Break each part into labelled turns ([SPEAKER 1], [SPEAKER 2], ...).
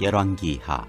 [SPEAKER 1] 열왕기하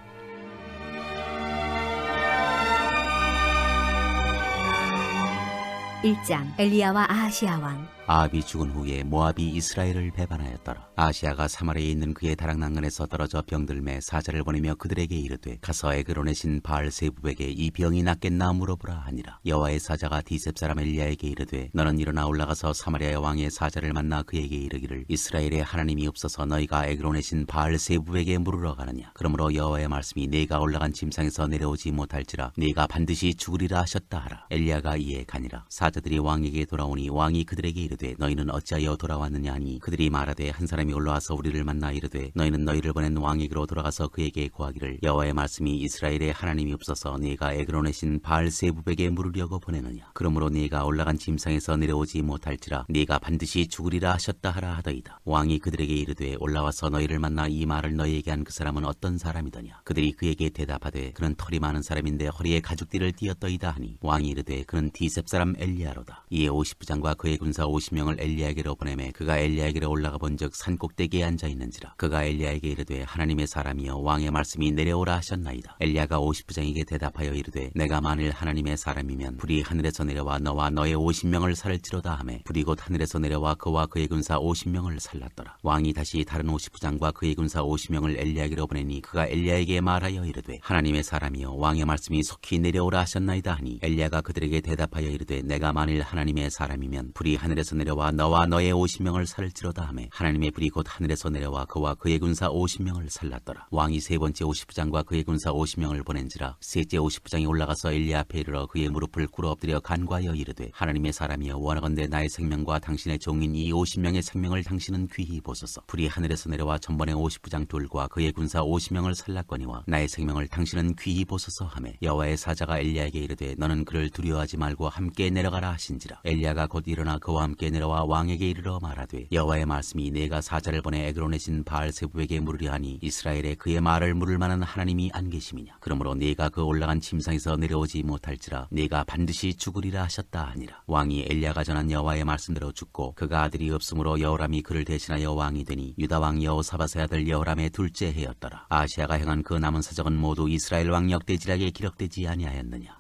[SPEAKER 2] 1장. 엘리야와 아하시아 왕.
[SPEAKER 1] 아합이 죽은 후에 모압이 이스라엘을 배반하였더라. 아하시아가 사마리아에 있는 그의 다락난간에서 떨어져 병들매 사자를 보내며 그들에게 이르되 가서 에그론의 신 바알세부백에 이 병이 낫겠나 물어보라 하니라. 여호와의 사자가 디셉 사람 엘리야에게 이르되 너는 일어나 올라가서 사마리아의 왕의 사자를 만나 그에게 이르기를 이스라엘의 하나님이 없어서 너희가 에그론의 신 바알세부백에 물으러 가느냐. 그러므로 여호와의 말씀이 네가 올라간 짐상에서 내려오지 못할지라 네가 반드시 죽으리라 하셨다 하라. 엘리야가 이에 가니라. 사자들이 왕에게 돌아오니 왕이 그들에게 이르되 너희는 어찌하여 돌아왔느냐 하니 그들이 말하되 한 사람이 올라와서 우리를 만나 이르되 너희는 너희를 보낸 왕에게로 돌아가서 그에게 고하기를 여호와의 말씀이 이스라엘의 하나님이 없어서 네가 에그론의 신 바알세부백에 물으려고 보내느냐. 그러므로 네가 올라간 짐상에서 내려오지 못할지라 네가 반드시 죽으리라 하셨다 하라 하더이다. 왕이 그들에게 이르되 올라와서 너희를 만나 이 말을 너희에게 한 그 사람은 어떤 사람이더냐. 그들이 그에게 대답하되 그는 털이 많은 사람인데 허리에 가죽띠를 띠었더이다 하니 왕이 이르되 그는 디셉 사람 엘리야로다. 이에 50부장과 그의 군사 50명을 엘리야에게로 보내매 그가 엘리야에게로 올라가 본즉 산꼭대기에 앉아 있는지라. 그가 엘리야에게 이르되 하나님의 사람이여 왕의 말씀이 내려오라 하셨나이다. 엘리야가 50부장에게 대답하여 이르되 내가 만일 하나님의 사람이면 불이 하늘에서 내려와 너와 너의 50명을 살을지로다 하매 불이 곧 하늘에서 내려와 그와 그의 군사 50명을 살랐더라. 왕이 다시 다른 50부장과 그의 군사 50명을 엘리야에게로 보내니 그가 엘리야에게 말하여 이르되 하나님의 사람이여 왕의 말씀이 속히 내려오라 하셨나이다 하니 엘리야가 그들에게 대답하여 이르되 내가 만일 하나님의 사람이면 불이 하늘에서 내려와 너와 너의 50명을 살을지로다 하매 하나님의 불이 곧 하늘에서 내려와 그와 그의 군사 50명을 살랐더라. 왕이 세 번째 50부장과 그의 군사 50명을 보낸지라. 셋째 50부장이 올라가서 엘리야 앞에 이르러 그의 무릎을 꿇어 엎드려 간구하여 이르되 하나님의 사람이여 원하건대 나의 생명과 당신의 종인 이 50명의 생명을 당신은 귀히 보소서. 불이 하늘에서 내려와 전번에 50부장 둘과 그의 군사 50명을 살랐거니와 나의 생명을 당신은 귀히 보소서 하매 여호와의 사자가 엘리야에게 이르되 너는 그를 두려워하지 말고 함께 내려가라 하신지라. 엘리야가 곧 일어나 그와 함께 내려와 왕에게 이르러 말하되 여호와의 말씀이 내가 사자를 보내 에그론의 신 바알세부에게 물으려 하니 이스라엘에 그의 말을 물을 만한 하나님이 안 계심이냐. 그러므로 네가 그 올라간 침상에서 내려오지 못할지라 네가 반드시 죽으리라 하셨다 하니라. 왕이 엘리야가 전한 여호와의 말씀대로 죽고 그가 아들이 없으므로 여호람이 그를 대신하여 왕이 되니 유다 왕 여호사밧의 아들 여호람의 둘째 해였더라. 아시아가 행한 그 남은 사적은 모두 이스라엘 왕 역대지략에 기록되지 아니하였느냐.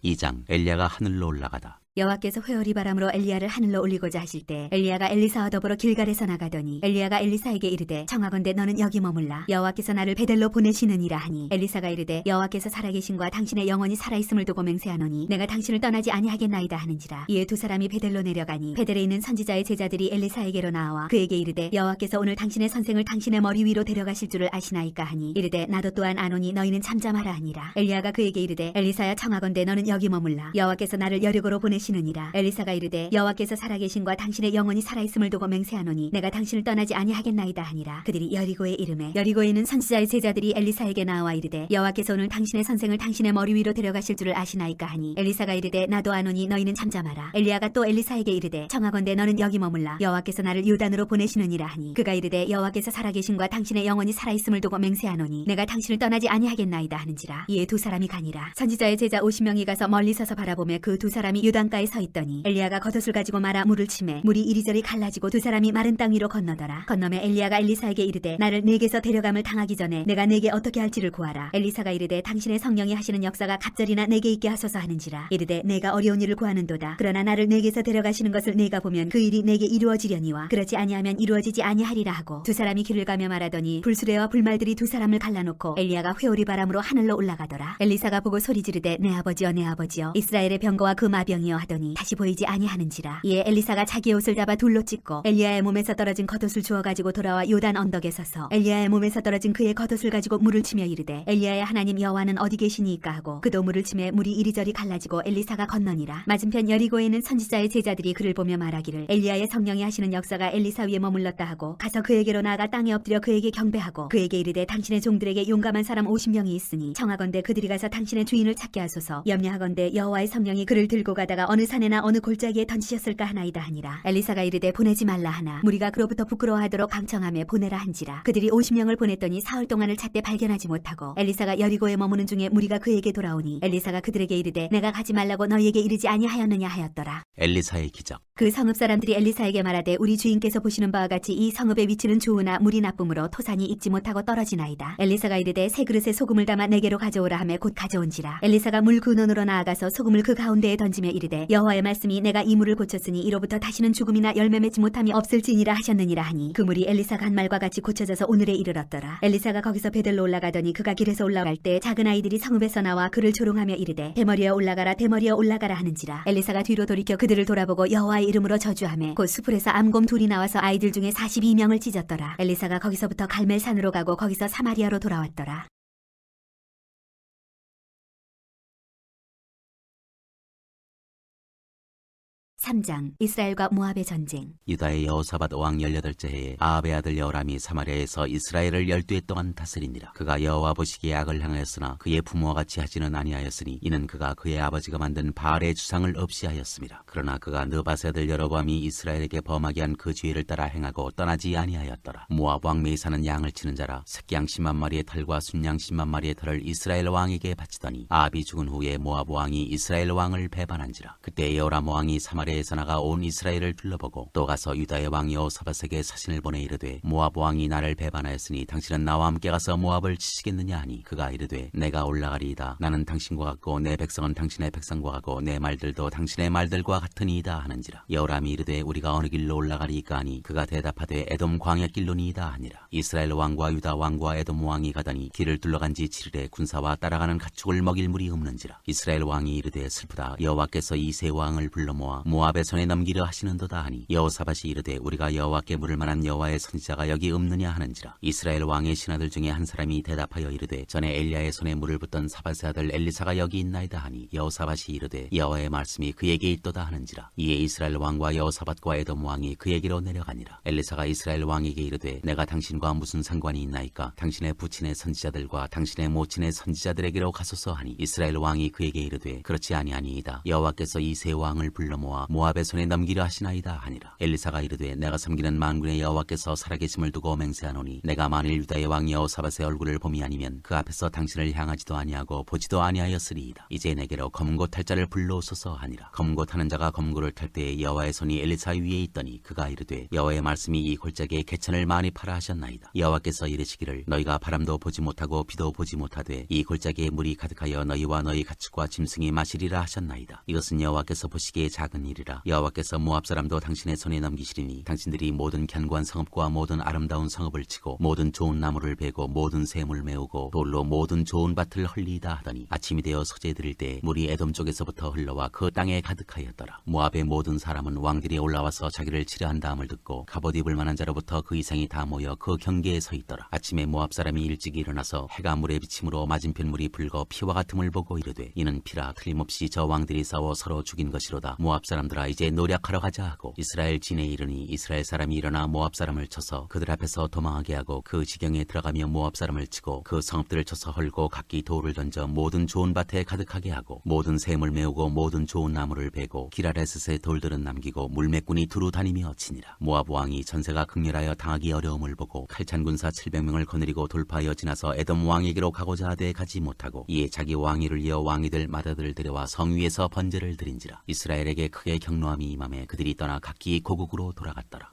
[SPEAKER 1] 2장. 엘리야가 하늘로 올라가다.
[SPEAKER 2] 여호와께서 회오리 바람으로 엘리야를 하늘로 올리고자 하실 때 엘리야가 엘리사와 더불어 길갈에서 나가더니 엘리야가 엘리사에게 이르되 청하건대 너는 여기 머물라. 여호와께서 나를 베델로 보내시느니라 하니 엘리사가 이르되 여호와께서 살아계신과 당신의 영혼이 살아있음을 두고 맹세하노니 내가 당신을 떠나지 아니하겠나이다 하는지라. 이에 두 사람이 베델로 내려가니 베델에 있는 선지자의 제자들이 엘리사에게로 나와 그에게 이르되 여호와께서 오늘 당신의 선생을 당신의 머리 위로 데려가실 줄을 아시나이까 하니 이르되 나도 또한 아노니 너희는 잠잠하라 하니라. 엘리야가 그에게 이르되 엘리사야 청하건대 너는 여기 머물라. 여호와께서 나를 여리고로 보내시느니라. 엘리사가 이르되 여호와께서 살아계신과 당신의 영혼이 살아있음을 두고 맹세하노니 내가 당신을 떠나지 아니하겠나이다 하니라. 그들이 여리고에 이르매 여리고에 있는 선지자의 제자들이 엘리사에게 나와 이르되 여호와께서 오늘 당신의 선생을 당신의 머리 위로 데려가실 줄을 아시나이까 하니 엘리사가 이르되 나도 아노니 너희는 잠잠하라. 엘리야가 또 엘리사에게 이르되 청하건대 너는 여기 머물라. 여호와께서 나를 요단으로 보내시느니라 하니 그가 이르되 여호와께서 살아계신과 당신의 영혼이 살아있음을 두고 맹세하노니 내가 당신을 떠나지 아니하겠나이다 하는지라. 이에 두 사람이 가니라. 선지자의 제자 50명이 가서 멀리 서서 바라보며 그 두 사람이 요단가에 서 있더니 엘리야가 겉옷을 가지고 말아 물을 치매 물이 이리저리 갈라지고 두 사람이 마른 땅 위로 건너더라. 건너매 엘리야가 엘리사에게 이르되 나를 네게서 데려감을 당하기 전에 내가 네게 어떻게 할지를 구하라. 엘리사가 이르되 당신의 성령이 하시는 역사가 갑절이나 내게 있게 하소서 하는지라. 이르되 내가 어려운 일을 구하는도다. 그러나 나를 네게서 데려가시는 것을 내가 보면 그 일이 내게 이루어지려니와 그렇지 아니하면 이루어지지 아니하리라 하고 두 사람이 길을 가며 말하더니 불수레와 불말들이 두 사람을 갈라놓고 엘리야가 회오리 바람으로 하늘로 올라가더라. 엘리사가 보고 소리 지르되 내 아버지여 내 아버지여 이스라엘의 병거와 그 마병이여 하더니 다시 보이지 아니하는지라. 이에 엘리사가 자기의 옷을 잡아 둘로 찢고 엘리야의 몸에서 떨어진 겉옷을 주워 가지고 돌아와 요단 언덕에 서서 엘리야의 몸에서 떨어진 그의 겉옷을 가지고 물을 치며 이르되 엘리야의 하나님 여호와는 어디 계시니이까 하고 그도 물을 치매 물이 이리저리 갈라지고 엘리사가 건너니라. 맞은편 여리고에 있는 선지자의 제자들이 그를 보며 말하기를 엘리야의 성령이 하시는 역사가 엘리사 위에 머물렀다 하고 가서 그에게로 나아가 땅에 엎드려 그에게 경배하고 그에게 이르되 당신의 종들에게 용감한 사람 50명이 있으니 청하건대 그들이 가서 당신의 주인을 찾게 하소서. 염려하건대 여호와의 성령이 그를 들고 가다가 어느 산에나 어느 골짜기에 던지셨을까 하나이다 하니라. 엘리사가 이르되 보내지 말라 하나 무리가 그로부터 부끄러워하도록 강청하며 보내라 한지라. 그들이 50명을 보냈더니 사흘 동안을 찾되 발견하지 못하고 엘리사가 여리고에 머무는 중에 무리가 그에게 돌아오니 엘리사가 그들에게 이르되 내가 가지 말라고 너희에게 이르지 아니하였느냐 하였더라.
[SPEAKER 1] 엘리사의 기적.
[SPEAKER 2] 그 성읍 사람들이 엘리사에게 말하되 우리 주인께서 보시는 바와 같이 이 성읍의 위치는 좋으나 물이 나쁨으로 토산이 익지 못하고 떨어지나이다. 엘리사가 이르되 새 그릇에 소금을 담아 내게로 가져오라 하며 곧 가져온지라. 엘리사가 물 근원으로 나아가서 소금을 그 가운데에 던지며 이르되 여호와의 말씀이 내가 이 물을 고쳤으니 이로부터 다시는 죽음이나 열매 맺지 못함이 없을지니라 하셨느니라 하니 그 물이 엘리사가 한 말과 같이 고쳐져서 오늘에 이르렀더라. 엘리사가 거기서 베들로 올라가더니 그가 길에서 올라갈 때 작은 아이들이 성읍에서 나와 그를 조롱하며 이르되 대머리에 올라가라 대머리에 올라가라 하는지라. 엘리사가 뒤로 돌이켜 그들을 돌아보고 여호와의 이름으로 저주하며 곧 수풀에서 암곰 둘이 나와서 아이들 중에 42명을 찢었더라. 엘리사가 거기서부터 갈멜산으로 가고 거기서 사마리아로 돌아왔더라. 3장 이스라엘과 모압의 전쟁.
[SPEAKER 1] 유다의 여호사밧 왕 18째 해에 아합의 아들 여호람이 사마리아에서 이스라엘을 12해 동안 다스리니라. 그가 여호와 보시기에 악을 행하였으나 그의 부모와 같이 하지는 아니하였으니 이는 그가 그의 아버지가 만든 바알의 주상을 없이 하였습니다. 그러나 그가 느밧의 아들 여로보암이 이스라엘에게 범하게 한 그 죄를 따라 행하고 떠나지 아니하였더라. 모압 왕 메사는 양을 치는 자라 새끼양 10만 마리의 털과 순양 10만 마리의 털을 이스라엘 왕에게 바치더니 아합이 죽은 후에 모압 왕이 이스라엘 왕을 배반한지라. 그때 여호람 왕이 사마리아에서 나가 온 이스라엘을 둘러보고 또 가서 유다의 왕 여호사밧에게 사신을 보내 이르되 모압 왕이 나를 배반하였으니 당신은 나와 함께 가서 모압을 치시겠느냐 하니 그가 이르되 내가 올라가리이다. 나는 당신과 같고 내 백성은 당신의 백성과 같고 내 말들도 당신의 말들과 같으니이다 하는지라. 여호람이 이르되 우리가 어느 길로 올라가리이까 하니 그가 대답하되 에돔 광야 길로니이다 하니라. 이스라엘 왕과 유다 왕과 에돔 왕이 가더니 길을 둘러간 지 7일에 군사와 따라가는 가축을 먹일 물이 없는지라. 이스라엘 왕이 이르되 슬프다. 여호와께서 이 세 왕을 불러 모아 모압의 손에 넘기려 하시는도다 하니 여호사밧이 이르되 우리가 여호와께 물을 만한 여호와의 선지자가 여기 없느냐 하는지라. 이스라엘 왕의 신하들 중에 한 사람이 대답하여 이르되 전에 엘리야의 손에 물을 붓던 사밧의 아들 엘리사가 여기 있나이다 하니 여호사밧이 이르되 여호와의 말씀이 그에게 있도다 하는지라. 이에 이스라엘 왕과 여호사밧과 에돔 왕이 그에게로 내려가니라. 엘리사가 이스라엘 왕에게 이르되 내가 당신과 무슨 상관이 있나이까? 당신의 부친의 선지자들과 당신의 모친의 선지자들에게로 가소서 하니 이스라엘 왕이 그에게 이르되 그렇지 아니하니이다. 여호와께서 이 세 왕을 불러 모아 모압의 손에 넘기려 하시나이다 하니라. 엘리사가 이르되 내가 섬기는 만군의 여호와께서 살아계심을 두고 맹세하노니 내가 만일 유다의 왕 여호사밧의 얼굴을 봄이 아니면 그 앞에서 당신을 향하지도 아니하고 보지도 아니하였으리이다. 이제 내게로 검고 탈 자를 불러오소서 하니라. 검고 타는 자가 검고를 탈 때에 여호와의 손이 엘리사 위에 있더니 그가 이르되 여호와의 말씀이 이 골짜기에 개천을 많이 파라 하셨나이다. 여호와께서 이르시기를 너희가 바람도 보지 못하고 비도 보지 못하되 이 골짜기에 물이 가득하여 너희와 너희 가축과 짐승이 마시리라 하셨나이다. 이것은 여호와께서 보시기에 작은 일이라. 여호와께서 모압 사람도 당신의 손에 넘기시리니 당신들이 모든 견고한 성읍과 모든 아름다운 성읍을 치고 모든 좋은 나무를 베고 모든 샘을 메우고 돌로 모든 좋은 밭을 헐리이다 하더니 아침이 되어 서재 들일 때 물이 에돔 쪽에서부터 흘러와 그 땅에 가득하였더라. 모압의 모든 사람은 왕들이 올라와서 자기를 치려한 다음을 듣고 갑옷 입을 만한 자로부터 그 이상이 다 모여 그 경계에 서 있더라. 아침에 모압 사람이 일찍 일어나서 해가 물에 비침으로 맞은편 물이 붉어 피와 같음을 보고 이르되 이는 피라 틀림없이 저 왕들이 싸워 서로 죽인 것이로다. 모압 사람들아 이제 노력하러 가자 하고 이스라엘 진에 이르니 이스라엘 사람이 일어나 모압 사람을 쳐서 그들 앞에서 도망하게 하고 그 지경에 들어가며 모압 사람을 치고 그 성읍들을 쳐서 헐고 각기 돌을 던져 모든 좋은 밭에 가득하게 하고 모든 샘을 메우고 모든 좋은 나무를 베고 기라레셋의 돌들은 남기고 물매꾼이 두루 다니며 치니라. 모압 왕이 전세가 극렬하여 당하기 어려움을 보고 칼찬 군사 700명을 거느리고 돌파하여 지나서 에돔 왕에게로 가고자 하되 가지 못하고 이에 자기 왕위를 이어 왕이들 마다들을 데려와 성 위에서 번제를 드린지라. 이스라엘에게 크게 경노함이 임함에 그들이 떠나 각기 고국으로 돌아갔더라.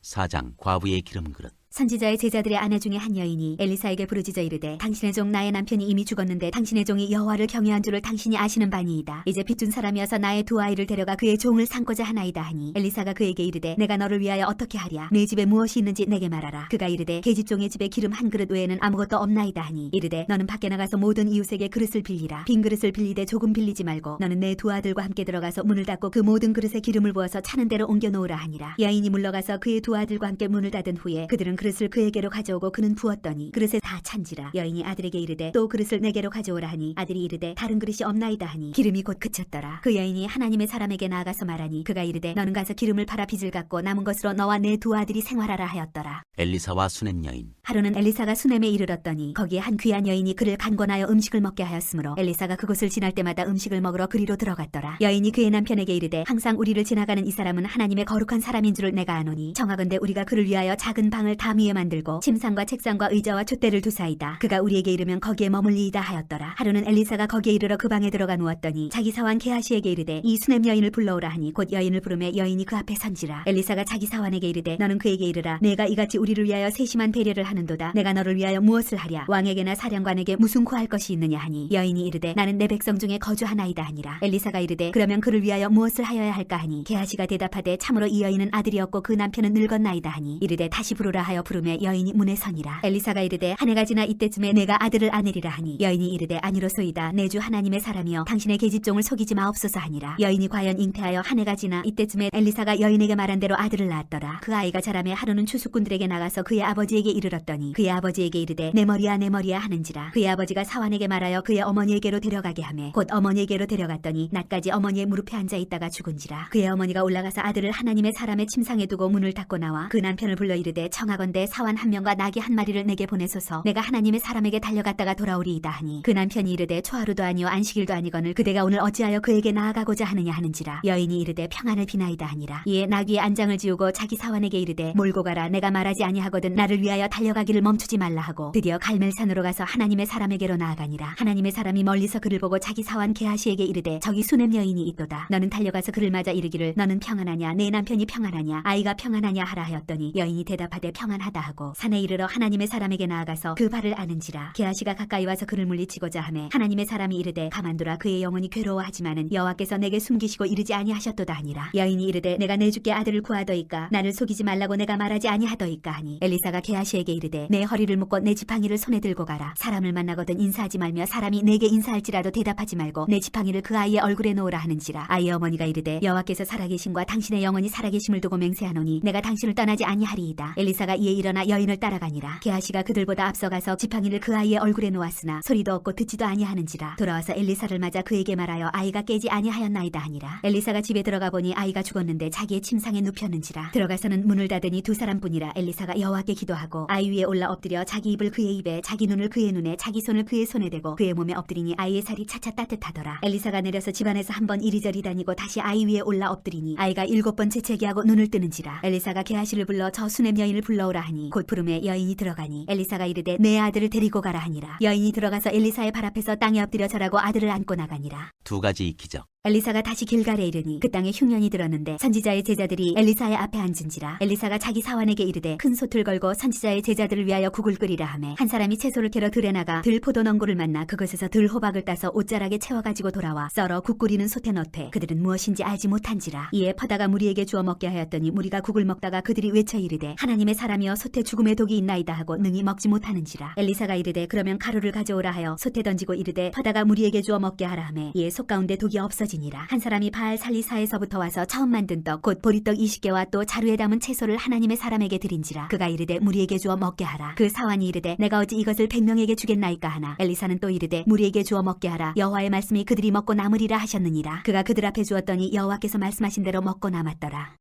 [SPEAKER 1] 4장 과부의 기름 그릇.
[SPEAKER 2] 선지자의 제자들의 아내 중에 한 여인이 엘리사에게 부르짖어 이르되 당신의 종 나의 남편이 이미 죽었는데 당신의 종이 여호와를 경외한 줄을 당신이 아시는 바니이다. 이제 빚준 사람이어서 나의 두 아이를 데려가 그의 종을 삼고자 하나이다 하니 엘리사가 그에게 이르되 내가 너를 위하여 어떻게 하랴? 내 집에 무엇이 있는지 내게 말하라. 그가 이르되 계집종의 집에 기름 한 그릇 외에는 아무것도 없나이다 하니 이르되 너는 밖에 나가서 모든 이웃에게 그릇을 빌리라. 빈 그릇을 빌리되 조금 빌리지 말고 너는 내 두 아들과 함께 들어가서 문을 닫고 그 모든 그릇에 기름을 부어서 차는 대로 옮겨 놓으라 하니라. 여인이 물러가서 그의 두 아들과 함께 문을 닫은 후에 그들은 그릇을 그에게로 가져오고 그는 부었더니 그릇에 다 찬지라. 여인이 아들에게 이르되 또 그릇을 내게로 가져오라 하니 아들이 이르되 다른 그릇이 없나이다 하니 기름이 곧 그쳤더라. 그 여인이 하나님의 사람에게 나아가서 말하니 그가 이르되 너는 가서 기름을 팔아 빚을 갚고 남은 것으로 너와 내 두 아들이 생활하라 하였더라.
[SPEAKER 1] 엘리사와 수넴 여인.
[SPEAKER 2] 하루는 엘리사가 수넴에 이르렀더니 거기에 한 귀한 여인이 그를 간권하여 음식을 먹게 하였으므로 엘리사가 그곳을 지날 때마다 음식을 먹으러 그리로 들어갔더라. 여인이 그의 남편에게 이르되 항상 우리를 지나가는 이 사람은 하나님의 거룩한 사람인 줄을 내가 아노니 청하건대 우리가 그를 위하여 작은 방을 담 위에 만들고 침상과 책상과 의자와 촛대를 두사이다. 그가 우리에게 이르면 거기에 머물리이다 하였더라. 하루는 엘리사가 거기에 이르러 그 방에 들어가 누웠더니 자기 사환 게하시에게 이르되 이 수넴 여인을 불러오라 하니 곧 여인을 부르매 여인이 그 앞에 선지라. 엘리사가 자기 사환에게 이르되 너는 그에게 이르라 내가 이같이 우리를 위하여 세심한 배려를 하는도다. 내가 너를 위하여 무엇을 하랴? 왕에게나 사령관에게 무슨 구할 것이 있느냐 하니 여인이 이르되 나는 내 백성 중에 거주하나이다 하니라. 엘리사가 이르되 그러면 그를 위하여 무엇을 하여야 할까 하니 게하시가 대답하되 참으로 이 여인은 아들이었고 그 남편은 늙었나이다 하니 이르되 다시 부르라 하여 부르매 여인이 문에 서니라. 엘리사가 이르되 한 해가 지나 이때쯤에 내가 아들을 아내리라 하니 여인이 이르되 아니로소이다. 내 주 하나님의 사람이여 당신의 계집종을 속이지 마옵소서 하니라. 여인이 과연 잉태하여 한 해가 지나 이때쯤에 엘리사가 여인에게 말한 대로 아들을 낳았더라. 그 아이가 자라매 하루는 추수꾼들에게 나가서 그의 아버지에게 이르렀더니 그의 아버지에게 이르되 내 머리야 하는지라. 그의 아버지가 사환에게 말하여 그의 어머니에게로 데려가게 하매 곧 어머니에게로 데려갔더니 낮까지 어머니의 무릎에 앉아 있다가 죽은지라. 그의 어머니가 올라가서 아들을 하나님의 사람의 침상에 두고 문을 닫고 나와 그 남편을 불러 이르되 청하건대 사환 한 명과 나귀 한 마리를 내게 보내소서 내가 하나님의 사람에게 달려갔다가 돌아오리이다 하니 그 남편이 이르되 초하루도 아니요 안식일도 아니거늘 그대가 오늘 어찌하여 그에게 나아가고자 하느냐 하는지라. 여인이 이르되 평안을 비나이다 하니라. 이에 나귀의 안장을 지우고 자기 사환에게 이르되 몰고 가라. 내가 말하지 아니하거든 나를 위하여 달려가기를 멈추지 말라 하고 드디어 갈멜산으로 가서 하나님의 사람에게로 나아가니라. 하나님의 사람이 멀리서 그를 보고 자기 사환 게하시에게 이르되 저기 수넴 여인이 있도다. 너는 달려가서 그를 맞아 이르기를 너는 평안하냐? 내 남편이 평안하냐? 아이가 평안하냐 하라 하였더니 여인이 대답하되 평안하다 하고 산에 이르러 하나님의 사람에게 나아가서 그 발을 아는지라. 게하시가 가까이 와서 그를 물리치고자 하매 하나님의 사람이 이르되 가만두라. 그의 영혼이 괴로워하지만은 여호와께서 내게 숨기시고 이르지 아니하셨도다 하니라. 여인이 이르되 내가 내 주께 아들을 구하더이까 나를 속이지 말라고 내가 말하지 아니하더이까 하니 엘리사가 게하시에게 이르되 내 허리를 묶고 내 지팡이를 손에 들고 가라. 사람을 만나거든 인사하지 말며 사람이 내게 인사할지라도 대답하지 말고 내 지팡이를 그 아이의 얼굴에 놓으라 하는지라. 아이의 어머니가 이르되 여호와께서 살아계심과 당신의 영혼이 살아계심을 두고 맹세하노니 내가 당신을 떠나지 아니하리이다. 엘리사가 이에 일어나 여인을 따라가니라. 게하시가 그들보다 앞서가서 지팡이를 그 아이의 얼굴에 놓았으나 소리도 없고 듣지도 아니하는지라. 돌아와서 엘리사를 맞아 그에게 말하여 아이가 깨지 아니하였나이다 하니라. 엘리사가 집에 들어가 보니 아이가 죽었는데 자기의 침상에 눕혔는지라. 들어가서는 문을 닫으니 두 사람뿐이라. 엘리사가 여호와께 기도하고 아이 위에 올라 엎드려 자기 입을 그의 입에 자기 눈을 그의 눈에 자기 손을 그의 손에 대고 그의 몸에 엎드리니 아이의 살이 차차 따뜻하더라. 엘리사가 내려서 집안에서 한번 이리저리 다니고 다시 아이 위에 올라 엎드리니 아이가 7번 재채기하고 눈을 뜨는지라. 엘리사가 게하시를 불러 저 수넴 여인을 불러오라 하니 곧 부름에 여인이 들어가니 엘리사가 이르되 내 아들을 데리고 가라 하니라. 여인이 들어가서 엘리사의 발 앞에서 땅에 엎드려 절하고 아들을 안고 나가니라.
[SPEAKER 1] 두 가지 기적.
[SPEAKER 2] 엘리사가 다시 길갈에 이르니 그 땅에 흉년이 들었는데 선지자의 제자들이 엘리사의 앞에 앉은지라. 엘리사가 자기 사환에게 이르되 큰 솥을 걸고 선지자의 제자들을 위하여 국을 끓이라 하매 한 사람이 채소를 캐러 들에 나가 들 포도농구를 만나 그것에서 들 호박을 따서 옷자락에 채워가지고 돌아와 썰어 국 끓이는 솥에 넣되 그들은 무엇인지 알지 못한지라. 이에 퍼다가 무리에게 주어 먹게 하였더니 무리가 국을 먹다가 그들이 외쳐 이르되 하나님의 사람이여 솥에 죽음의 독이 있나이다 하고 능히 먹지 못하는지라. 엘리사가 이르되 그러면 가루를 가져오라 하여 솥에 던지고 이르되 퍼다가 무리에게 주어 먹게 하라 하매 이에 솥 가운데 독이 없어지니라. 한 사람이 바알 살리사에서부터 와서 처음 만든 떡 곧 보리떡 20개와 또 자루에 담은 채소를 하나님의 사람에게 드린지라. 그가 이르되 무리에게 주어 먹게 하라. 그 사환이 이르되 내가 어찌 이것을 100명에게 주겠나이까 하나. 엘리사는 또 이르되 무리에게 주어 먹게 하라. 여호와의 말씀이 그들이 먹고 남으리라 하셨느니라. 그가 그들 앞에 주었더니 여호와께서 말씀하신 대로 먹고 남았더라.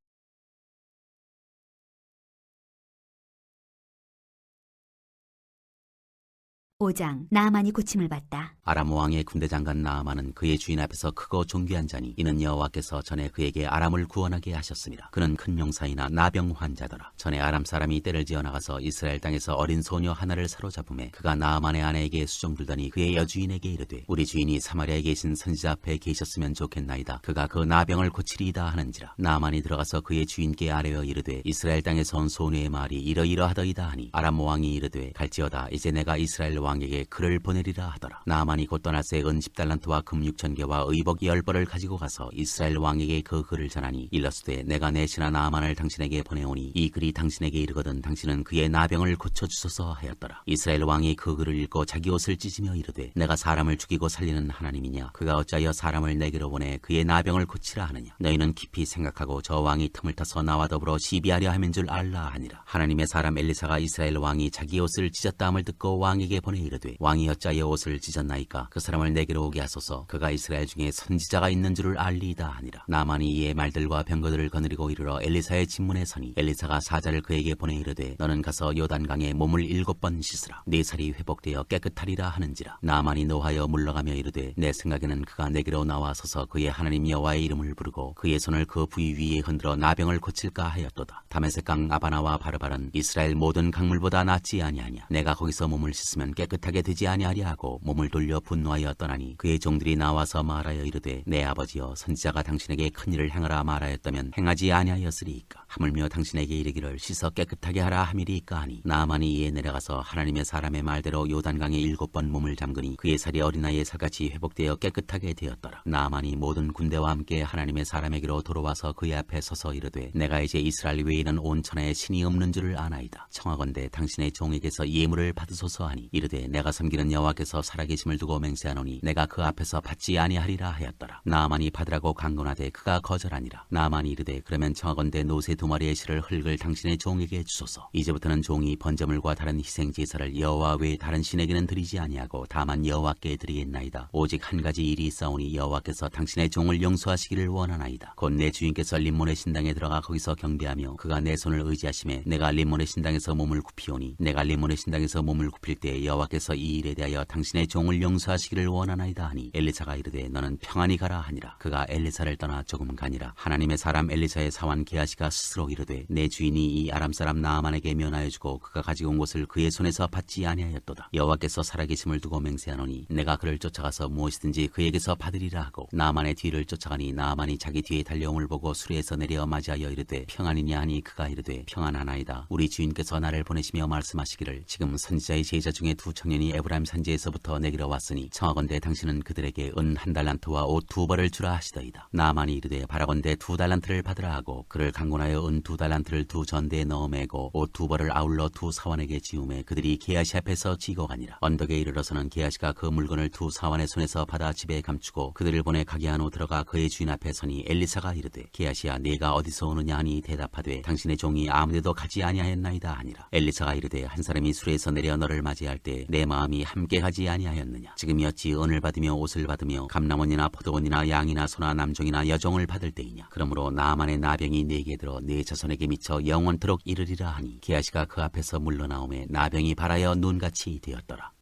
[SPEAKER 2] 5장 나아만이 고침을 받다.
[SPEAKER 1] 아람 왕의 군대 장관 나아만은 그의 주인 앞에서 크고 존귀한 자니 이는 여호와께서 전에 그에게 아람을 구원하게 하셨습니다. 그는 큰 명사이나 나병 환자더라. 전에 아람 사람이 떼를 지어 나가서 이스라엘 땅에서 어린 소녀 하나를 사로잡음에 그가 나아만의 아내에게 수종들더니 그의 여주인에게 이르되 우리 주인이 사마리아에 계신 선지자 앞에 계셨으면 좋겠나이다. 그가 그 나병을 고치리이다 하는지라. 나아만이 들어가서 그의 주인께 아뢰어 이르되 이스라엘 땅에서 온 소녀의 말이 이러이러하더이다 하니 아람 왕이 이르되 갈지어다. 이제 내가 이스라엘 왕에게 그를 보내리라 하더라. 나아만이 곧 떠날새 은 10달란트와 금 6,000개와 의복 10벌을 가지고 가서 이스라엘 왕에게 그 글을 전하니 일러스되 내가 내 신하 나아만을 당신에게 보내오니 이 글이 당신에게 이르거든 당신은 그의 나병을 고쳐주소서 하였더라. 이스라엘 왕이 그 글을 읽고 자기 옷을 찢으며 이르되 내가 사람을 죽이고 살리는 하나님이냐? 그가 어찌하여 사람을 내게로 보내 그의 나병을 고치라 하느냐? 너희는 깊이 생각하고 저 왕이 틈을 타서 나와 더불어 시비하려 함인 줄 알라 하니라. 하나님의 사람 엘리사가 이스라엘 왕이 자기 옷을 찢었다함을 듣고 왕에게 보내 보내 이르되 왕이 어찌하여 옷을 찢었나이까 그 사람을 내게로 오게 하소서 그가 이스라엘 중에 선지자가 있는 줄을 알리이다 하니라. 나만이 이에 말들과 병거들을 거느리고 이르러 엘리사의 집문에 서니 엘리사가 사자를 그에게 보내 이르되 너는 가서 요단강에 몸을 7번 씻으라 네 살이 회복되어 깨끗하리라 하는지라. 나만이 노하여 물러가며 이르되 내 생각에는 그가 내게로 나와서서 그의 하나님 여호와의 이름을 부르고 그의 손을 그 부위 위에 흔들어 나병을 고칠까 하였도다. 다메섹강 아바나와 바르발은 이스라엘 모든 강물보다 낫지 아니하냐. 내가 거기서 몸을 씻으면 깨끗하게 되지 아니하랴 하고 몸을 돌려 분노하여 떠나니 그의 종들이 나와서 말하여 이르되 내 아버지여 선지자가 당신에게 큰 일을 행하라 말하였다면 행하지 아니하였으리이까. 하물며 당신에게 이르기를 씻어 깨끗하게 하라 함이리이까 하니 나만이 이에 내려가서 하나님의 사람의 말대로 요단강에 7번 몸을 잠그니 그의 살이 어린아이의 살같이 회복되어 깨끗하게 되었더라. 나만이 모든 군대와 함께 하나님의 사람에게로 돌아와서 그의 앞에 서서 이르되 내가 이제 이스라엘 외에는 온 천하에 신이 없는 줄을 아나이다. 청하건대 당신의 종에게서 예물을 받으소서 하니 이르되 내가 섬기는 여호와께서 살아계심을 두고 맹세하노니 내가 그 앞에서 받지 아니하리라 하였더라. 나만이 받으라고 강건하되 그가 거절하니라. 나만이 이르되 그러면 청하건대 노새 2마리의 실을 흙을 당신의 종에게 주소서. 이제부터는 종이 번제물과 다른 희생 제사를 여호와 외에 다른 신에게는 드리지 아니하고 다만 여호와께 드리겠나이다. 오직 한 가지 일이 있사오니 여호와께서 당신의 종을 용서하시기를 원하나이다. 곧 내 주인께서 림몬의 신당에 들어가 거기서 경배하며 그가 내 손을 의지하심에 내가 림몬의 신당에서 몸을 굽히오니 내가 림몬의 신당에서 몸을 굽힐 때 여호와께서 이 일에 대하여 당신의 종을 용서하시기를 원하나이다 하니 엘리사가 이르되 너는 평안히 가라 하니라. 그가 엘리사를 떠나 조금 가니라. 하나님의 사람 엘리사의 사환 게하시가 스스로 이르되 내 주인이 이 아람 사람 나아만에게 면하여 주고 그가 가지고 온 것을 그의 손에서 받지 아니하였도다. 여호와께서 살아계심을 두고 맹세하노니 내가 그를 쫓아가서 무엇이든지 그에게서 받으리라 하고 나아만의 뒤를 쫓아가니 나아만이 자기 뒤에 달려옴을 보고 수레에서 내려 맞이하여 이르되 평안이냐 하니 그가 이르되 평안하나이다. 우리 주인께서 나를 보내시며 말씀하시기를 지금 선지자의 제자 중에 2 청년이 에브라임 산지에서부터 내게로 왔으니 청하건대 당신은 그들에게 은 1달란트와 옷 2벌을 주라 하시더이다. 나아만이 이르되 바라건대 2달란트를 받으라 하고 그를 강권하여 은 2달란트를 2 전대에 넣어 매고 옷 2벌을 아울러 2 사환에게 지우매 그들이 게하시 앞에서 지고 가니라. 언덕에 이르러서는 게하시가 그 물건을 2 사환의 손에서 받아 집에 감추고 그들을 보내 가게 안으로 들어가 그의 주인 앞에 서니 엘리사가 이르되 게하시야 네가 어디서 오느냐 하니 대답하되 당신의 종이 아무데도 가지 아니하였나이다 하니라. 엘리사가 이르되 한 사람이 수레에서 내려 너를 맞이할 때 내 마음이 함께 가지 아니하였느냐. 지금이 어찌 은을 받으며 옷을 받으며 감람원이나 포도원이나 양이나 소나 남종이나 여종을 받을 때이냐. 그러므로 나아만의 나병이 네게 들어 네 자손에게 미쳐 영원토록 이르리라 하니 게하시가 그 앞에서 물러나오매 나병이 발하여 눈같이 되었더라.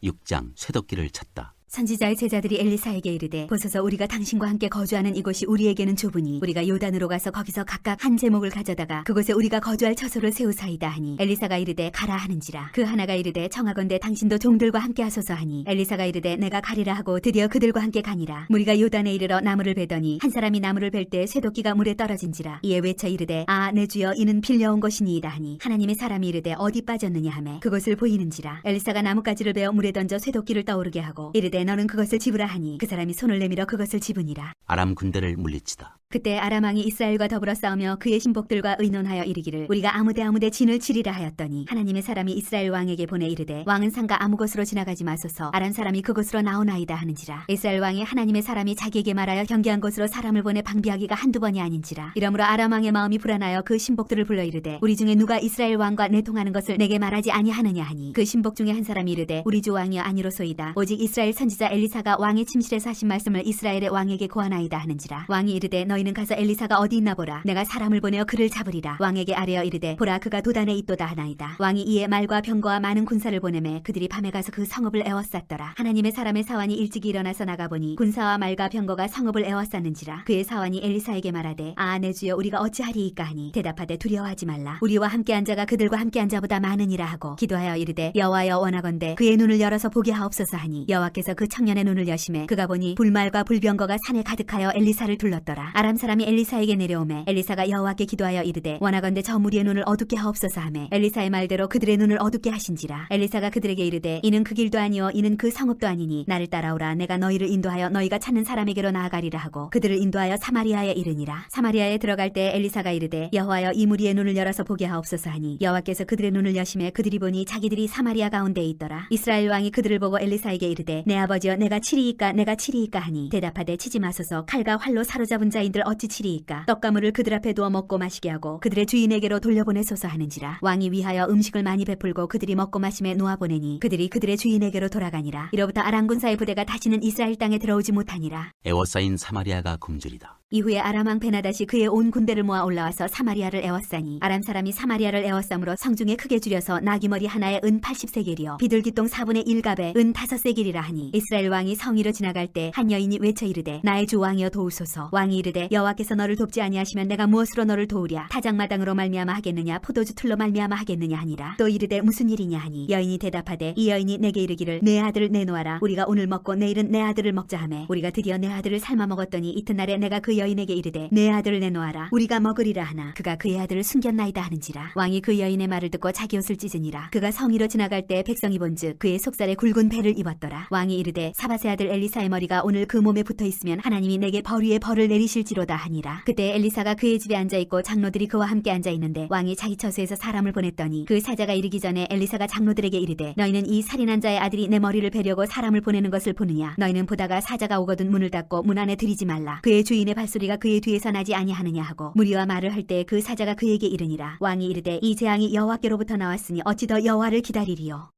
[SPEAKER 1] 6장 쇠도끼를 찾다.
[SPEAKER 2] 선지자의 제자들이 엘리사에게 이르되 보소서 우리가 당신과 함께 거주하는 이곳이 우리에게는 좁으니 우리가 요단으로 가서 거기서 각각 한 제목을 가져다가 그곳에 우리가 거주할 처소를 세우사이다 하니 엘리사가 이르되 가라 하는지라. 그 하나가 이르되 청하건대 당신도 종들과 함께 하소서 하니 엘리사가 이르되 내가 가리라 하고 드디어 그들과 함께 가니라. 무리가 요단에 이르러 나무를 베더니 한 사람이 나무를 벨 때 쇠도끼가 물에 떨어진지라. 이에 외쳐 이르되 아 내 주여 이는 빌려온 것이니이다 하니 하나님의 사람이 이르되 어디 빠졌느냐 하매 그것을 보이는지라. 엘리사가 나뭇가지를 베어 물에 던져 쇠도끼를 떠오르게 하고 이르되 너는 그것을 집으라 하니 그 사람이 손을 내밀어 그것을 집으니라.
[SPEAKER 1] 아람 군대를 물리치다.
[SPEAKER 2] 그때 아람 왕이 이스라엘과 더불어 싸우며 그의 신복들과 의논하여 이르기를 우리가 아무데 진을 치리라 하였더니 하나님의 사람이 이스라엘 왕에게 보내 이르되 왕은 산가 아무 곳으로 지나가지 마소서 아람 사람이 그곳으로 나오나이다 하는지라. 이스라엘 왕이 하나님의 사람이 자기에게 말하여 경계한 곳으로 사람을 보내 방비하기가 한두 번이 아닌지라. 이러므로 아람 왕의 마음이 불안하여 그 신복들을 불러 이르되 우리 중에 누가 이스라엘 왕과 내통하는 것을 내게 말하지 아니하느냐 하니 그 신복 중에 한 사람이 이르되 우리 주 왕이여 아니로소이다. 오직 이스라엘 선지자 엘리사가 왕의 침실에서 하신 말씀을 이스라엘의 왕에게 고하나이다 하는지라. 왕이 이르되 너희는 가서 엘리사가 어디 있나 보라. 내가 사람을 보내어 그를 잡으리라. 왕에게 아뢰어 이르되 보라 그가 도단에 있도다 하나이다. 왕이 이에 말과 병거와 많은 군사를 보내매 그들이 밤에 가서 그 성읍을 에워쌌더라. 하나님의 사람의 사환이 일찍 일어나서 나가보니 군사와 말과 병거가 성읍을 에워쌌는지라. 그의 사환이 엘리사에게 말하되 아 내 주여 우리가 어찌하리이까 하니 대답하되 두려워하지 말라. 우리와 함께한 자가 그들과 함께한 자보다 많으니라 하고 기도하여 이르되 여호와여 원하건대 그의 눈을 열어서 보게 하옵소서 하니 여호와께서 그 청년의 눈을 여심해 그가 보니 불말과 불병거가 산에 가득하여 엘리사를 둘렀더라. 아람 사람이 엘리사에게 내려오매 엘리사가 여호와께 기도하여 이르되 원하건대 저 무리의 눈을 어둡게 하옵소서 하매 엘리사의 말대로 그들의 눈을 어둡게 하신지라. 엘리사가 그들에게 이르되 이는 그 길도 아니요 이는 그 성읍도 아니니 나를 따라오라. 내가 너희를 인도하여 너희가 찾는 사람에게로 나아가리라 하고 그들을 인도하여 사마리아에 이르니라. 사마리아에 들어갈 때 엘리사가 이르되 여호와여 이 무리의 눈을 열어서 보게 하옵소서 하니 여호와께서 그들의 눈을 여심해 그들이 보니 자기들이 사마리아 가운데에 있더라. 이스라엘 왕이 그들을 보고 엘리사에게 이르되 내 아버지여 내가 치리이까 하니 대답하되 치지 마소서 칼과 활로 사로잡은 자인들 자기들 어찌 치리이까. 떡가물을 그들 앞에 두어 먹고 마시게 하고 그들의 주인에게로 돌려보내소서 하는지라. 왕이 위하여 음식을 많이 베풀고 그들이 먹고 마심에 놓아보내니 그들이 그들의 주인에게로 돌아가니라. 이로부터 아람 군사의 부대가 다시는 이스라엘 땅에 들어오지 못하니라.
[SPEAKER 1] 애워싸인 사마리아가 굶주리다.
[SPEAKER 2] 이후에 아람 왕 베나닷이 그의 온 군대를 모아 올라와서 사마리아를 애워싸니 아람 사람이 사마리아를 애워싸므로 성중에 크게 줄여서 나귀머리 하나에 은 80세겔이요 비둘기똥 4분의 1갑에 은 5세겔이라 하니 이스라엘 왕이 성위로 지나갈 때 한 여인이 외쳐 이르되 나의 주 왕이여 도우소서. 왕이 이르되 여호와께서 너를 돕지 아니하시면 내가 무엇으로 너를 도우랴. 타작마당으로 말미암아 하겠느냐 포도주 틀로 말미암아 하겠느냐 하니라. 또 이르되 무슨 일이냐 하니 여인이 대답하되 이 여인이 내게 이르기를 내 아들을 내놓아라. 우리가 오늘 먹고 내일은 내 아들을 먹자 하매 우리가 드디어 내 아들을 삶아 먹었더니 이튿날에 내가 그 여인에게 이르되 내 아들을 내놓아라. 우리가 먹으리라 하나 그가 그의 아들을 숨겼나이다 하는지라. 왕이 그 여인의 말을 듣고 자기 옷을 찢으니라. 그가 성위로 지나갈 때 백성이 본즉 그의 속살에 굵은 배를 입었더라. 왕이 이르되 사밧의 아들 엘리사의 머리가 오늘 그 몸에 붙어 있으면 하나님이 내게 벌 위에 벌을 내리실지로다 하니라. 그때 엘리사가 그의 집에 앉아 있고 장로들이 그와 함께 앉아 있는데 왕이 자기 처소에서 사람을 보냈더니 그 사자가 이르기 전에 엘리사가 장로들에게 이르되 너희는 이 살인한 자의 아들이 내 머리를 베려고 사람을 보내는 것을 보느냐. 너희는 보다가 사자가 오거든 문을 닫고 문 안에 들이지 말라. 그의 주인의 발소리가 그의 뒤에서 나지 아니하느냐 하고 무리와 말을 할 때 그 사자가 그에게 이르니라. 왕이 이르되 이 재앙이 여호와께로부터 나왔으니 어찌 더 여호와를 기다리리요.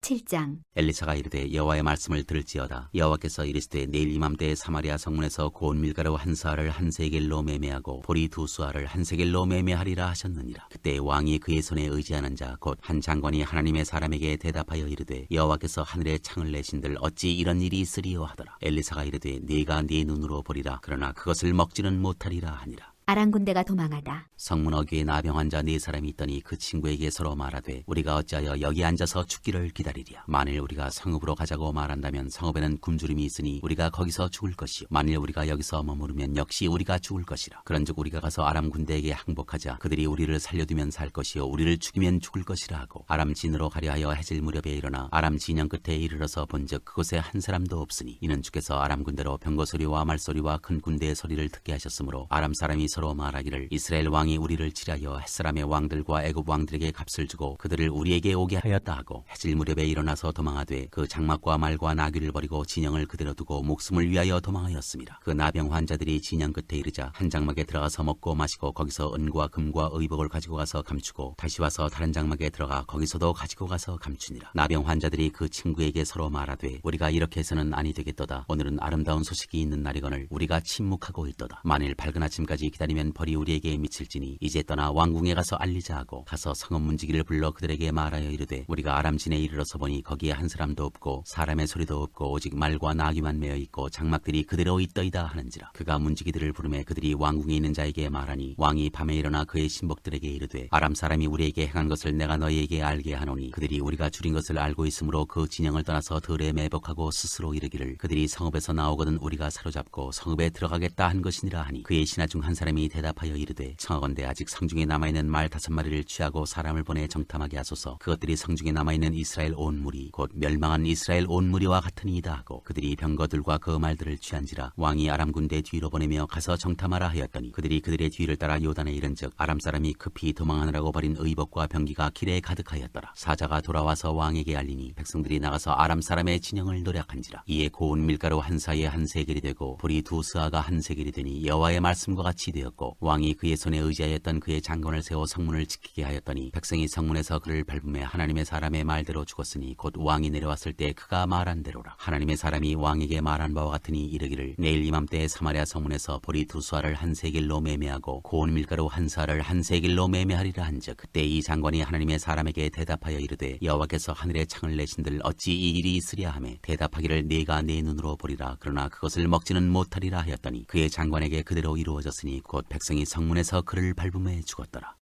[SPEAKER 2] 7장.
[SPEAKER 1] 엘리사가 이르되 여호와의 말씀을 들을지어다. 여호와께서 이르시되 내일 이맘때에 사마리아 성문에서 고운 밀가루 한 사알을 한 세겔로 매매하고 보리 두 수알을 한 세겔로 매매하리라 하셨느니라. 그때 왕이 그의 손에 의지하는 자 곧 한 장관이 하나님의 사람에게 대답하여 이르되 여호와께서 하늘에 창을 내신들 어찌 이런 일이 있으리요 하더라. 엘리사가 이르되 네가 네 눈으로 보리라. 그러나 그것을 먹지는 못하리라 하니라.
[SPEAKER 2] 아람 군대가 도망하다.
[SPEAKER 1] 성문 어귀에 나병 환자 4사람이 있더니 그 친구에게 서로 말하되 우리가 어찌하여 여기 앉아서 죽기를 기다리랴. 만일 우리가 성읍으로 가자고 말한다면 성읍에는 굶주림이 있으니 우리가 거기서 죽을 것이요 만일 우리가 여기서 머무르면 역시 우리가 죽을 것이라. 그런즉 우리가 가서 아람 군대에게 항복하자. 그들이 우리를 살려두면 살 것이요 우리를 죽이면 죽을 것이라 하고 아람 진으로 가려 하여 해질 무렵에 일어나 아람 진영 끝에 이르러서 본즉 그곳에 한 사람도 없으니 이는 주께서 아람 군대로 병거 소리와 말소리와 큰 군대의 소리를 듣게 하셨으므로 아람 사람이 서로 말하기를 이스라엘 왕이 우리를 치려하여 햇사람의 왕들과 애굽 왕들에게 값을 주고 그들을 우리에게 오게 하였다 하고 해질 무렵에 일어나서 도망하되 그 장막과 말과 나귀를 버리고 진영을 그대로 두고 목숨을 위하여 도망하였습니다. 그 나병 환자들이 진영 끝에 이르자 한 장막에 들어가서 먹고 마시고 거기서 은과 금과 의복을 가지고 가서 감추고 다시 와서 다른 장막에 들어가 거기서도 가지고 가서 감추니라. 나병 환자들이 그 친구에게 서로 말하되 우리가 이렇게 해서는 아니 되겠도다. 오늘은 아름다운 소식이 있는 날이거늘 우리가 침묵하고 있도다. 만일 밝은 아침까지 기다리면 벌이 우리에게 미칠지니 이제 떠나 왕궁에 가서 알리자 하고 가서 성읍 문지기를 불러 그들에게 말하여 이르되 우리가 아람진에 이르러서 보니 거기에 한 사람도 없고 사람의 소리도 없고 오직 말과 나귀만 매어 있고 장막들이 그대로 있더이다 하는지라. 그가 문지기들을 부르매 그들이 왕궁에 있는 자에게 말하니 왕이 밤에 일어나 그의 신복들에게 이르되 아람 사람이 우리에게 행한 것을 내가 너희에게 알게 하노니 그들이 우리가 줄인 것을 알고 있으므로 그 진영을 떠나서 들에 매복하고 스스로 이르기를 그들이 성읍에서 나오거든 우리가 사로잡고 성읍에 들어가겠다 한 것이니라 하니 그의 신하 중 한 사람이 대답하여 이르되 청하건대 아직 성중에 남아있는 말 5마리를 취하고 사람을 보내 정탐하게 하소서. 그것들이 성중에 남아있는 이스라엘 온 무리 곧 멸망한 이스라엘 온 무리와 같으니이다 하고 그들이 병거들과 그 말들을 취한지라. 왕이 아람 군대 뒤로 보내며 가서 정탐하라 하였더니 그들이 그들의 뒤를 따라 요단에 이른즉 아람 사람이 급히 도망하느라고 버린 의복과 병기가 길에 가득하였더라. 사자가 돌아와서 왕에게 알리니 백성들이 나가서 아람 사람의 진영을 노략한지라. 이에 고운 밀가루 한 사에 한 세겔이 되고 보리 두 스아가 한 세겔이 되니 여호와의 말씀과 같이 되었고 왕이 그의 손에 의지하였던 그의 장관을 세워 성문을 지키게 하였더니 백성이 성문에서 그를 밟음에 하나님의 사람의 말대로 죽었으니 곧 왕이 내려왔을 때 그가 말한 대로라. 하나님의 사람이 왕에게 말한 바와 같으니 이르기를 내일 이맘때에 사마리아 성문에서 보리 두 수알을 한 세겔로 매매하고 고운 밀가루 한 사를 한 세겔로 매매하리라 한즉 그때 이 장관이 하나님의 사람에게 대답하여 이르되 여호와께서 하늘에 창을 내신들 어찌 이 일이 있으랴 하매 대답하기를 네가 네 눈으로 보리라. 그러나 그것을 먹지는 못하리라 하였더니 그의 장관에게 그대로 이루어졌으니 곧 백성이 성문에서 그를 밟음에 죽었더라.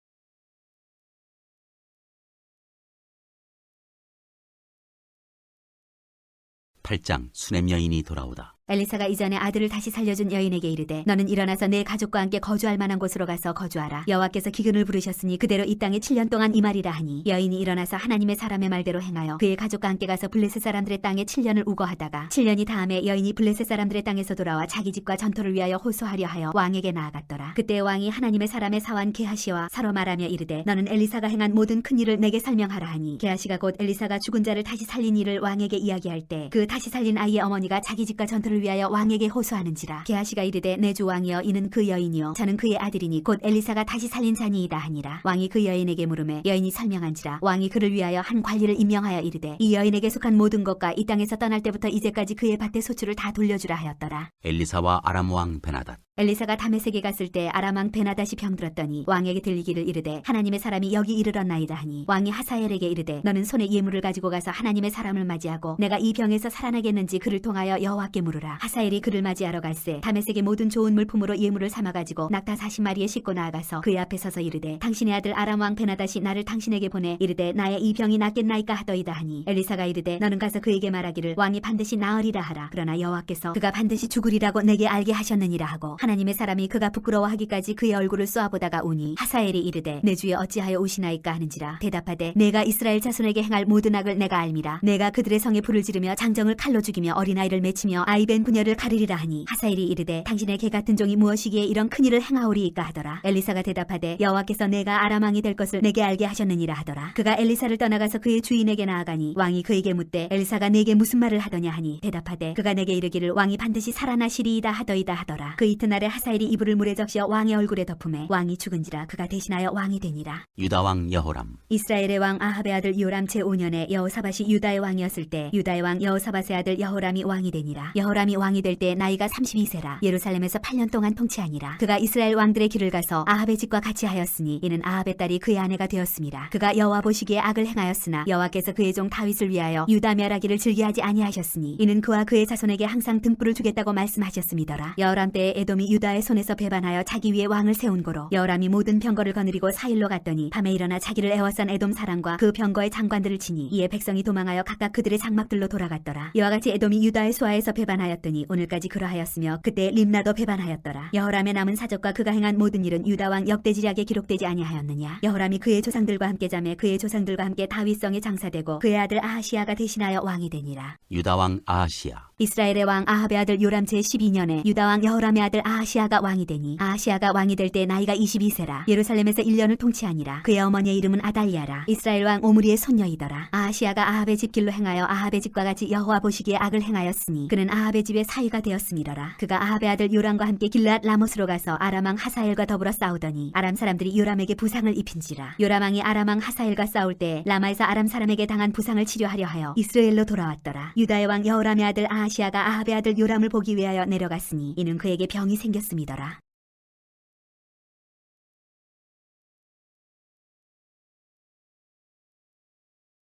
[SPEAKER 1] 8장 수냄 여인이 돌아오다.
[SPEAKER 2] 엘리사가 이전에 아들을 다시 살려준 여인에게 이르되 너는 일어나서 내 가족과 함께 거주할 만한 곳으로 가서 거주하라. 여호와께서 기근을 부르셨으니 그대로 이 땅에 7년 동안 임하리라 하니 여인이 일어나서 하나님의 사람의 말대로 행하여 그의 가족과 함께 가서 블레셋 사람들의 땅에 7년을 우거하다가 7년이 다음에 여인이 블레셋 사람들의 땅에서 돌아와 자기 집과 전토를 위하여 호소하려 하여 왕에게 나아갔더라. 그때 왕이 하나님의 사람의 사환 게하시와 서로 말하며 이르되 너는 엘리사가 행한 모든 큰 일을 내게 설명하라 하니 게하시가 곧 엘리사가 죽은 자를 다시 살린 일을 왕에게 이야기할 때 그 다시 살린 아이의 어머니가 자기 집과 전토를 위하여 왕에게 호소하는지라. 게하시가 이르되 내 주 왕이여 이는 그 여인이요 저는 그의 아들이니 곧 엘리사가 다시 살린 자니이다 하니라. 왕이 그 여인에게 물으매 여인이 설명한지라. 왕이 그를 위하여 한 관리를 임명하여 이르되 이 여인에게 속한 모든 것과 이 땅에서 떠날 때부터 이제까지 그의 밭의 소출을 다 돌려주라 하였더라.
[SPEAKER 1] 엘리사와 아람 왕 베나닷.
[SPEAKER 2] 엘리사가 다메섹에 갔을 때 아람 왕 베나닷이 병들었더니 왕에게 들리기를 이르되 하나님의 사람이 여기 이르렀나이다 하니 왕이 하사엘에게 이르되 너는 손에 예물을 가지고 가서 하나님의 사람을 맞이하고 내가 이 병에서 살아나겠는지 그를 통하여 여호와께 물으라. 하사엘이 그를 맞이하러 갈새 다메섹의 모든 좋은 물품으로 예물을 삼아 가지고 낙타 40마리에 싣고 나아가서 그의 앞에 서서 이르되 당신의 아들 아람 왕 베나닷이 나를 당신에게 보내 이르되 나의 이 병이 낫겠나이까 하더이다 하니 엘리사가 이르되 너는 가서 그에게 말하기를 왕이 반드시 나으리라 하라. 그러나 여호와께서 그가 반드시 죽으리라고 내게 알게 하셨느니라 하고 하나님의 사람이 그가 부끄러워하기까지 그의 얼굴을 쏘아보다가 우니 하사엘이 이르되 내 주에 어찌하여 오시나이까 하는지라. 대답하되 내가 이스라엘 자손에게 행할 모든 악을 내가 알미라. 내가 그들의 성에 불을 지르며 장정을 칼로 죽이며 어린아이를 맺히며 아이벤 부녀를 가르리라 하니 하사엘이 이르되 당신의 개 같은 종이 무엇이기에 이런 큰일을 행하오리이까 하더라. 엘리사가 대답하되 여호와께서 내가 아람 왕이 될 것을 내게 알게 하셨느니라 하더라. 그가 엘리사를 떠나가서 그의 주인에게 나아가니 왕이 그에게 묻되 엘리사가 내게 무슨 말을 하더냐 하니 대답하되 그가 내게 이르기를 왕이 반드시 살아나시리이다 하더이다 하더라. 그 이튿날에 하사엘이 이불을 물에 적셔 왕의 얼굴에 덮음에 왕이 죽은지라. 그가 대신하여 왕이 되니라.
[SPEAKER 1] 유다 왕 여호람.
[SPEAKER 2] 이스라엘의 왕 아합의 아들 요람 제5년에 여호사밧이 유다의 왕이었을 때 유다의 왕 여호사밧의 아들 여호람이 왕이 되니라. 여호람이 왕이 될 때 나이가 32세라. 예루살렘에서 8년 동안 통치하니라. 그가 이스라엘 왕들의 길을 가서 아합의 집과 같이 하였으니 이는 아합의 딸이 그의 아내가 되었습니다. 그가 여호와 보시기에 악을 행하였으나 여호와께서 그의 종 다윗을 위하여 유다 멸하기를 즐기하지 아니하셨으니 이는 그와 그의 자손에게 항상 등불을 주겠다고 말씀하셨음이더라. 여호람 때에 에돔이 유다의 손에서 배반하여 자기 위에 왕을 세운 고로 여호람이 모든 병거를 거느리고 사일로 갔더니 밤에 일어나 자기를 애워싼 에돔 사람과 그 병거의 장관들을 치니 이에 백성이 도망하여 각각 그들의 장막들로 돌아갔더라. 이와 같이 에돔이 유다의 수하에서 배반하였더니 오늘까지 그러하였으며 그때 림나도 배반하였더라. 여호람의 남은 사적과 그가 행한 모든 일은 유다 왕 역대지략에 기록되지 아니하였느냐. 여호람이 그의 조상들과 함께 자매 그의 조상들과 함께 다윗성에 장사되고 그의 아들 아하시아가 대신하여 왕이 되니라.
[SPEAKER 1] 유다 왕 아하시야.
[SPEAKER 2] 이스라엘의 왕 아합의 아들 요람 제12년에 유다 왕 여호람의 아들 아하시아가 왕이 되니 아하시아가 왕이 될 때 나이가 22세라. 예루살렘에서 1년을 통치하니라. 그의 어머니의 이름은 아달리아라. 이스라엘 왕 오므리의 손녀이더라. 아하시아가 아합의 집 길로 행하여 아합의 집과 같이 여호와 보시기에 악을 행하였으니 그는 아합의 집의 사위가 되었음이더라. 그가 아합의 아들 요람과 함께 길르앗 라못으로 가서 아람 왕 하사엘과 더불어 싸우더니 아람 사람들이 요람에게 부상을 입힌지라. 요람 왕이 아람 왕 하사엘과 싸울 때 라마에서 아람 사람에게 당한 부상을 치료하려 하여 이스라엘로 돌아왔더라. 유다의 왕 여호람의 아들 아하시아가 아합의 아들 요람을 보기 위하여 내려갔으니 이는 그에게 병이 생겼음이더라.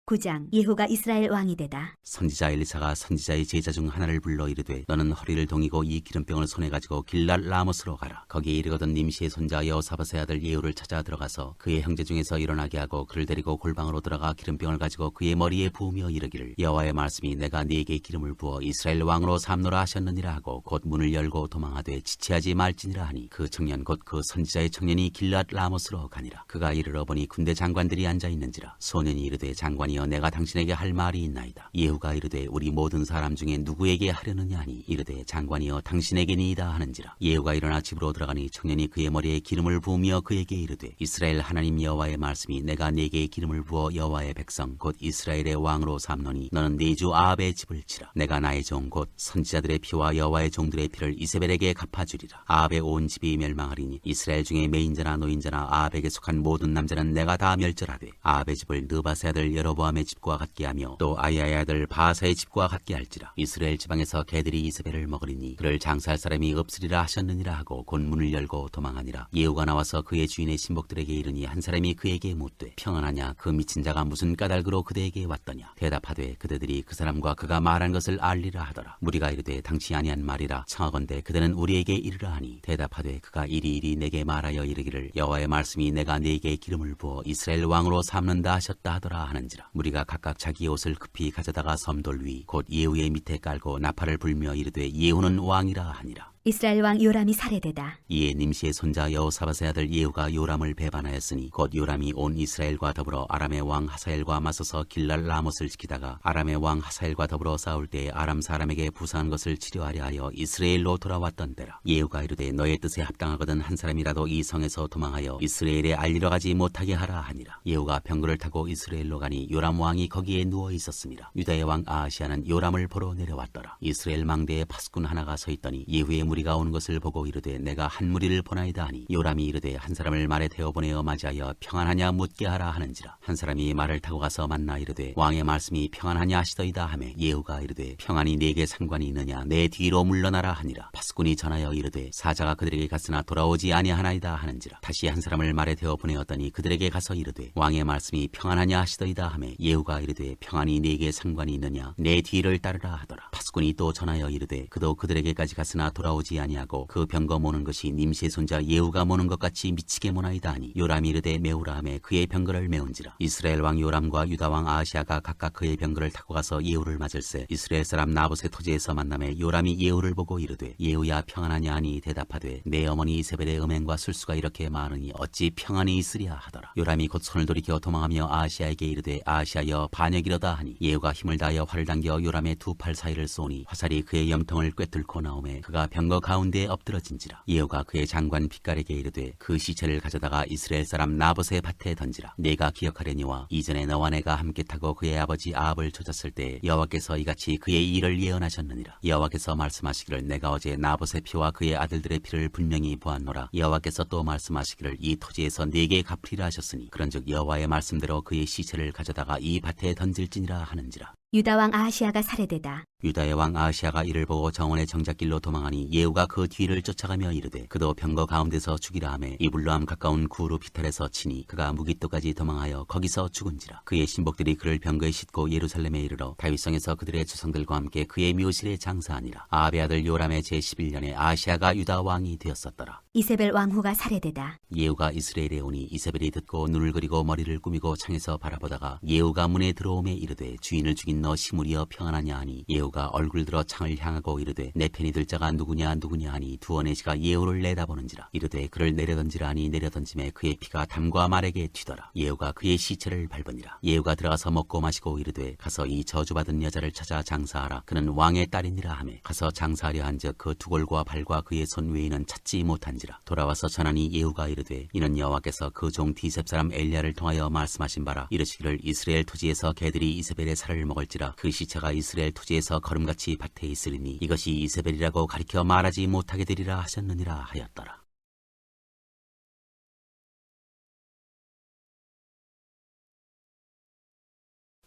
[SPEAKER 2] 9장 예후가 이스라엘 왕이 되다.
[SPEAKER 1] 선지자 엘리사가 선지자의 제자 중 하나를 불러 이르되 너는 허리를 동이고 이 기름병을 손에 가지고 길랄 라못으로 가라. 거기에 이르거든 님시의 손자 여호사밧의 아들 예후를 찾아 들어가서 그의 형제 중에서 일어나게 하고 그를 데리고 골방으로 들어가 기름병을 가지고 그의 머리에 부으며 이르기를 여호와의 말씀이 내가 네게 기름을 부어 이스라엘 왕으로 삼노라 하셨느니라 하고 곧 문을 열고 도망하되 지체하지 말지니라 하니 그 청년 곧 그 선지자의 청년이 길랏 라못으로 가니라. 그가 이르러 보니 군대 장관들이 앉아 있는지라. 소년이 이르되 장관이여 내가 당신에게 할 말이 있나이다. 예후가 이르되 우리 모든 사람 중에 누구에게 하려느냐 하니 이르되 장관이여 당신에게니이다 하는지라. 예후가 일어나 집으로 들어가니 청년이 그의 머리에 기름을 부으며 그에게 이르되 이스라엘 하나님 여호와의 말씀이 내가 네게 기름을 부어 여호와의 백성 곧 이스라엘의 왕으로 삼노니 너는 네 주 아합의 집을 치라. 내가 나의 종 곧 선지자들의 피와 여호와의 종들의 피를 이세벨에게 갚아주리라. 아합의 온 집이 멸망하리니 이스라엘 중에 매인자나 노인자나 아합에게 속한 모든 남자는 내가 다 멸절하되 아합의 집을 느바세 아들 여로보암의 집과 같게 하며 또 아야의 아들 바하사의 집과 같게 할지라. 이스라엘 지방에서 개들이 이세벨을 먹으리니 그를 장사할 사람이 없으리라 하셨느니라 하고 곧 문을 열고 도망하니라. 예후가 나와서 그의 주인의 신복들에게 이르니 한 사람이 그에게 묻되 평안하냐 그 미친 자가 무슨 까닭으로 그대에게 왔더냐. 대답하되 그대들이 그 사람과 그가 말한 것을 알리라 하더라. 무리가 이르되 당치 아니한 말이라 청하건대 그대는 우리에게 이르라 하니 대답하되 그가 이리이리 내게 말하여 이르기를 여호와의 말씀이 내가 네게 기름을 부어 이스라엘 왕으로 삼는다 하셨다 하더라 하는지라. 무리가 각각 자기 옷을 급히 가져다가 섬돌 위 곧 예후의 밑에 깔고 나팔을 불며 이르되 예후는 왕이라 하니라.
[SPEAKER 2] 이스라엘 왕 요람이 살해되다.
[SPEAKER 1] 이에 nim시의 손자 여호사밧의 아들 예후가 요람을 배반하였으니 곧 요람이 온 이스라엘과 더불어 아람의 왕 하사엘과 맞서서 길랄 라못을 지키다가 아람의 왕 하사엘과 더불어 싸울 때에 아람 사람에게 부사한 것을 치료하려 하여 이스라엘로 돌아왔던 때라. 예후가 이르되 너의 뜻에 합당하거든 한 사람이라도 이 성에서 도망하여 이스라엘에 알리러 가지 못하게 하라 하니라. 예후가 병거를 타고 이스라엘로 가니 요람 왕이 거기에 누워 있었습니다. 유다의 왕 아하시아는 요람을 보러 내려왔더라. 이스라엘 망대에 파수꾼 하나가 서 있더니 예후의 무리가 오는 것을 보고 이르되 내가 한 무리를 보나이다 하니 요람이 이르되 한 사람을 말에 태워 보내어 맞이하여 평안하냐 묻게 하라 하는지라. 한 사람이 말을 타고 가서 만나 이르되 왕의 말씀이 평안하냐 하시더이다 하매 예후가 이르되 평안이 네게 상관이 있느냐 내 뒤로 물러나라 하니라. 파수꾼이 전하여 이르되 사자가 그들에게 갔으나 돌아오지 아니하나이다 하는지라. 다시 한 사람을 말에 태워 보내었더니 그들에게 가서 이르되 왕의 말씀이 평안하냐 하시더이다 하매 예후가 이르되 평안이 네게 상관이 있느냐 내 뒤를 따르라 하더라. 파수꾼이 또 전하여 이르되 그도 그들에게까지 갔으나 돌아오지 아니하고 그 병거 모는 것이 nim시의 손자 예후가 모는 것 같이 미치게 모나이다 하니 요람이 이르되 메우라 하매 그의 병거를 메운지라. 이스라엘 왕 요람과 유다 왕 아하시아가 각각 그의 병거를 타고 가서 예후를 맞을세 이스라엘 사람 나봇의 토지에서 만남에 요람이 예후를 보고 이르되 예후야 평안하냐 하니 대답하되 내 어머니 이세벨의 음행과 술수가 이렇게 많으니 어찌 평안이 있으랴 하더라. 요람이 곧 손을 돌이켜 도망하며 아하시아에게 이르되 아하시아여 반역이로다 하니 예후가 힘을 다하여 활을 당겨 요람의 두 팔 사이를 쏘니 화살이 그의 염통을 꿰뚫고 나오매 그가 병거 가운데에 엎드러진지라. 예후가 그의 장관 빛깔에게 이르되 그 시체를 가져다가 이스라엘 사람 나봇의 밭에 던지라. 내가 기억하려니와 이전에 너와 내가 함께 타고 그의 아버지 아합을 조졌을 때 여호와께서 이같이 그의 일을 예언하셨느니라. 여호와께서 말씀하시기를 내가 어제 나봇의 피와 그의 아들들의 피를 분명히 보았노라. 여호와께서 또 말씀하시기를 이 토지에서 네게 갚으리라 하셨으니 그런즉 여호와의 말씀대로 그의 시체를 가져다가 이 밭에 던질지니라 하는지라.
[SPEAKER 2] 유다 왕 아하시아가 살해되다.
[SPEAKER 1] 유다의 왕 아하시아가 이를 보고 정원의 정작길로 도망하니 예후가 그 뒤를 쫓아가며 이르되 그도 병거 가운데서 죽이라 하매 이블로암 가까운 구루 비탈에서 치니 그가 무깃도까지 도망하여 거기서 죽은지라. 그의 신복들이 그를 병거에 싣고 예루살렘에 이르러 다윗성에서 그들의 조상들과 함께 그의 묘실에 장사하니라. 아합의 아들 요람의 제11년에 아하시아가 유다 왕이 되었었더라.
[SPEAKER 2] 이세벨 왕후가 살해되다.
[SPEAKER 1] 예후가 이스라엘에 오니 이세벨이 듣고 눈을 그리고 머리를 꾸미고 창에서 바라보다가 예후가 문에 들어오매 이르되 주인을 죽인 너 시므리여 평안하냐 하니 예후가 얼굴 들어 창을 향하고 이르되 내 편이 들 자가 누구냐 하니 두어네시가 예후를 내다보는지라. 이르되 그를 내려던지라 하니 내려던짐에 그의 피가 담과 말에게 튀더라. 예후가 그의 시체를 밟으니라. 예후가 들어가서 먹고 마시고 이르되 가서 이 저주받은 여자를 찾아 장사하라. 그는 왕의 딸이니라 하매 가서 장사하려 한즉 그 두골과 발과 그의 손 외에는 찾지 못한지라. 돌아와서 전하니 예후가 이르되 이는 여호와께서 그 종 디셉 사람 엘리야를 통하여 말씀하신 바라. 이르시기를 이스라엘 토지에서 개들이 이세벨의 살을 먹을지라. 그 시체가 이스라엘 토지에서 걸음같이 밭에 있으리니 이것이 이세벨이라고 가리켜 말하지 못하게 되리라 하셨느니라 하였더라.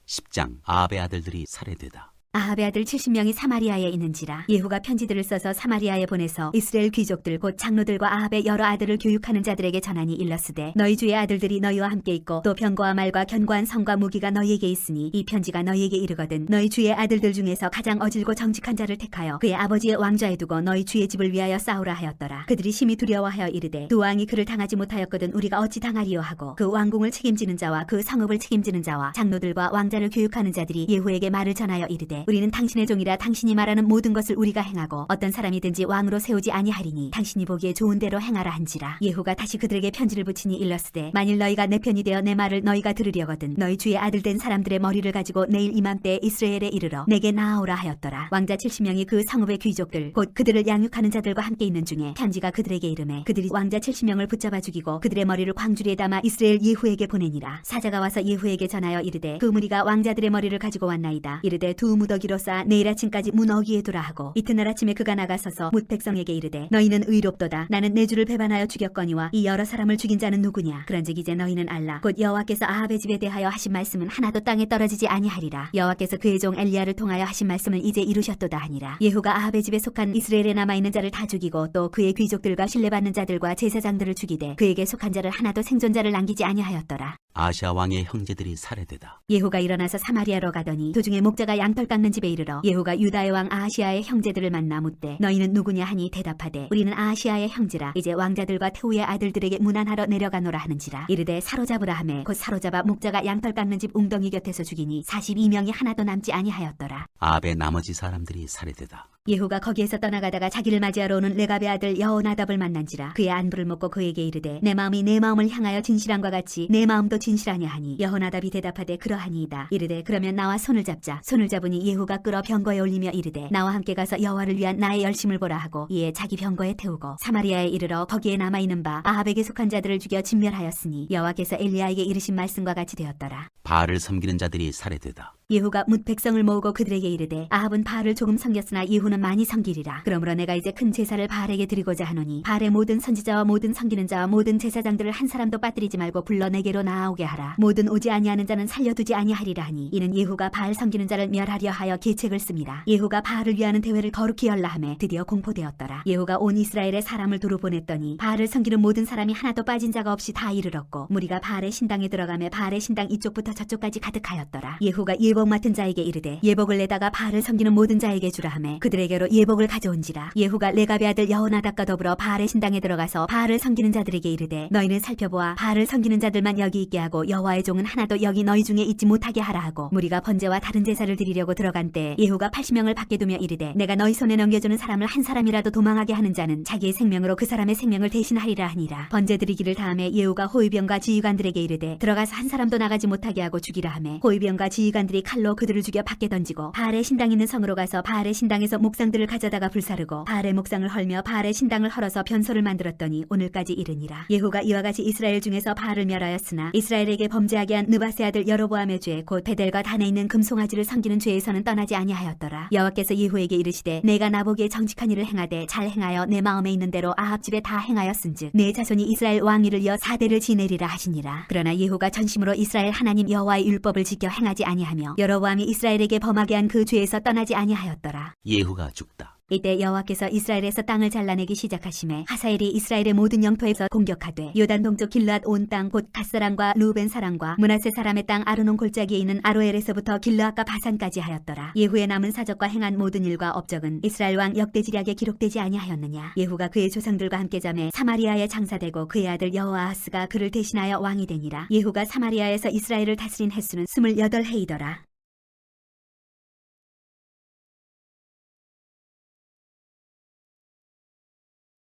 [SPEAKER 1] 10장 아합의 아들들이 살해되다.
[SPEAKER 2] 아합의 아들 70명이 사마리아에 있는지라. 예후가 편지들을 써서 사마리아에 보내서 이스라엘 귀족들 곧 장로들과 아합의 여러 아들을 교육하는 자들에게 전하니 일렀으되 너희 주의 아들들이 너희와 함께 있고 또 병거와 말과 견고한 성과 무기가 너희에게 있으니 이 편지가 너희에게 이르거든 너희 주의 아들들 중에서 가장 어질고 정직한 자를 택하여 그의 아버지의 왕좌에 두고 너희 주의 집을 위하여 싸우라 하였더라. 그들이 심히 두려워하여 이르되 두 왕이 그를 당하지 못하였거든 우리가 어찌 당하리요 하고 그 왕궁을 책임지는 자와 그 성읍을 책임지는 자와 장로들과 왕자를 교육하는 자들이 예후에게 말을 전하여 이르되 우리는 당신의 종이라 당신이 말하는 모든 것을 우리가 행하고 어떤 사람이든지 왕으로 세우지 아니하리니 당신이 보기에 좋은 대로 행하라 한지라. 예후가 다시 그들에게 편지를 붙이니 일렀으되 만일 너희가 내 편이 되어 내 말을 너희가 들으려거든 너희 주의 아들 된 사람들의 머리를 가지고 내일 이맘때에 이스라엘에 이르러 내게 나아오라 하였더라. 왕자 70명이 그 성읍의 귀족들 곧 그들을 양육하는 자들과 함께 있는 중에 편지가 그들에게 이르매 그들이 왕자 70명을 붙잡아 죽이고 그들의 머리를 광주리에 담아 이스라엘 예후에게 보내니라. 사자가 와서 예후에게 전하여 이르되 그 무리가 왕자들의 머리를 가지고 왔나이다. 이르되 두 무더기로 쌓아 내일 아침까지 문 어귀에 두라 하고 이튿날 아침에 그가 나가서서 뭇 백성에게 이르되 너희는 의롭도다. 나는 내 주를 배반하여 죽였거니와 이 여러 사람을 죽인 자는 누구냐. 그런즉 이제 너희는 알라. 곧 여호와께서 아합의 집에 대하여 하신 말씀은 하나도 땅에 떨어지지 아니하리라. 여호와께서 그의 종 엘리야를 통하여 하신 말씀을 이제 이루셨도다 하니라. 예후가 아합의 집에 속한 이스라엘에 남아있는 자를 다 죽이고 또 그의 귀족들과 신뢰받는 자들과 제사장들을 죽이되 그에게 속한 자를 하나도 생존자를 남기지 아니하였더라.
[SPEAKER 1] 아시아 왕의 형제들이 살해되다.
[SPEAKER 2] 예후가 일어나서 사마리아로 가더니 도중에 목자가 양털 깎는 집에 이르러 예후가 유다의 왕 아하시아의 형제들을 만나 묻되 너희는 누구냐 하니 대답하되 우리는 아하시아의 형제라. 이제 왕자들과 태후의 아들들에게 문안하러 내려가노라 하는지라. 이르되 사로잡으라 하매 곧 사로잡아 목자가 양털 깎는 집 웅덩이 곁에서 죽이니 42명이 하나도 남지 아니하였더라.
[SPEAKER 1] 아합의 나머지 사람들이 살해되다.
[SPEAKER 2] 예후가 거기에서 떠나가다가 자기를 맞이하러 오는 레갑의 아들 여호나답을 만난지라. 그의 안부를 묻고 그에게 이르되 내 마음이 내 마음을 향하여 진실함과 같이 내 마음도 진실하냐 하니 여호나답이 대답하되 그러하니이다. 이르되 그러면 나와 손을 잡자. 손을 잡으니 예후가 끌어 병거에 올리며 이르되 나와 함께 가서 여호와를 위한 나의 열심을 보라 하고 이에 자기 병거에 태우고 사마리아에 이르러 거기에 남아있는 바 아합에게 속한 자들을 죽여 진멸하였으니 여호와께서 엘리야에게 이르신 말씀과 같이 되었더라.
[SPEAKER 1] 바알을 섬기는 자들이 살해되다.
[SPEAKER 2] 예후가 뭇 백성을 모으고 그들에게 이르되 아합은 바알을 조금 섬겼으나 예후는 많이 섬기리라. 그러므로 내가 이제 큰 제사를 바알에게 드리고자 하노니 바알의 모든 선지자와 모든 섬기는 자와 모든 제사장들을 한 사람도 빠뜨리지 말고 불러 내게로 나아오게 하라. 모든 오지 아니하는 자는 살려두지 아니하리라 하니 이는 예후가 바알 섬기는 자를 멸하려 하여 계책을 씁니다. 예후가 바알을 위하는 대회를 거룩히 열라 하매 드디어 공포되었더라. 예후가 온 이스라엘의 사람을 두루 보냈더니 바알을 섬기는 모든 사람이 하나도 빠진 자가 없이 다 이르렀고 무리가 바알의 신당에 들어가매 바알의 신당 이쪽부터 저쪽까지 가득하였더라. 예후가 예복 맡은 자에게 이르되 예복을 내다가 바알을 섬기는 모든 자에게 주라 하매 그들에게로 예복을 가져온지라. 예후가 레갑의 아들 여호나답과 더불어 바알의 신당에 들어가서 바알을 섬기는 자들에게 이르되 너희는 살펴보아 바알을 섬기는 자들만 여기 있게 하고 여호와의 종은 하나도 여기 너희 중에 있지 못하게 하라 하고 무리가 번제와 다른 제사를 드리려고 들어간 때 예후가 80명을 밖에 두며 이르되 내가 너희 손에 넘겨주는 사람을 한 사람이라도 도망하게 하는 자는 자기의 생명으로 그 사람의 생명을 대신하리라 하니라. 번제 드리기를 다음에 예후가 호위병과 지휘관들에게 이르되 들어가서 한 사람도 나가지 못하게 하고 죽이라 하매 호위병과 지휘관들이 칼로 그들을 죽여 밖에 던지고 바알의 신당 있는 성으로 가서 바알의 신당에서 목상들을 가져다가 불사르고 바알의 목상을 헐며 바알의 신당을 헐어서 변소를 만들었더니 오늘까지 이르니라. 예후가 이와 같이 이스라엘 중에서 바알을 멸하였으나 이스라엘에게 범죄하게 한 느바세 아들 여로보암의 죄 곧 베델과 단에 있는 금송아지를 섬기는 죄에서는 떠나지 아니하였더라. 여호와께서 예후에게 이르시되 내가 나보기에 정직한 일을 행하되 잘 행하여 내 마음에 있는 대로 아합 집에 다 행하였은즉 내 자손이 이스라엘 왕위를 이어 4대를 지내리라 하시니라. 그러나 예후가 전심으로 이스라엘 하나님 여호와의 율법을 지켜 행하지 아니하며 여로보암이 이스라엘에게 범하게 한 그 죄에서 떠나지 아니하였더라.
[SPEAKER 1] 예후가 죽다.
[SPEAKER 2] 이때 여호와께서 이스라엘에서 땅을 잘라내기 시작하심에 하사엘이 이스라엘의 모든 영토에서 공격하되 요단 동쪽 길르앗 온 땅 곧 갓사람과 루벤 사람과 므낫세 사람의 땅 아르논 골짜기에 있는 아로엘에서부터 길르앗과 바산까지 하였더라. 예후의 남은 사적과 행한 모든 일과 업적은 이스라엘 왕 역대지략에 기록되지 아니하였느냐. 예후가 그의 조상들과 함께 잠에 사마리아에 장사되고 그의 아들 여호아하스가 그를 대신하여 왕이 되니라. 예후가 사마리아에서 이스라엘을 다스린 횟수는 28해이더라.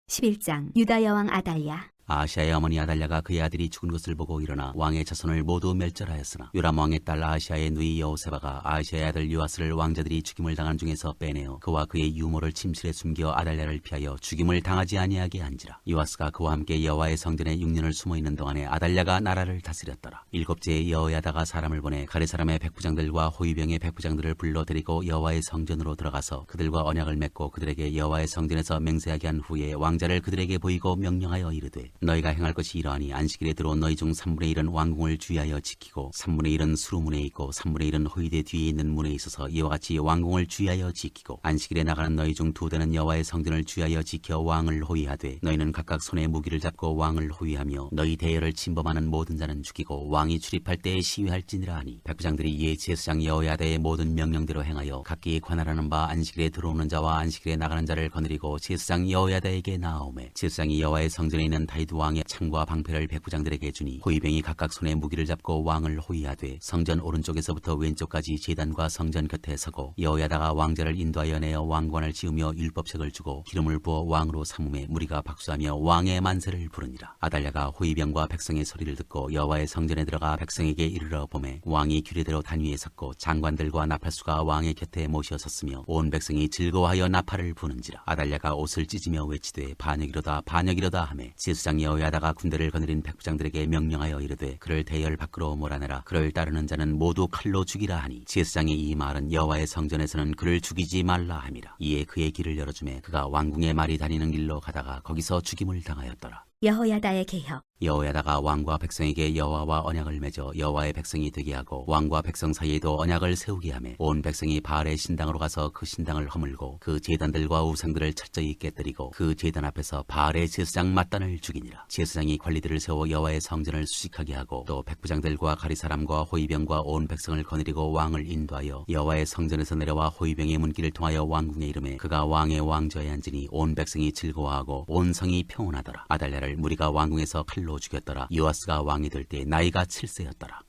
[SPEAKER 2] 11장 유다 여왕 아달랴.
[SPEAKER 1] 아시아의 어머니 아달랴가 그의 아들이 죽은 것을 보고 일어나 왕의 자손을 모두 멸절하였으나 요람 왕의 딸 아시아의 누이 여호세바가 아시아의 아들 요아스를 왕자들이 죽임을 당한 중에서 빼내어 그와 그의 유모를 침실에 숨겨 아달랴를 피하여 죽임을 당하지 아니하게 한지라. 요아스가 그와 함께 여호와의 성전에 6년을 숨어있는 동안에 아달랴가 나라를 다스렸더라. 일곱째에 여호야다가 사람을 보내 가레 사람의 백부장들과 호위병의 백부장들을 불러 데리고 여호와의 성전으로 들어가서 그들과 언약을 맺고 그들에게 여호와의 성전에서 맹세하게 한 후에 왕자를 그들에게 보이고 명령하여 이르되 너희가 행할 것이 이러하니 안식일에 들어온 너희 중 3분의 1은 왕궁을 주의하여 지키고 3분의 1은 수루문에 있고 3분의 1은 호위대 뒤에 있는 문에 있어서 이와 같이 왕궁을 주의하여 지키고 안식일에 나가는 너희 중 2대는 여호와의 성전을 주의하여 지켜 왕을 호위하되 너희는 각각 손에 무기를 잡고 왕을 호위하며 너희 대열을 침범하는 모든 자는 죽이고 왕이 출입할 때에 시위할지니라 하니 백부장들이 이에 제사장 여호야다의 모든 명령대로 행하여 각기 관할하는 바 안식일에 들어오는 자와 안식일에 나가는 자를 거느리고 제사장 여호야다에게 나아오매 제사장이 여호와의 성전에 있는 다윗 왕의 창과 방패를 백부장들에게 주니 호위병이 각각 손에 무기를 잡고 왕을 호위하되 성전 오른쪽에서부터 왼쪽까지 제단과 성전 곁에 서고 여호야다가 왕자를 인도하여 내어 왕관을 지으며 율법책을 주고 기름을 부어 왕으로 삼음에 무리가 박수하며 왕의 만세를 부르니라. 아달랴가 호위병과 백성의 소리를 듣고 여호와의 성전에 들어가 백성에게 이르러 보매 왕이 규례대로 단 위에 섰고 장관들과 나팔수가 왕의 곁에 모셔 섰으며 온 백성이 즐거워하여 나팔을 부는지라. 아달랴가 옷을 찢으며 외치되 반역이로다 반역이로다 하매 제사장 여호야다가 군대를 거느린 백부장들에게 명령하여 이르되 그를 대열 밖으로 몰아내라. 그를 따르는 자는 모두 칼로 죽이라 하니 제사장의 이 말은 여호와의 성전에서는 그를 죽이지 말라 함이라. 이에 그의 길을 열어주매 그가 왕궁의 말이 다니는 길로 가다가 거기서 죽임을 당하였더라.
[SPEAKER 2] 여호야다의 개혁.
[SPEAKER 1] 여호야다가 왕과 백성에게 여호와와 언약을 맺어 여호와의 백성이 되게 하고 왕과 백성 사이에도 언약을 세우게 하며 온 백성이 바알의 신당으로 가서 그 신당을 허물고 그 제단들과 우상들을 철저히 깨뜨리고 그 제단 앞에서 바알의 제사장 mat단을 죽이니라. 제사장이 관리들을 세워 여호와의 성전을 수식하게 하고 또 백부장들과 가리사람과 호위병과 온 백성을 거느리고 왕을 인도하여 여호와의 성전에서 내려와 호위병의 문길을 통하여 왕궁에 이르매 그가 왕의 왕좌에 앉으니 온 백성이 즐거워하고 온 성이 평온하더라. 아달랴를 무리가 왕궁에서 칼로 죽였더라. 요아스가 왕이 될 때 나이가 7세였더라.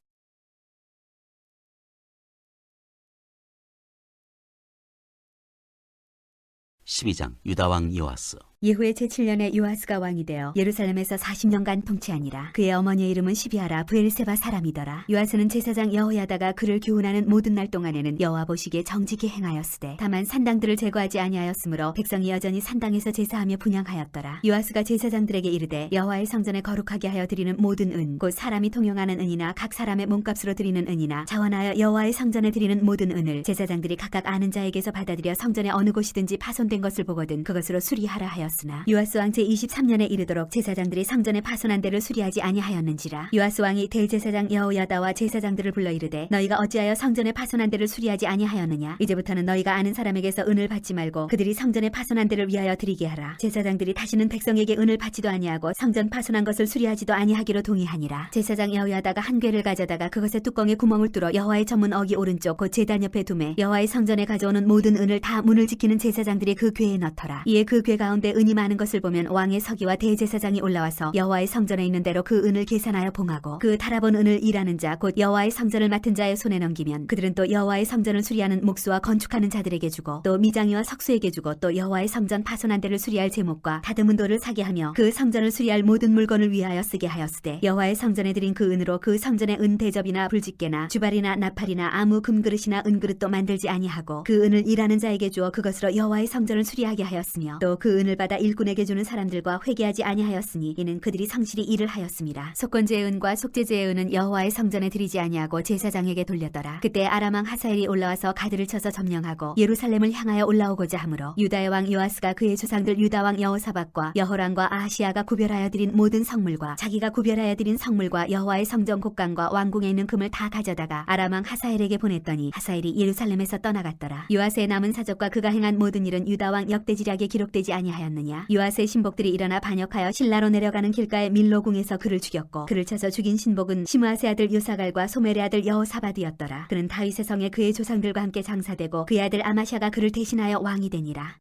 [SPEAKER 1] 12장 유다왕 요아스.
[SPEAKER 2] 예후의 제7년에 요아스가 왕이 되어 예루살렘에서 40년간 통치하니라. 그의 어머니의 이름은 시비아라 브엘세바 사람이더라. 요아스는 제사장 여호야다가 그를 교훈하는 모든 날 동안에는 여호와 보시기에 정직히 행하였으되 다만 산당들을 제거하지 아니하였으므로 백성이 여전히 산당에서 제사하며 분향하였더라. 요아스가 제사장들에게 이르되 여호와의 성전에 거룩하게 하여 드리는 모든 은 곧 사람이 통용하는 은이나 각 사람의 몸값으로 드리는 은이나 자원하여 여호와의 성전에 드리는 모든 은을 제사장들이 각각 아는 자에게서 받아들여 성전의 어느 곳이든지 파손된 것을 보거든 그것으로 수리하라 하였으나 요아스 왕 제23년에 이르도록 제사장들이 성전에 파손한 데를 수리하지 아니하였는지라. 요아스 왕이 대제사장 여호야다와 제사장들을 불러 이르되 너희가 어찌하여 성전에 파손한 데를 수리하지 아니하였느냐. 이제부터는 너희가 아는 사람에게서 은을 받지 말고 그들이 성전에 파손한 데를 위하여 드리게 하라. 제사장들이 다시는 백성에게 은을 받지도 아니하고 성전 파손한 것을 수리하지도 아니하기로 동의하니라. 제사장 여호야다가 한 궤를 가져다가 그것의 뚜껑에 구멍을 뚫어 여호와의 전문 어기 오른쪽 곧 제단 옆에 두매 여호와의 성전에 가져오는 모든 은을 다 문을 지키는 제사장들이 그 궤에 넣더라. 이에 그 궤 가운데 은이 많은 것을 보면 왕의 서기와 대제사장이 올라와서 여호와의 성전에 있는 대로 그 은을 계산하여 봉하고 그 달아본 은을 일하는 자 곧 여호와의 성전을 맡은 자의 손에 넘기면 그들은 또 여호와의 성전을 수리하는 목수와 건축하는 자들에게 주고 또 미장이와 석수에게 주고 또 여호와의 성전 파손한 데를 수리할 제목과 다듬은 돌을 사게 하며 그 성전을 수리할 모든 물건을 위하여 쓰게 하였으되 여호와의 성전에 드린 그 은으로 그 성전의 은 대접이나 불집게나 주발이나 나팔이나 아무 금그릇이나 은그릇도 만들지 아니하고 그 은을 일하는 자에게 주어 그것으로 여호와의 성전을 수리하게 하였으며 또 그 은을 받아 일꾼에게 주는 사람들과 회개하지 아니하였으니 이는 그들이 성실히 일을 하였습니다. 속건제의 은과 속죄제의 은은 여호와의 성전에 드리지 아니하고 제사장에게 돌렸더라. 그때 아람 왕 하사엘이 올라와서 가드를 쳐서 점령하고 예루살렘을 향하여 올라오고자 하므로 유다의 왕 요아스가 그의 조상들 유다 왕 여호사밧과 여호람과 아하시아가 구별하여 드린 모든 성물과 자기가 구별하여 드린 성물과 여호와의 성전 곡간과 왕궁에 있는 금을 다 가져다가 아람 왕 하사엘에게 보냈더니 하사엘이 예루살렘에서 떠나갔더라. 요아스의 남은 사적과 그가 행한 모든 일은 유다 왕 역대지략에 기록되지 아니하였느냐. 요아스의 신복들이 일어나 반역하여 신라로 내려가는 길가의 밀로궁에서 그를 죽였고 그를 쳐서 죽인 신복은 시므아스의 아들 요사갈과 소멜의 아들 여호사밧이었더라. 그는 다윗의 성에 그의 조상들과 함께 장사되고 그의 아들 아마샤가 그를 대신하여 왕이 되니라.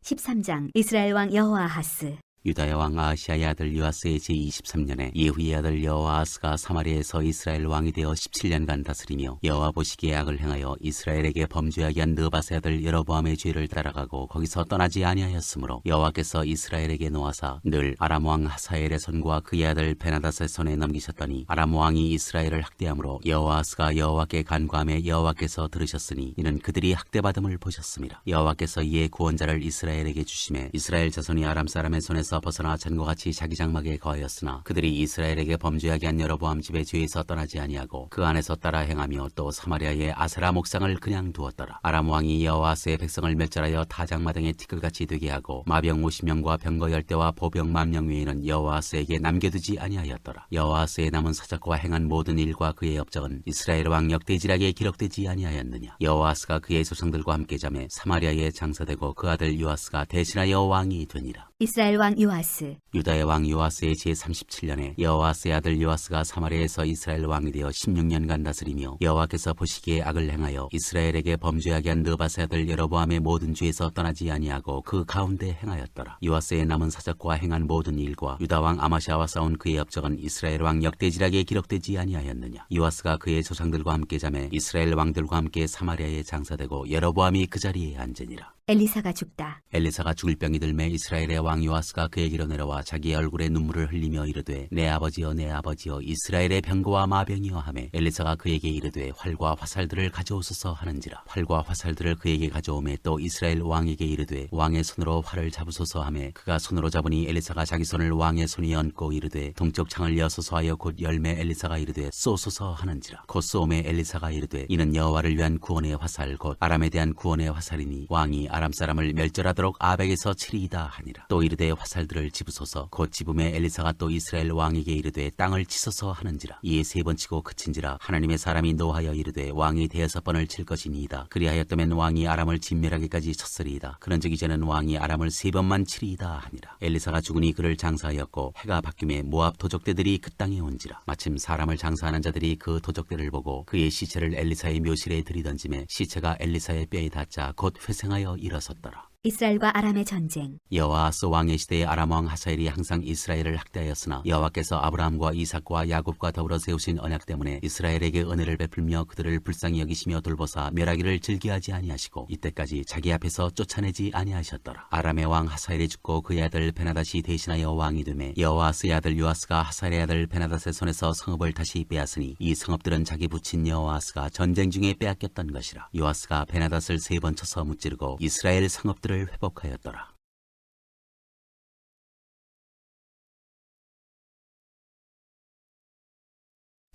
[SPEAKER 2] 13장 이스라엘 왕 여호아하스.
[SPEAKER 1] 유다의 왕 아하시아의 아들 요아스의 제23년에 예후의 아들 여호아하스가 사마리아에서 이스라엘 왕이 되어 17년간 다스리며 여호와 보시기에 악을 행하여 이스라엘에게 범죄하게 한 느밧의 아들 여로보암의 죄를 따라가고 거기서 떠나지 아니하였으므로 여호와께서 이스라엘에게 놓아사 늘 아람 왕 하사엘의 손과 그의 아들 베나닷의 손에 넘기셨더니 아람 왕이 이스라엘을 학대하므로 여호아스가 여호와께 간구하며 여호와께서 들으셨으니 이는 그들이 학대받음을 보셨습니다. 여호와께서 이에 구원자를 이스라엘에게 주심에 이스라엘 자손이 아람 사람의 손에서 벗어나 전과 같이 자기 장막에 거하였으나 그들이 이스라엘에게 범죄하게 한 여로보암 집의 죄에서 떠나지 아니하고 그 안에서 따라 행하며 또 사마리아의 아세라 목상을 그냥 두었더라. 아람 왕이 여호아스의 백성을 멸절하여 타작마당의 티끌같이 되게 하고 마병 50명과 병거 10대와 보병 10,000명 외에는 여호아스에게 남겨두지 아니하였더라. 여호아스의 남은 사적과 행한 모든 일과 그의 업적은 이스라엘 왕 역대지략에 기록되지 아니하였느냐. 여호아스가 그의 조상들과 함께 잠에 사마리아에 장사되고 그 아들 요아스가 대신하여 왕이 되니라.
[SPEAKER 2] 이스라엘 왕 요아스.
[SPEAKER 1] 유다의 왕 요아스의 제37년에 여호아스의 아들 요아스가 사마리아에서 이스라엘 왕이 되어 16년간 다스리며 여호와께서 보시기에 악을 행하여 이스라엘에게 범죄하게 한 느밧의 아들 여로보암의 모든 죄에서 떠나지 아니하고 그 가운데 행하였더라. 요아스의 남은 사적과 행한 모든 일과 유다 왕 아마샤와 싸운 그의 업적은 이스라엘 왕 역대지략에 기록되지 아니하였느냐. 요아스가 그의 조상들과 함께 잠에 이스라엘 왕들과 함께 사마리아에 장사되고 여로보암이 그 자리에 앉으니라.
[SPEAKER 2] 엘리사가 죽다.
[SPEAKER 1] 엘리사가 죽을 병이 들매 이스라엘의 왕 요아스가 그에게로 내려와 자기의 얼굴에 눈물을 흘리며 이르되 내 아버지여 내 아버지여 이스라엘의 병거와 마병이여 하매 엘리사가 그에게 이르되 활과 화살들을 가져오소서 하는지라. 활과 화살들을 그에게 가져오매 또 이스라엘 왕에게 이르되 왕의 손으로 활을 잡으소서 하매 그가 손으로 잡으니 엘리사가 자기 손을 왕의 손에 얹고 이르되 동쪽 창을 여소서 하여 곧 열매 엘리사가 이르되 쏘소서 하는지라. 곧 쏘매 엘리사가 이르되 이는 여호와를 위한 구원의 화살 곧 아람에 대한 구원의 화살이니 왕이 아람 사람을 멸절하도록 아벡에서 치리이다 하니라. 또 이르되 화살들을 집으소서. 곧 집음에 엘리사가 또 이스라엘 왕에게 이르되 땅을 치소서 하는지라. 이에 세 번 치고 그친지라. 하나님의 사람이 노하여 이르되 왕이 대여섯 번을 칠 것이니이다. 그리하였다면 왕이 아람을 진멸하기까지 쳤으리이다. 그런즉 이제는 왕이 아람을 세 번만 치리이다 하니라. 엘리사가 죽으니 그를 장사하였고 해가 바뀌매 모압 도적대들이 그 땅에 온지라. 마침 사람을 장사하는 자들이 그 도적대를 보고 그의 시체를 엘리사의 묘실에 들이던지매 시체가 엘리사의 뼈에 닿자 곧 회생하여 일어섰더라.
[SPEAKER 2] 이스라엘과 아람의 전쟁.
[SPEAKER 1] 여호아스 왕의 시대에 아람 왕 하사엘이 항상 이스라엘을 학대하였으나 여호와께서 아브라함과 이삭과 야곱과 더불어 세우신 언약 때문에 이스라엘에게 은혜를 베풀며 그들을 불쌍히 여기시며 돌보사 멸하기를 즐겨하지 아니하시고 이때까지 자기 앞에서 쫓아내지 아니하셨더라. 아람의 왕 하사엘이 죽고 그의 아들 베나닷이 대신하여 왕이 되매 여호아스의 아들 요아스가 하사엘의 아들 베나닷의 손에서 성읍을 다시 빼앗으니 이 성읍들은 자기 부친 여호아스가 전쟁 중에 빼앗겼던 것이라. 요아스가 베나닷을 세 번 쳐서 무찌르고 이스라엘 성읍들 을 회복하였더라.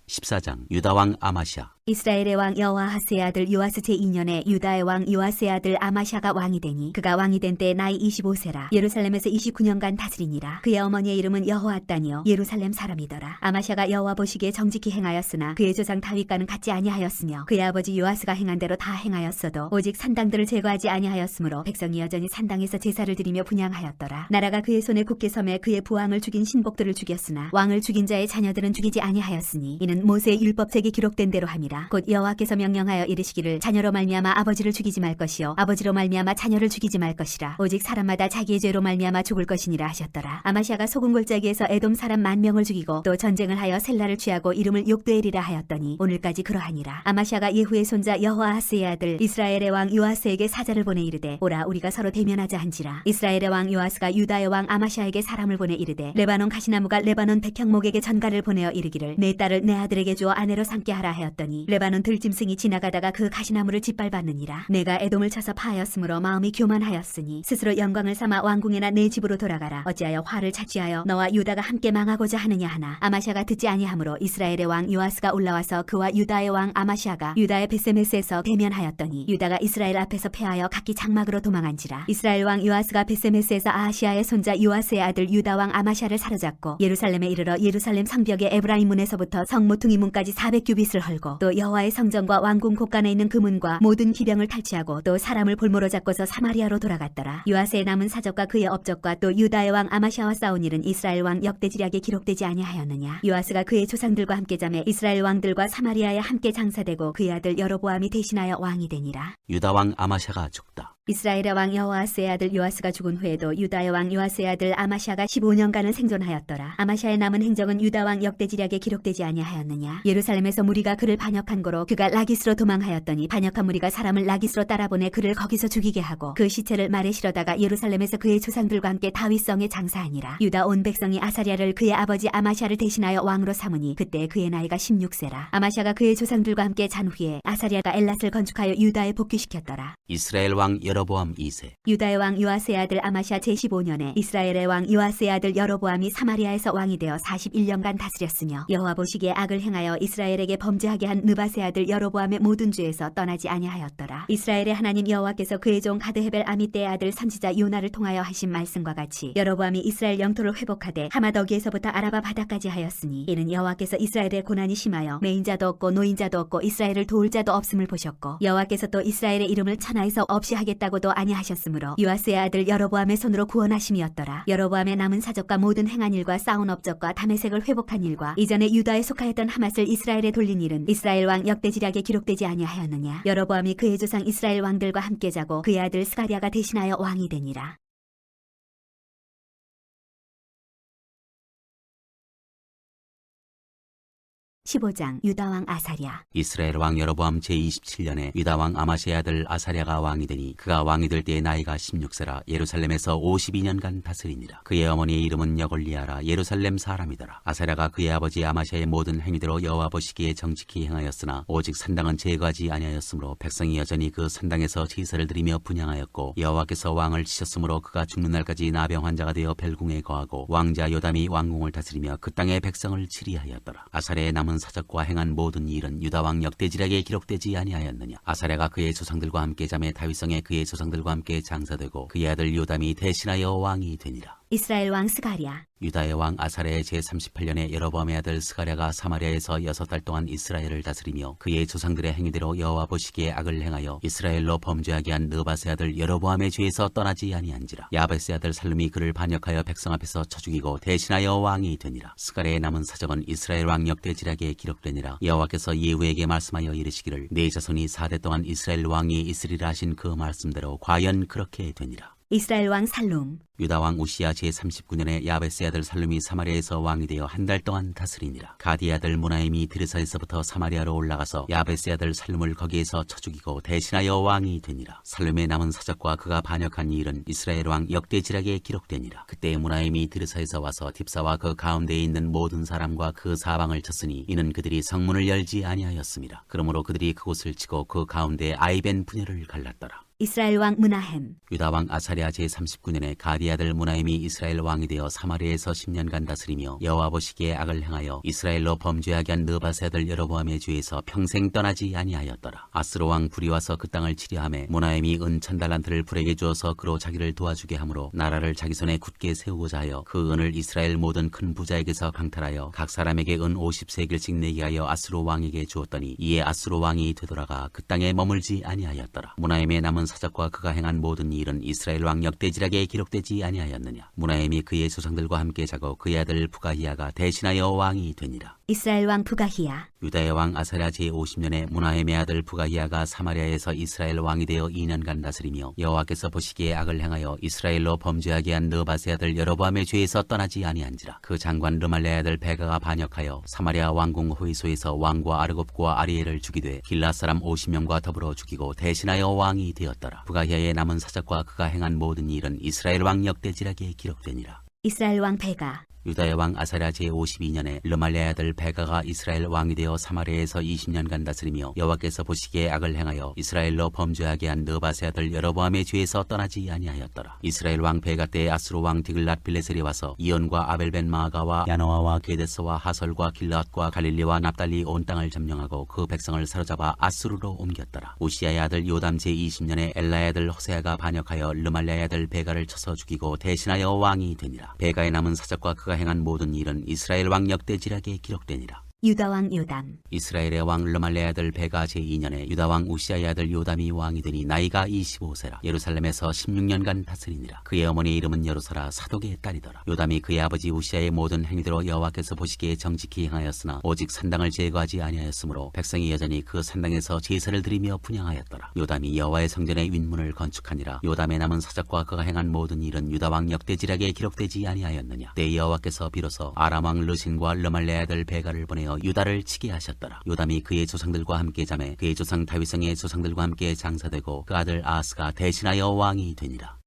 [SPEAKER 1] 14장 유다왕 아마시아.
[SPEAKER 2] 이스라엘의 왕 여호아하스의 아들 요아스 제2년에 유다의 왕 요아스의 아들 아마샤가 왕이 되니 그가 왕이 된 때 나이 25세라. 예루살렘에서 29년간 다스리니라. 그의 어머니의 이름은 여호아단이요 예루살렘 사람이더라. 아마샤가 여호와 보시기에 정직히 행하였으나 그의 조상 다윗과는 같지 아니하였으며 그의 아버지 요아스가 행한 대로 다 행하였어도 오직 산당들을 제거하지 아니하였으므로 백성이 여전히 산당에서 제사를 드리며 분향하였더라. 나라가 그의 손에 굳게 섬에 그의 부왕을 죽인 신복들을 죽였으나 왕을 죽인 자의 자녀들은 죽이지 아니하였으니 이는 모세의 율법책에 기록된 대로 함이라. 곧 여호와께서 명령하여 이르시기를 자녀로 말미암아 아버지를 죽이지 말 것이요 아버지로 말미암아 자녀를 죽이지 말 것이라. 오직 사람마다 자기의 죄로 말미암아 죽을 것이니라 하셨더라. 아마시아가 소금 골짜기에서 에돔 사람 10,000명을 죽이고 또 전쟁을 하여 셀라를 취하고 이름을 욕되리라 하였더니 오늘까지 그러하니라. 아마시아가 예후의 손자 여호아하스의 아들 이스라엘의 왕 요아스에게 사자를 보내 이르되 오라 우리가 서로 대면하자 한지라. 이스라엘의 왕 요아스가 유다의 왕 아마시아에게 사람을 보내 이르되 레바논 가시나무가 레바논 백향목에게 전가를 보내어 이르기를 내 딸을 내 아들에게 주어 아내로 삼게 하라 하였더니 레바논 들짐승이 지나가다가 그 가시나무를 짓밟았느니라. 내가 에돔을 쳐서 파하였으므로 마음이 교만하였으니 스스로 영광을 삼아 왕궁이나 내 집으로 돌아가라. 어찌하여 화를 자취하여 너와 유다가 함께 망하고자 하느냐 하나. 아마시아가 듣지 아니하므로 이스라엘의 왕 요아스가 올라와서 그와 유다의 왕 아마시아가 유다의 베세메스에서 대면하였더니 유다가 이스라엘 앞에서 패하여 각기 장막으로 도망한지라. 이스라엘 왕 요아스가 베세메스에서 아하시아의 손자 요아스의 아들 유다 왕 아마시아를 사로잡고 예루살렘에 이르러 예루살렘 성벽의 에브라임 문에서부터 성 모퉁이 문까지 400규빗을 헐고 또 여호와의 성전과 왕궁 곳간에 있는 그 문과 모든 기병을 탈취하고 또 사람을 볼모로 잡고서 사마리아로 돌아갔더라. 요아스의 남은 사적과 그의 업적과 또 유다의 왕 아마시아와 싸운 일은 이스라엘 왕 역대지략에 기록되지 아니하였느냐. 요아스가 그의 조상들과 함께 잠에 이스라엘 왕들과 사마리아에 함께 장사되고 그의 아들 여로보암이 대신하여 왕이 되니라.
[SPEAKER 1] 유다왕 아마샤가 죽다.
[SPEAKER 2] 이스라엘의 왕 여호아스의 아들 요아스가 죽은 후에도 유다의 왕 요아스의 아들 아마샤가 15년간을 생존하였더라. 아마샤의 남은 행적은 유다 왕 역대지략에 기록되지 아니하였느냐. 예루살렘에서 무리가 그를 반역한 고로 그가 라기스로 도망하였더니 반역한 무리가 사람을 라기스로 따라보내 그를 거기서 죽이게 하고 그 시체를 말에 실어다가 예루살렘에서 그의 조상들과 함께 다윗성에 장사하니라. 유다 온 백성이 아사랴를 그의 아버지 아마샤를 대신하여 왕으로 삼으니 그때 그의 나이가 16세라. 아마샤가 그의 조상들과 함께 잔 후에 아사랴가 엘랏을 건축하여 유다에 복귀시켰더라.
[SPEAKER 1] 이스라엘 왕 여로보암 2세.
[SPEAKER 2] 유다의 왕 요아스의 아들 아마샤 제15년에 이스라엘의 왕 요아스의 아들 여로보암이 사마리아에서 왕이 되어 41년간 다스렸으며 여호와 보시기에 악을 행하여 이스라엘에게 범죄하게 한 느밧의 아들 여로보암의 모든 죄에서 떠나지 아니하였더라. 이스라엘의 하나님 여호와께서 그의 종 가드헤벨 아미떼의 아들 선지자 요나를 통하여 하신 말씀과 같이 여로보암이 이스라엘 영토를 회복하되 하마더기에서부터 아라바 바다까지 하였으니 이는 여호와께서 이스라엘의 고난이 심하여 매인자도 없고 노인자도 없고 이스라엘을 도울 자도 없음을 보셨고 여호와께서 또 이스라엘의 이름을 천하에서 없이 하겠다고도 아니하셨으므로 요아스의 아들 여로보암의 손으로 구원하심이었더라. 여로보암의 남은 사적과 모든 행한 일과 쌓은 업적과 다메섹을 회복한 일과 이전에 유다에 속하였던 하맛을 이스라엘에 돌린 일은 이스라엘 왕 역대지략에 기록되지 아니하였느냐. 여로보암이 그의 조상 이스라엘 왕들과 함께 자고 그의 아들 스가랴가 대신하여 왕이 되니라. 15장 유다 왕 아사랴.
[SPEAKER 1] 이스라엘 왕 여로보암 제27년에 유다 왕 아마시의 아들 아사랴가 왕이 되니 그가 왕이 될 때의 나이가 16세라 예루살렘에서 52년간 다스리니라. 그의 어머니의 이름은 여골리아라 예루살렘 사람이더라. 아사랴가 그의 아버지 아마시아의 모든 행위대로 여호와 보시기에 정직히 행하였으나 오직 산당은 제거하지 아니하였으므로 백성이 여전히 그 산당에서 제사를 드리며 분향하였고 여호와께서 왕을 치셨으므로 그가 죽는 날까지 나병 환자가 되어 벨궁에 거하고 왕자 요담이 왕궁을 다스리며 그 땅의 백성을 치리하였더라. 아사랴의 남은 사적과 행한 모든 일은 유다 왕 역대지략에 기록되지 아니하였느냐. 아사랴가 그의 조상들과 함께 잠에 다윗성에 그의 조상들과 함께 장사되고 그의 아들 요담이 대신하여 왕이 되니라.
[SPEAKER 2] 이스라엘 왕 스가랴.
[SPEAKER 1] 유다의 왕 아사랴의 제38년에 여로보암의 아들 스가랴가 사마리아에서 6달 동안 이스라엘을 다스리며 그의 조상들의 행위대로 여호와 보시기에 악을 행하여 이스라엘로 범죄하게 한 느바스의 아들 여로보암의 죄에서 떠나지 아니한지라. 야베스의 아들 살룸이 그를 반역하여 백성 앞에서 쳐 죽이고 대신하여 왕이 되니라. 스가랴의 남은 사적은 이스라엘 왕 역대지략에 기록되니라. 여호와께서 예후에게 말씀하여 이르시기를 네 자손이 4대 동안 이스라엘 왕이 있으리라 하신 그 말씀대로 과연 그렇게 되니라.
[SPEAKER 2] 이스라엘 왕 살룸.
[SPEAKER 1] 유다 왕 우시야 제39년에 야베스의 아들 살룸이 사마리아에서 왕이 되어 한 달 동안 다스리니라. 가디의 아들 무나임이 드르사에서부터 사마리아로 올라가서 야베스의 아들 살룸을 거기에서 쳐 죽이고 대신하여 왕이 되니라. 살룸의 남은 사적과 그가 반역한 일은 이스라엘 왕 역대지략에 기록되니라. 그때 무나임이 드르사에서 와서 딥사와 그 가운데에 있는 모든 사람과 그 사방을 쳤으니 이는 그들이 성문을 열지 아니하였습니다. 그러므로 그들이 그곳을 치고 그 가운데에 아이벤 분야를 갈랐더라.
[SPEAKER 2] 이스라엘 왕 무나햄.
[SPEAKER 1] 유다 왕 아사랴 제39년에 가디 아들 무나임이 이스라엘 왕이 되어 사마리아에서 10년간 다스리며 여호와 보시기에 악을 행하여 이스라엘로 범죄하게 한 느바세 아들 여로보암의 죄에서 평생 떠나지 아니하였더라. 아스로 왕 불이 와서 그 땅을 치려하매 무나임이 은 1000달란트를 불에게 주어서 그로 자기를 도와주게 하므로 나라를 자기 손에 굳게 세우고자 하여 그 은을 이스라엘 모든 큰 부자에게서 강탈하여 각 사람에게 은 50세겔씩 내게 하여 아스로 왕에게 주었더니 이에 아스로 왕이 되돌아가 그 땅에 머물지 아니하였더라. 무나임의 남은 사적과 그가 행한 모든 일은 이스라엘 왕 역대지략에 기록되지 아니하였느냐. 무나임이 그의 조상들과 함께 자고 그의 아들 부가히야가 대신하여 왕이 되니라.
[SPEAKER 2] 이스라엘 왕 부가히야.
[SPEAKER 1] 유다의 왕 아사랴 제50년에 무나임의 아들 부가히야가 사마리아에서 이스라엘 왕이 되어 2년간 다스리며 여호와께서 보시기에 악을 행하여 이스라엘로 범죄하게 한 느바세 아들 여로보암의 죄에서 떠나지 아니한지라. 그 장관 르말레의 아들 베가가 반역하여 사마리아 왕궁 호이소에서 왕과 아르곱과 아리엘을 죽이되 길라 사람 50명과 더불어 죽이고 대신하여 왕이 되었더라. 부가히야의 남은 사적과 그가 행한 모든 일은 이스라엘 왕 역대지략에 기록되니라.
[SPEAKER 2] 이스라엘 왕 베가.
[SPEAKER 1] 유다의 왕 아사랴 제52년에 르말레의 아들 베가가 이스라엘 왕이 되어 사마리아에서 20년간 다스리며 여호와께서 보시기에 악을 행하여 이스라엘로 범죄하게 한 느바세 아들 여로보암의 죄에서 떠나지 아니하였더라. 이스라엘 왕 베가 때에 아수르 왕 디글랏 빌레셀이 와서 이온과 아벨벤 마아가와 야노아와 게데스와 하설과 길앗과 갈릴리와 납달리 온 땅을 점령하고 그 백성을 사로잡아 아수르로 옮겼더라. 우시야의 아들 요담 제20년에 엘라의 아들 호세아가 반역하여 르말레의 아들 베가를 쳐서 죽이고 대신하여 왕이 되니라. 베가의 남은 사적과 그가 행한 모든 일은 이스라엘 왕 역대지략에 기록되니라.
[SPEAKER 2] 유다 왕 요담.
[SPEAKER 1] 이스라엘의 왕 르말레의 아들 베가 제2년에 유다 왕 우시아의 아들 요담이 왕이 되니 나이가 25세라. 예루살렘에서 16년간 다스리니라. 그의 어머니의 이름은 여루사라 사독의 딸이더라. 요담이 그의 아버지 우시아의 모든 행위대로 여호와께서 보시기에 정직히 행하였으나 오직 산당을 제거하지 아니하였으므로 백성이 여전히 그 산당에서 제사를 드리며 분향하였더라. 요담이 여호와의 성전의 윗문을 건축하니라. 요담의 남은 사적과 그가 행한 모든 일은 유다 왕 역대지략에 기록되지 아니하였느냐. 때 여호와께서 비로소 아람 왕 르신과 르말레의 아들 베가를 보내어 유다를 치게 하셨더라. 요담이 그의 조상들과 함께 잠에 그의 조상 다윗성의 조상들과 함께 장사되고 그 아들 아하스가 대신하여 왕이 되니라.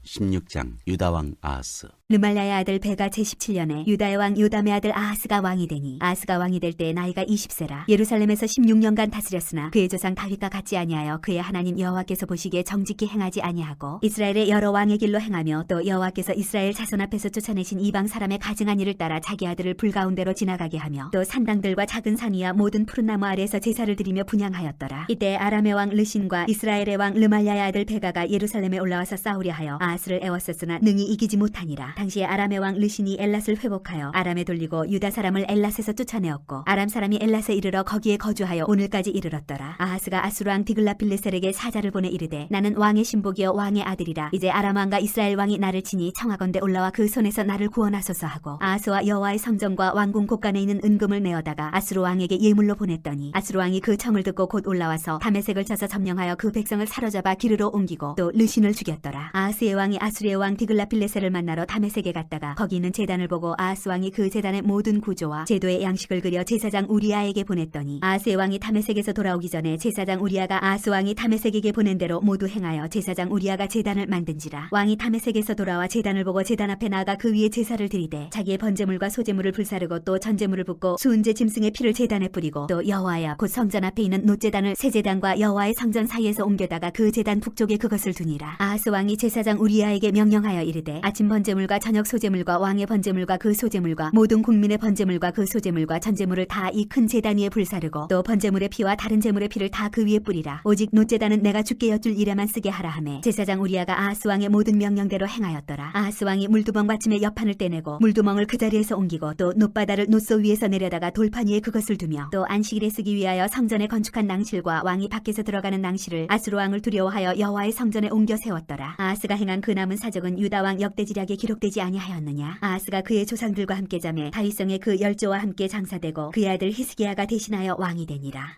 [SPEAKER 1] 16장 유다왕 아하스.
[SPEAKER 2] 르말라의 아들 베가 제17년에 유다의 왕 요담의 아들 아하스가 왕이 되니 아하스가 왕이 될 때 나이가 20세라. 예루살렘에서 16년간 다스렸으나 그의 조상 다윗과 같지 아니하여 그의 하나님 여호와께서 보시기에 정직히 행하지 아니하고 이스라엘의 여러 왕의 길로 행하며 또 여호와께서 이스라엘 자손 앞에서 쫓아내신 이방 사람의 가증한 일을 따라 자기 아들을 불 가운데로 지나가게 하며 또 산당들과 작은 산이야 모든 푸른 나무 아래에서 제사를 드리며 분향하였더라. 이때 아람의 왕 르신과 이스라엘의 왕 르말야의 아들 베가가 예루살렘에 올라와서 싸우려 하여 아하스를 애웠었으나 능히 이기지 못하니라. 당시에 아람의 왕 르신이 엘랏을 회복하여 아람에 돌리고 유다 사람을 엘랏에서 쫓아내었고 아람 사람이 엘랏에 이르러 거기에 거주하여 오늘까지 이르렀더라. 아하스가 아수르 왕 디글라필레셀에게 사자를 보내 이르되 나는 왕의 신복이요 왕의 아들이라. 이제 아람 왕과 이스라엘 왕이 나를 치니 청하건대 올라와 그 손에서 나를 구원하소서 하고 아하스와 여호와의 성전과 왕궁 곳간에 있는 은금을 내어다가 아수르 왕에게 예물로 보냈더니 아수르 왕이 그 청을 듣고 곧 올라와서 다메섹을 쳐서 점령하여 그 백성을 사로잡아 기르로 옮기고 또 르신을 죽였더라. 아하스의 왕이 아수르의 왕 디글라필레셀을 만나러 다메섹에 갔다가 거기 있는 제단을 보고 아하스 왕이 그 제단의 모든 구조와 제도의 양식을 그려 제사장 우리아에게 보냈더니 아하스의 왕이 다메섹에서 돌아오기 전에 제사장 우리아가 아하스 왕이 다메섹에게 보낸 대로 모두 행하여 제사장 우리아가 제단을 만든지라. 왕이 다메섹에서 돌아와 제단을 보고 제단 앞에 나아가 그 위에 제사를 드리되 자기의 번제물과 소제물을 불사르고 또 전제물을 붓고 수은제 짐승의 피를 제단에 뿌리고 또 여호와의 앞 곧 성전 앞에 있는 놋제단을 새 제단과 여호와의 성전 사이에서 옮겨다가 그 제단 북쪽에 그것을 두니라. 아하스 왕이 제사장 우리아에게 명령하여 이르되 아침 번제물과 저녁 소제물과 왕의 번제물과 그 소제물과 모든 국민의 번제물과 그 소제물과 전제물을 다 이 큰 제단 위에 불사르고 또 번제물의 피와 다른 제물의 피를 다 그 위에 뿌리라. 오직 놋제단은 내가 주께 여쭐 일에만 쓰게 하라 하매 제사장 우리아가 아하스 왕의 모든 명령대로 행하였더라. 아하스 왕이 물두멍 받침에 옆판을 떼내고 물두멍을 그 자리에서 옮기고 또 놋바다를 놋소 위에서 내려다가 돌판 위에 그것을 두며 또 안식일에 쓰기 위하여 성전에 건축한 낭실과 왕이 밖에서 들어가는 낭실을 아수르 왕을 두려워하여 여호와의 성전에 옮겨 세웠더라. 아하스가 행한 그 남은 사적은 유다 왕 역대지략에 기록되지 아니하였느냐. 아하스가 그의 조상들과 함께 잠에 다윗성의 그 열조와 함께 장사되고 그의 아들 히스기야가 대신하여 왕이 되니라.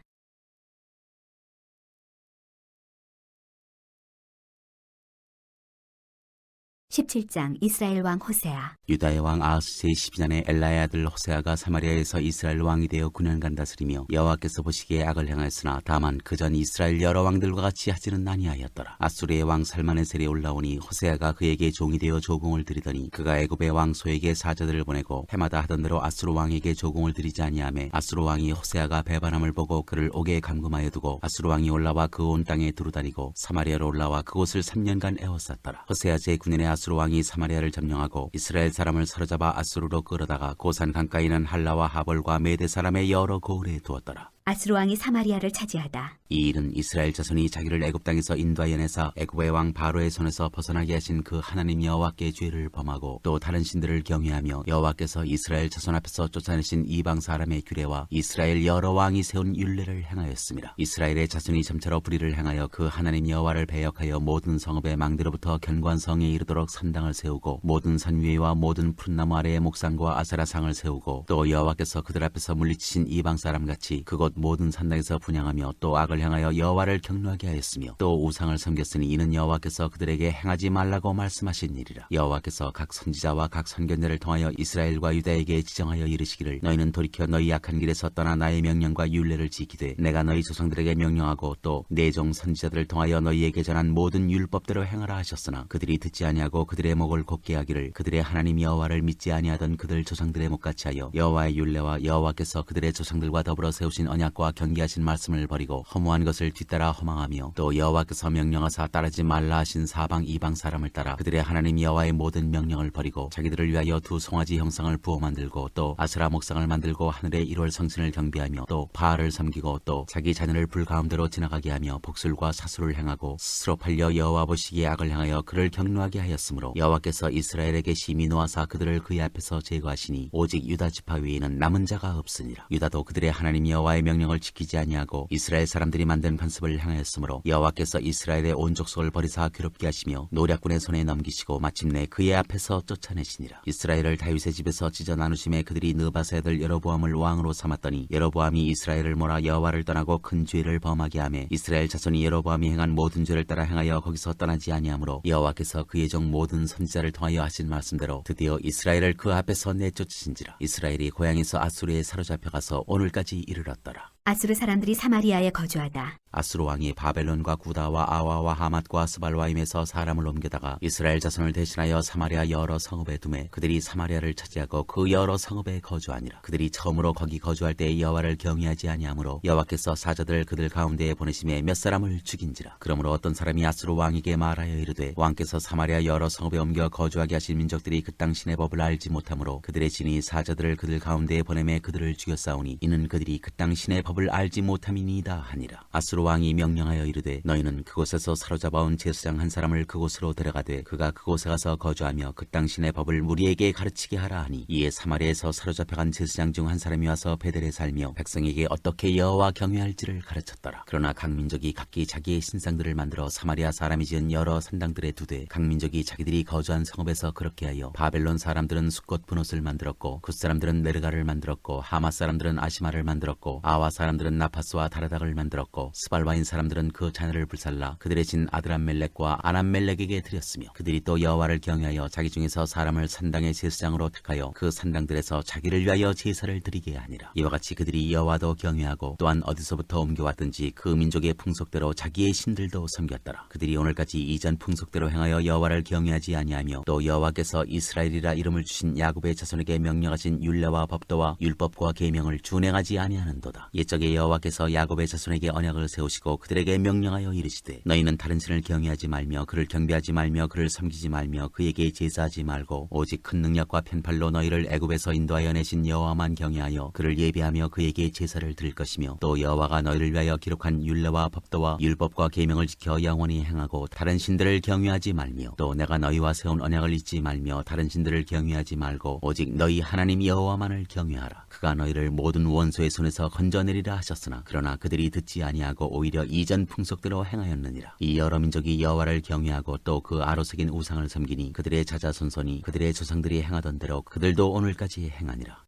[SPEAKER 2] 17장 이스라엘 왕 호세아.
[SPEAKER 1] 유다의 왕 아하스 제12년에 엘라의 아들 호세아가 사마리아에서 이스라엘 왕이 되어 9년간 다스리며 여호와께서 보시기에 악을 행하였으나 다만 그전 이스라엘 여러 왕들과 같이 하지는 아니하였더라. 아수르의 왕 살마네셀이 올라오니 호세아가 그에게 종이 되어 조공을 드리더니 그가 애굽의 왕 소에게 사자들을 보내고 해마다 하던 대로 아수르 왕에게 조공을 드리지 아니하매 아수르 왕이 호세아가 배반함을 보고 그를 옥에 감금하여 두고 아수르 왕이 올라와 그 온 땅에 두루다니고 사마리아로 올라와 그곳을 3년간 에워쌌더라. 호세아 제9년에 아수르 왕이 사마리아를 점령하고 이스라엘 사람을 사로잡아 아수르로 끌어다가 고산 강가에는 할라와 하볼과 메대 사람의 여러 고을에 두었더라.
[SPEAKER 2] 아수르 왕이 사마리아를 차지하다.
[SPEAKER 1] 이 일은 이스라엘 자손이 자기를 애굽 땅에서 인도하여 내사 애굽의 왕 바로의 손에서 벗어나게 하신 그 하나님 여호와께 죄를 범하고 또 다른 신들을 경외하며 여호와께서 이스라엘 자손 앞에서 쫓아내신 이방 사람의 규례와 이스라엘 여러 왕이 세운 율례를 행하였습니다. 이스라엘의 자손이 점차로 불의를 행하여 그 하나님 여호와를 배역하여 모든 성읍의 망대로부터 견관성에 이르도록 산당을 세우고 모든 산 위에와 모든 푸른 나무 아래에 목상과 아세라상을 세우고 또 여호와께서 그들 앞에서 물리치신 이방 사람같이 그곳 모든 산당에서 분향하며 또 악을 향하여 여호와를 경노하게 하였으며 또 우상을 섬겼으니 이는 여호와께서 그들에게 행하지 말라고 말씀하신 일이라. 여호와께서 각 선지자와 각 선견자를 통하여 이스라엘과 유다에게 지정하여 이르시기를 너희는 돌이켜 너희 악한 길에서 떠나 나의 명령과 율례를 지키되 내가 너희 조상들에게 명령하고 또 내 종 선지자들을 통하여 너희에게 전한 모든 율법대로 행하라 하셨으나 그들이 듣지 아니하고 그들의 목을 곧게 하기를 그들의 하나님 여호와를 믿지 아니하던 그들 조상들의 목같이 하여 여호와의 율례와 여호와께서 그들의 조상들과 더불어 세우신 언약과 경계하신 말씀을 버리고 허무한 것을 뒤따라 허망하며 또 여호와께서 명령하사 따르지 말라 하신 사방 이방 사람을 따라 그들의 하나님 여호와의 모든 명령을 버리고 자기들을 위하여 두 송아지 형상을 부어 만들고 또 아스라 목상을 만들고 하늘의 1월 성신을 경배하며 또 바알을 섬기고 또 자기 자녀를 불 가운데로 지나가게 하며 복술과 사술을 행하고 스스로 팔려 여호와 보시기에 악을 행하여 그를 경노하게 하였으므로 여호와께서 이스라엘에게 심히 노하사 그들을 그의 앞에서 제거하시니 오직 유다 지파 외에는 남은 자가 없으니라. 유다도 그들의 하나님 여호와의 명령을 지키지 아니하고 이스라엘 사람들이 만든 관습을 행하였으므로 여호와께서 이스라엘의 온 족속을 버리사 괴롭게 하시며 노략군의 손에 넘기시고 마침내 그의 앞에서 쫓아내시니라. 이스라엘을 다윗의 집에서 찢어 나누심에 그들이 느바세 아들 여로보암을 왕으로 삼았더니 여로보암이 이스라엘을 몰아 여호와를 떠나고 큰 죄를 범하게 하매 이스라엘 자손이 여로보암이 행한 모든 죄를 따라 행하여 거기서 떠나지 아니하므로 여호와께서 그의 종 모든 선지자를 통하여 하신 말씀대로 드디어 이스라엘을 그 앞에서 내쫓으신지라. 이스라엘이 고향에서 아수르에 사로잡혀가서 오늘까지 이르렀더라.
[SPEAKER 2] 아수르 사람들이 사마리아에 거주하다.
[SPEAKER 1] 아수르 왕이 바벨론과 구다와 아와와 하맛과 스발와임에서 사람을 옮겨다가 이스라엘 자손을 대신하여 사마리아 여러 성읍에 두매 그들이 사마리아를 차지하고 그 여러 성읍에 거주하니라. 그들이 처음으로 거기 거주할 때 여호와를 경외하지 아니하므로 여호와께서 사자들을 그들 가운데에 보내심에 몇 사람을 죽인지라. 그러므로 어떤 사람이 아수르 왕에게 말하여 이르되 왕께서 사마리아 여러 성읍에 옮겨 거주하게 하신 민족들이 그 땅 신의 법을 알지 못하므로 그들의 신이 사자들을 그들 가운데에 보내매 그들을 죽였사오니 이는 그들이 그 땅 신의 법을 알지 못함이니이다 하니라. 아수르 왕이 명령하여 이르되 너희는 그곳에서 사로잡아온 제사장 한 사람을 그곳으로 데려가되 그가 그곳에 가서 거주하며 그 당신의 법을 무리에게 가르치게 하라 하니 이에 사마리아에서 사로잡혀간 제사장 중 한 사람이 와서 베델에 살며 백성에게 어떻게 여호와 경외할지를 가르쳤더라. 그러나 각 민족이 각기 자기의 신상들을 만들어 사마리아 사람이 지은 여러 산당들에 두되 각 민족이 자기들이 거주한 성읍에서 그렇게 하여 바벨론 사람들은 숫꽃 분옷을 만들었고 굿 사람들은 메르가를 만들었고 하마 사람들은 아시마를 만들었고 아와 사람들은 나파스와 다라닥을 만들었고 스발와인 사람들은 그 자녀를 불살라 그들의 진 아드람멜렉과 아남멜렉에게 드렸으며 그들이 또 여호와를 경외하여 자기 중에서 사람을 산당의 제사장으로 택하여 그 산당들에서 자기를 위하여 제사를 드리게 하니라. 이와 같이 그들이 여호와도 경외하고 또한 어디서부터 옮겨왔든지 그 민족의 풍속대로 자기의 신들도 섬겼더라. 그들이 오늘까지 이전 풍속대로 행하여 여호와를 경외하지 아니하며 또 여호와께서 이스라엘이라 이름을 주신 야곱의 자손에게 명령하신 율례와 법도와 율법과 계명을 준행하지 아니하는도다. 옛적에 여호와께서 야곱의 자손에게 언약을 세우시고 그들에게 명령하여 이르시되 너희는 다른 신을 경외하지 말며 그를 경배하지 말며 그를 섬기지 말며 그에게 제사하지 말고 오직 큰 능력과 편팔로 너희를 애굽에서 인도하여 내신 여호와만 경외하여 그를 예배하며 그에게 제사를 드릴 것이며 또 여호와가 너희를 위하여 기록한 율례와 법도와 율법과 계명을 지켜 영원히 행하고 다른 신들을 경외하지 말며 또 내가 너희와 세운 언약을 잊지 말며 다른 신들을 경외하지 말고 오직 너희 하나님 여호와만을 경외하라. 그가 너희를 모든 원수의 손에서 건져내리라 하셨으나 그러나 그들이 듣지 아니하고 오히려 이전 풍속대로 행하였느니라. 이 여러 민족이 여호와를 경외하고 또 그 아로새긴 우상을 섬기니 그들의 자자손손이 그들의 조상들이 행하던 대로 그들도 오늘까지 행하니라.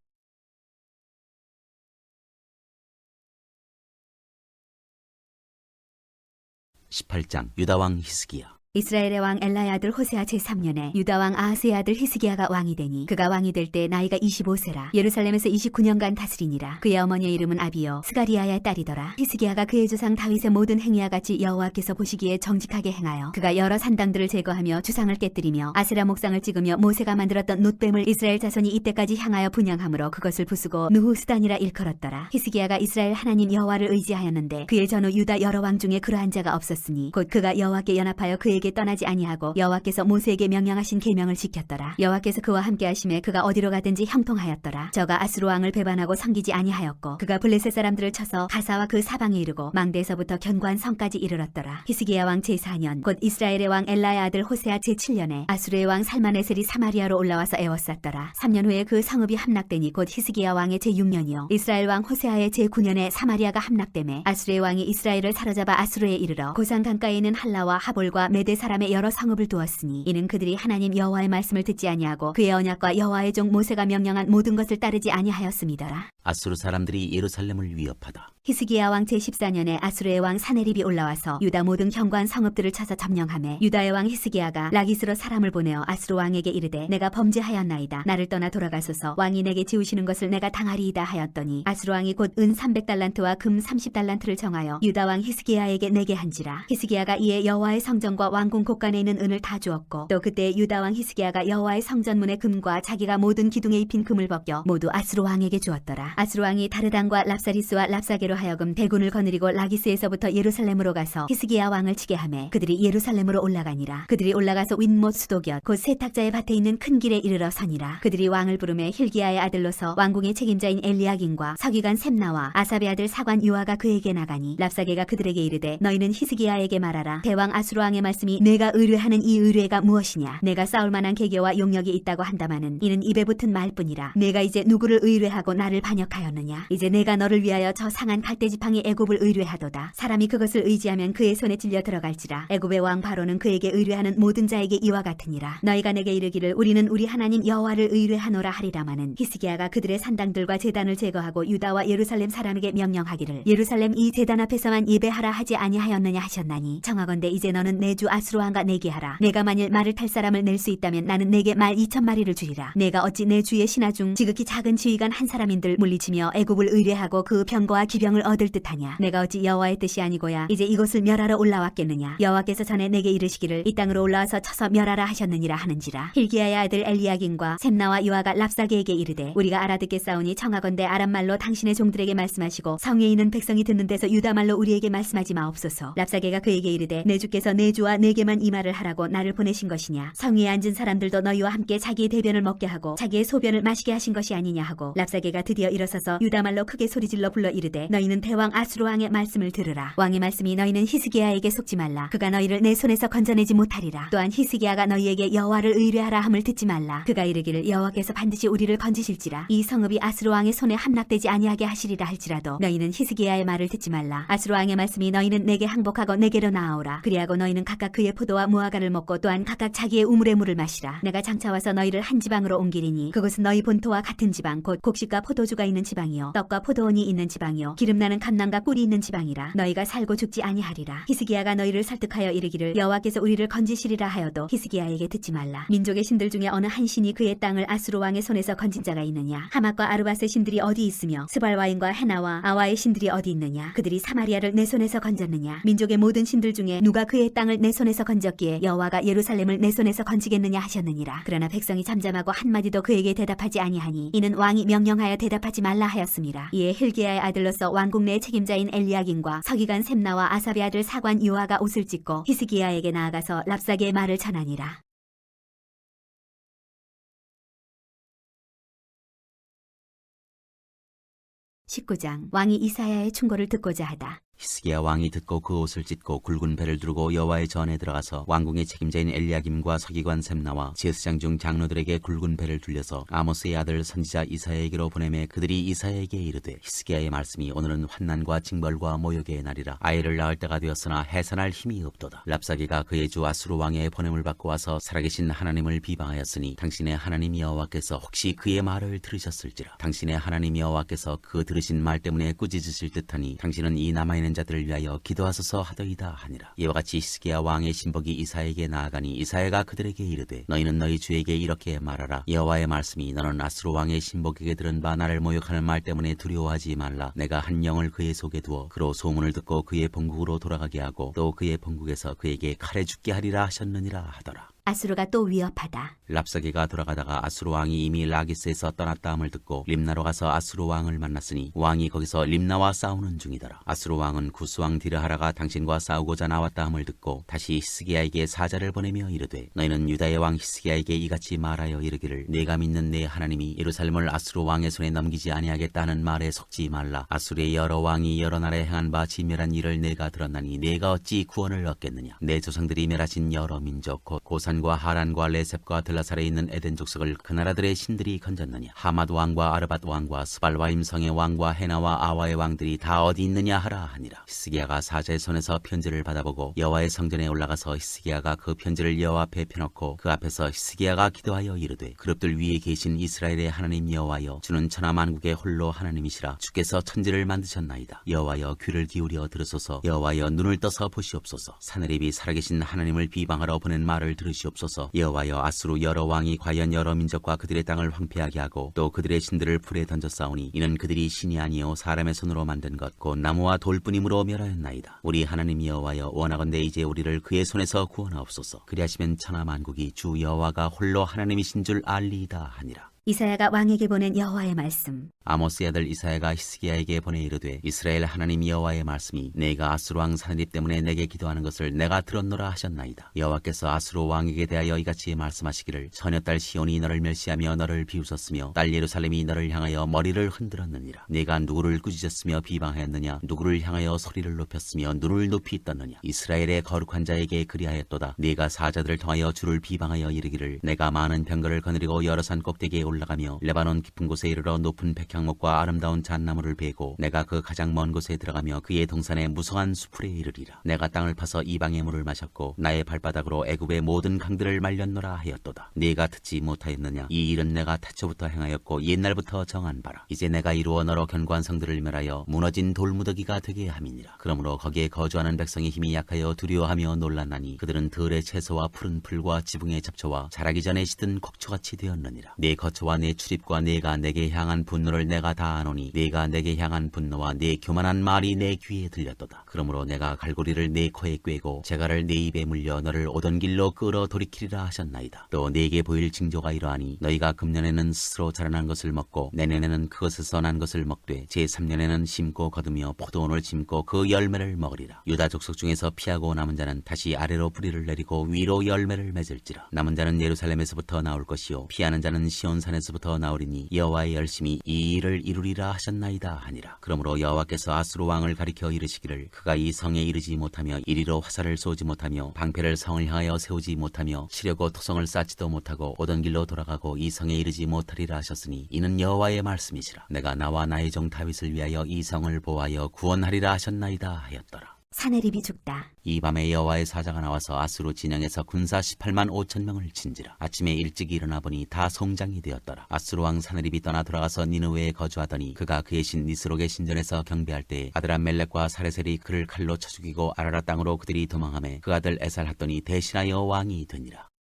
[SPEAKER 1] 18장 유다왕 히스기야.
[SPEAKER 2] 이스라엘의 왕 엘라의 아들 호세아 제3년에 유다 왕 아하스의 아들 히스기야가 왕이 되니 그가 왕이 될 때 나이가 25세라. 예루살렘에서 29년간 다스리니라. 그의 어머니의 이름은 아비요 스가리아의 딸이더라. 히스기야가 그의 조상 다윗의 모든 행위와 같이 여호와께서 보시기에 정직하게 행하여 그가 여러 산당들을 제거하며 주상을 깨뜨리며 아세라 목상을 찍으며 모세가 만들었던 놋뱀을 이스라엘 자손이 이때까지 향하여 분양함으로 그것을 부수고 느후스단이라 일컬었더라. 히스기야가 이스라엘 하나님 여호와를 의지하였는데 그의 전후 유다 여러 왕 중에 그러한 자가 없었으니 곧 그가 여호와께 연합하여 그에게 떠나지 아니하고 여호와께서 모세에게 명령하신 계명을 지켰더라. 여호와께서 그와 함께 하심에 그가 어디로 가든지 형통하였더라. 저가 아수르 왕을 배반하고 섬기지 아니하였고 그가 블레셋 사람들을 쳐서 가사와 그 사방에 이르고 망대에서부터 견고한 성까지 이르렀더라. 히스기야 왕 제4년 곧 이스라엘의 왕 엘라의 아들 호세아 제7년에 아수르의 왕 살마네셀이 사마리아로 올라와서 에워쌌더라. 3년 후에 그 성읍이 함락되니 곧 히스기야 왕의 제6년이요 이스라엘 왕 호세아의 제9년에 사마리아가 함락되매 아수르의 왕이 이스라엘을 사로잡아 아수르에 이르러 고산 강가에 있는 할라와 하볼과 메대 사람의 여러 성읍을 두었으니 이는 그들이 하나님 여호와의 말씀을 듣지 아니하고 그의 언약과 여호와의 종 모세가 명령한 모든 것을 따르지 아니하였음이더라.
[SPEAKER 1] 아수르 사람들이 예루살렘을 위협하다.
[SPEAKER 2] 히스기야 왕 제14년에 아수르의 왕 사네립이 올라와서 유다 모든 견고한 성읍들을 쳐서 점령하매 유다의 왕 히스기야가 라기스로 사람을 보내어 아수르 왕에게 이르되 내가 범죄하였나이다. 나를 떠나 돌아가소서. 왕이 내게 지우시는 것을 내가 당하리이다 하였더니 아수르 왕이 곧 은 300달란트와 금 30달란트를 정하여 유다 왕 히스기야에게 내게 한지라. 히스기야가 이에 여호와의 성전과 왕궁 곳간에 있는 은을 다 주었고 또 그때 유다 왕 히스기야가 여호와의 성전문의 금과 자기가 모든 기둥에 입힌 금을 벗겨 모두 아수르 왕에게 주었더라. 아수르 왕이 다르단과 랍사리스와 랍사게로 하여금 대군을 거느리고 라기스에서부터 예루살렘으로 가서 히스기야 왕을 치게 하매 그들이 예루살렘으로 올라가니라. 그들이 올라가서 윗못 수도곁 곧 세탁자의 밭에 있는 큰 길에 이르러 서니라. 그들이 왕을 부르매 힐기야의 아들로서 왕궁의 책임자인 엘리야긴과 서기관 셈나와 아삽의 아들 사관 유아가 그에게 나가니 랍사게가 그들에게 이르되 너희는 히스기야에게 말하라. 대왕 아수르 왕의 말씀이 내가 의뢰하는 이 의뢰가 무엇이냐. 내가 싸울 만한 계교와 용력이 있다고 한다마는 이는 입에 붙은 말뿐이라. 내가 이제 누구를 의뢰하고 나를 반역하였느냐. 이제 내가 너를 위하여 저 상한 갈대지팡이 애굽을 의뢰하도다. 사람이 그것을 의지하면 그의 손에 질려 들어갈지라. 애굽의 왕 바로는 그에게 의뢰하는 모든 자에게 이와 같으니라. 너희가 내게 이르기를 우리는 우리 하나님 여호와를 의뢰하노라 하리라마는 히스기야가 그들의 산당들과 제단을 제거하고 유다와 예루살렘 사람에게 명령하기를 예루살렘 이 제단 앞에서만 예배하라 하지 아니하였느냐 하셨나니 청하건대 이제 너는 내 주 아수르 왕과 내게 하라. 내가 만일 말을 탈 사람을 낼 수 있다면 나는 내게 말 2,000마리를 주리라. 내가 어찌 내 주의 신하 중 지극히 작은 지휘관 한 사람인들 물리치며 애굽을 의뢰하고 그 병거와 기병을 얻을 듯하냐. 내가 어찌 여호와의 뜻이 아니고야 이제 이곳을 멸하러 올라왔겠느냐. 여호와께서 전에 내게 이르시기를 이 땅으로 올라와서 쳐서 멸하라 하셨느니라 하는지라. 힐기야의 아들 엘리야긴과 셈나와 유아가 랍사게에게 이르되 우리가 알아듣겠사오니 청하건대 아람말로 당신의 종들에게 말씀하시고 성에 있는 백성이 듣는 데서 유다말로 우리에게 말씀하지 마옵소서. 랍사게가 그에게 이르되 내 주께서 내 주와 내 내게만 이 말을 하라고 나를 보내신 것이냐? 성위에 앉은 사람들도 너희와 함께 자기의 대변을 먹게 하고 자기의 소변을 마시게 하신 것이 아니냐 하고 랍사게가 드디어 일어서서 유다말로 크게 소리질러 불러 이르되 너희는 대왕 아수르 왕의 말씀을 들으라. 왕의 말씀이 너희는 히스기야에게 속지 말라. 그가 너희를 내 손에서 건져내지 못하리라. 또한 히스기야가 너희에게 여호와를 의뢰하라 함을 듣지 말라. 그가 이르기를 여호와께서 반드시 우리를 건지실지라. 이 성읍이 아수르 왕의 손에 함락되지 아니하게 하시리라 할지라도 너희는 히스기야의 말을 듣지 말라. 아수르 왕의 말씀이 너희는 내게 항복하고 내게로 나아오라. 그리하고 너희는 각각 그의 포도와 무화과를 먹고 또한 각각 자기의 우물의 물을 마시라. 내가 장차 와서 너희를 한 지방으로 옮기리니 그곳은 너희 본토와 같은 지방 곧 곡식과 포도주가 있는 지방이요 떡과 포도원이 있는 지방이요 기름나는 감남과 꿀이 있는 지방이라. 너희가 살고 죽지 아니하리라. 히스기야가 너희를 설득하여 이르기를 여호와께서 우리를 건지시리라 하여도 히스기야에게 듣지 말라. 민족의 신들 중에 어느 한 신이 그의 땅을 아수르 왕의 손에서 건진 자가 있느냐? 하맛과 아르밧의 신들이 어디 있으며 스발와인과 헤나와 아와의 신들이 어디 있느냐? 그들이 사마리아를 내 손에서 건졌느냐? 민족의 모든 신들 중에 누가 그의 땅을 내 손에서 건졌기에 여호와가 예루살렘을 내 손에서 건지겠느냐 하셨느니라. 그러나 백성이 잠잠하고 한마디도 그에게 대답하지 아니하니 이는 왕이 명령하여 대답하지 말라 하였습니다. 이에 hil기야의 아들로서 왕국 내 책임자인 엘리야김과 서기관 셈나와 아삽의 아들 사관 요아가 옷을 찢고 히스기야에게 나아가서 랍사게의 말을 전하니라. 19장 왕이 이사야의 충고를 듣고자 하다.
[SPEAKER 1] 히스기야 왕이 듣고 그 옷을 찢고 굵은 배를 두르고 여호와의 전에 들어가서 왕궁의 책임자인 엘리야김과 서기관 셈나와 제사장 중 장로들에게 굵은 배를 둘려서 아모스의 아들 선지자 이사야에게로 보내매 그들이 이사야에게 이르되 히스기야의 말씀이 오늘은 환난과 징벌과 모욕의 날이라. 아이를 낳을 때가 되었으나 해산할 힘이 없도다. 랍사게가 그의 주 아수르 왕의 보냄을 받고 와서 살아계신 하나님을 비방하였으니 당신의 하나님 여호와께서 혹시 그의 말을 들으셨을지라. 당신의 하나님 여호와께서 그 들으신 말 때문에 꾸짖으실 듯하니 당신은 이 남아있는 자들을 위하여 기도하소서 하더이다 하니라. 이와 같이 히스기야 왕의 신복이 이사야에게 나아가니 이사야가 그들에게 이르되 너희는 너희 주에게 이렇게 말하라. 여호와의 말씀이 너는 아수르 왕의 신복에게 들은 바 나를 모욕하는 말 때문에 두려워하지 말라. 내가 한 영을 그의 속에 두어 그로 소문을 듣고 그의 본국으로 돌아가게 하고 또 그의 본국에서 그에게 칼에 죽게 하리라 하셨느니라 하더라.
[SPEAKER 2] 아수르가 또 위협하다.
[SPEAKER 1] 랍사게가 돌아가다가 아수르 왕이 이미 라기스에서 떠났다 함을 듣고 림나로 가서 아수르 왕을 만났으니 왕이 거기서 림나와 싸우는 중이더라. 아수르 왕은 구스왕 디르하라가 당신과 싸우고자 나왔다 함을 듣고 다시 히스기야에게 사자를 보내며 이르되 너희는 유다의 왕 히스기야에게 이같이 말하여 이르기를 내가 믿는 내 하나님이 예루살렘을 아수르 왕의 손에 넘기지 아니하겠다는 말에 속지 말라. 아수르의 여러 왕이 여러 나라에 행한 바 진멸한 일을 내가 들었나니 내가 어찌 구원을 얻겠느냐. 내 조상들이 멸하신 여러 민족 곧 고산과 하란과 레셉과 들라살에 있는 에덴 족속을 그 나라들의 신들이 건졌느냐. 하맛 왕과 아르밧 왕과 스발와임 성의 왕과 헤나와 아와의 왕들이 다 어디 있느냐 하라 하니라. 히스기야가 사자의 손에서 편지를 받아보고 여호와의 성전에 올라가서 히스기야가 그 편지를 여호와 앞에 펴놓고 그 앞에서 히스기야가 기도하여 이르되 그룹들 위에 계신 이스라엘의 하나님 여호와여 주는 천하만국의 홀로 하나님이시라. 주께서 천지를 만드셨나이다. 여호와여 귀를 기울여 들으소서. 여호와여 눈을 떠서 보시옵소서. 사내립이 살아계신 하나님을 비방하러 보낸 말을 들으시옵소서. 여호와여 아수르 여러 왕이 과연 여러 민족과 그들의 땅을 황폐하게 하고 또 그들의 신들을 불에 던져 싸우니 이는 그들이 신이 아니요 사람의 손으로 만든 것 곧 나무와 돌뿐임으로 멸하였나이다. 우리 하나님 여호와여 원하건대 이제 우리를 그의 손에서 구원하옵소서. 그리하시면 천하 만국이 주 여호와가 홀로 하나님이신 줄 알리이다 하니라.
[SPEAKER 2] 이사야가 왕에게 보낸 여호와의 말씀.
[SPEAKER 1] 아모스의 아들 이사야가 히스기야에게 보내 이르되 이스라엘 하나님 여호와의 말씀이 내가 아수르 왕 사내립 때문에 내게 기도하는 것을 내가 들었노라 하셨나이다. 여호와께서 아수르 왕에게 대하여 이같이 말씀하시기를 처녀딸 시온이 너를 멸시하며 너를 비웃었으며 딸 예루살렘이 너를 향하여 머리를 흔들었느니라. 내가 누구를 꾸짖었으며 비방하였느냐. 누구를 향하여 소리를 높였으며 눈을 높이 떴느냐. 이스라엘의 거룩한 자에게 그리하였도다. 네가 사자들을 통하여 주를 비방하여 이르기를 내가 많은 병거를 거느리고 여러 산 꼭대기에 올라가며 레바논 깊은 곳에 이르러 높은 백향목과 아름다운 잣나무를 베고 내가 그 가장 먼 곳에 들어가며 그의 동산에 무성한 수풀에 이르리라. 내가 땅을 파서 이방의 물을 마셨고 나의 발바닥으로 애굽의 모든 강들을 말렸노라 하였도다. 네가 듣지 못하였느냐. 이 일은 내가 태초부터 행하였고 옛날부터 정한 바라. 이제 내가 이루어 너로 견고한 성들을 멸하여 무너진 돌무더기가 되게 함이니라. 그러므로 거기에 거주하는 백성의 힘이 약하여 두려워하며 놀랐나니 그들은 들의 채소와 푸른 풀과 지붕의 잡초와 자라기 전에 시든 곡초같이 되었느니라. 내 거처와 원수와 내 출입과 네가 내게 향한 분노를 내가 다 아노니 네가 내게 향한 분노와 네 교만한 말이 내 귀에 들렸도다. 그러므로 내가 갈고리를 네 코에 꿰고 재갈을 네 입에 물려 너를 오던 길로 끌어 돌이키리라 하셨나이다. 또 네게 보일 징조가 이러하니 너희가 금년에는 스스로 자라난 것을 먹고 내년에는 그것에서 난 것을 먹되 제3년에는 심고 거두며 포도원을 심고 그 열매를 먹으리라. 유다 족속 중에서 피하고 남은 자는 다시 아래로 뿌리를 내리고 위로 열매를 맺을지라. 남은 자는 예루살렘에서부터 나올 것이요 피하는 자는 시온산에서부터 나오리니 여호와의 열심히 이 일을 이루리라 하셨나이다 하니라. 그러므로 여호와께서 아수르 왕을 가리켜 이르시기를 그가 이 성에 이르지 못하며 이리로 화살을 쏘지 못하며 방패를 성을 향하여 세우지 못하며 치려고 토성을 쌓지도 못하고 오던 길로 돌아가고 이 성에 이르지 못하리라 하셨으니 이는 여호와의 말씀이시라. 내가 나와 나의 종 다윗을 위하여 이 성을 보호하여 구원하리라 하셨나이다 하였더라.
[SPEAKER 2] 사내립이 죽다.
[SPEAKER 1] 이 밤에 여호와의 사자가 나와서 아수르 진영에서 군사 18만 5천 명을 친지라. 아침에 일찍 일어나 보니 다 송장이 되었더라. 아수르 왕 사네립이 떠나 돌아가서 니느웨에 거주하더니 그가 그의 신 니스록의 신전에서 경배할 때에 아드람멜렉과 사레셀이 그를 칼로 쳐 죽이고 아라라 땅으로 그들이 도망하매 그 아들 에살핫돈이 대신하여 왕이 되니라.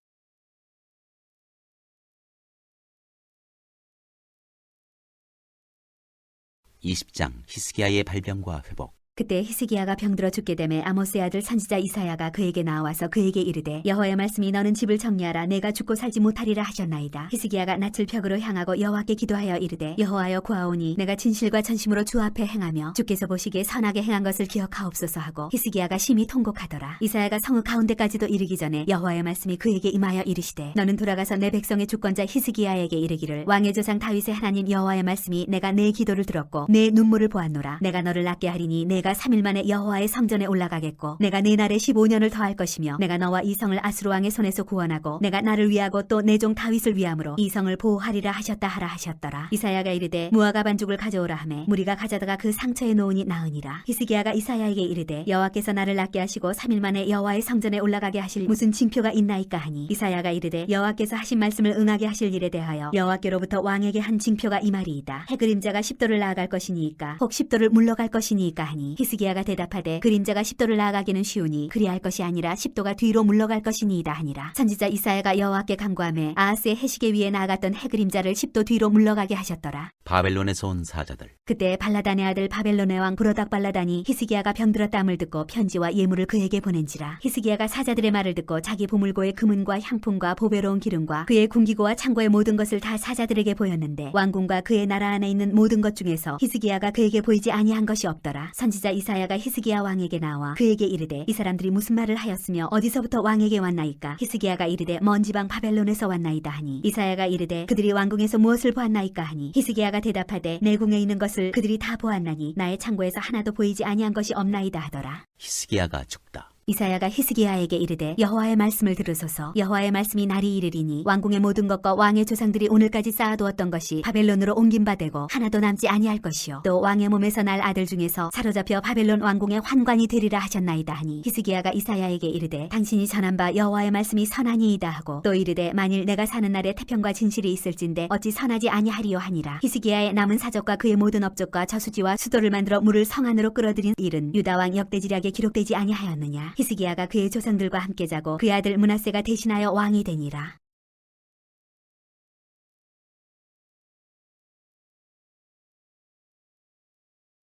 [SPEAKER 1] 20장 히스기야의 발병과 회복.
[SPEAKER 2] 그때 히스기야가 병들어 죽게 되매 아모스의 아들 선지자 이사야가 그에게 나와서 그에게 이르되 여호와의 말씀이 너는 집을 정리하라 내가 죽고 살지 못하리라 하셨나이다. 히스기야가 낯을 벽으로 향하고 여호와께 기도하여 이르되 여호와여 구하오니 내가 진실과 전심으로 주 앞에 행하며 주께서 보시기에 선하게 행한 것을 기억하옵소서 하고 히스기야가 심히 통곡하더라. 이사야가 성읍 가운데까지도 이르기 전에 여호와의 말씀이 그에게 임하여 이르시되 너는 돌아가서 내 백성의 주권자 히스기야에게 이르기를 왕의 조상 다윗의 하나님 여호와의 말씀이 내가 내 기도를 들었고 내 눈물을 보았노라. 내가 너를 낫게 하리니 내가 3일 만에 여호와의 성전에 올라가겠고 내가 네 날에 15년을 더할 것이며 내가 너와 이 성을 아수르 왕의 손에서 구원하고 내가 나를 위하고 또 내 종 다윗을 위함으로 이 성을 보호하리라 하셨다 하라 하셨더라. 이사야가 이르되 무화과 반죽을 가져오라 하매 무리가 가져다가 그 상처에 놓으니 나으니라. 히스기야가 이사야에게 이르되 여호와께서 나를 낫게 하시고 3일 만에 여호와의 성전에 올라가게 하실 무슨 징표가 있나이까 하니 이사야가 이르되 여호와께서 하신 말씀을 응하게 하실 일에 대하여 여호와께로부터 왕에게 한 징표가 이 말이이다. 해 그림자가 10도를 나아갈 것이니이까 혹 10도를 물러갈 것이니이까 하니 히스기야가 대답하되 그림자가 10도를 나아가기는 쉬우니 그리할 것이 아니라 10도가 뒤로 물러갈 것이니이다 하니라. 선지자 이사야가 여호와께 간구하매 아하스의 해시계 위에 나아갔던 해 그림자를 10도 뒤로 물러가게 하셨더라.
[SPEAKER 1] 바벨론에서 온 사자들.
[SPEAKER 2] 그때 발라단의 아들 바벨론의 왕 브로닥 발라단이 히스기야가 병들었다함을 듣고 편지와 예물을 그에게 보낸지라. 히스기야가 사자들의 말을 듣고 자기 보물고의 금은과 향품과 보배로운 기름과 그의 궁기고와 창고의 모든 것을 다 사자들에게 보였는데 왕궁과 그의 나라 안에 있는 모든 것 중에서 히스기야가 그에게 보이지 아니한 것이 없더라. 선지자 이사야가 히스기야 왕에게 나와 그에게 이르되 이 사람들이 무슨 말을 하였으며 어디서부터 왕에게 왔나이까? 히스기야가 이르되 먼 지방 바벨론에서 왔나이다 하니 이사야가 이르되 그들이 왕궁에서 무엇을 보았나이까 하니 히스기야가 대답하되 내 궁에 있는 것을 그들이 다 보았나니 나의 창고에서 하나도 보이지 아니한 것이 없나이다 하더라.
[SPEAKER 1] 히스기야가 죽다.
[SPEAKER 2] 이사야가 히스기야에게 이르되 여호와의 말씀을 들으소서. 여호와의 말씀이 날이 이르리니 왕궁의 모든 것과 왕의 조상들이 오늘까지 쌓아두었던 것이 바벨론으로 옮긴 바 되고 하나도 남지 아니할 것이요 또 왕의 몸에서 날 아들 중에서 사로잡혀 바벨론 왕궁의 환관이 되리라 하셨나이다 하니 히스기야가 이사야에게 이르되 당신이 전한 바 여호와의 말씀이 선하니이다 하고 또 이르되 만일 내가 사는 날에 태평과 진실이 있을진데 어찌 선하지 아니하리요 하니라. 히스기야의 남은 사적과 그의 모든 업적과 저수지와 수도를 만들어 물을 성 안으로 끌어들인 일은 유다 왕 역대지략에 기록되지 아니하였느냐. 히스기야가 그의 조상들과 함께 자고 그의 아들 므낫세가 대신하여 왕이 되니라.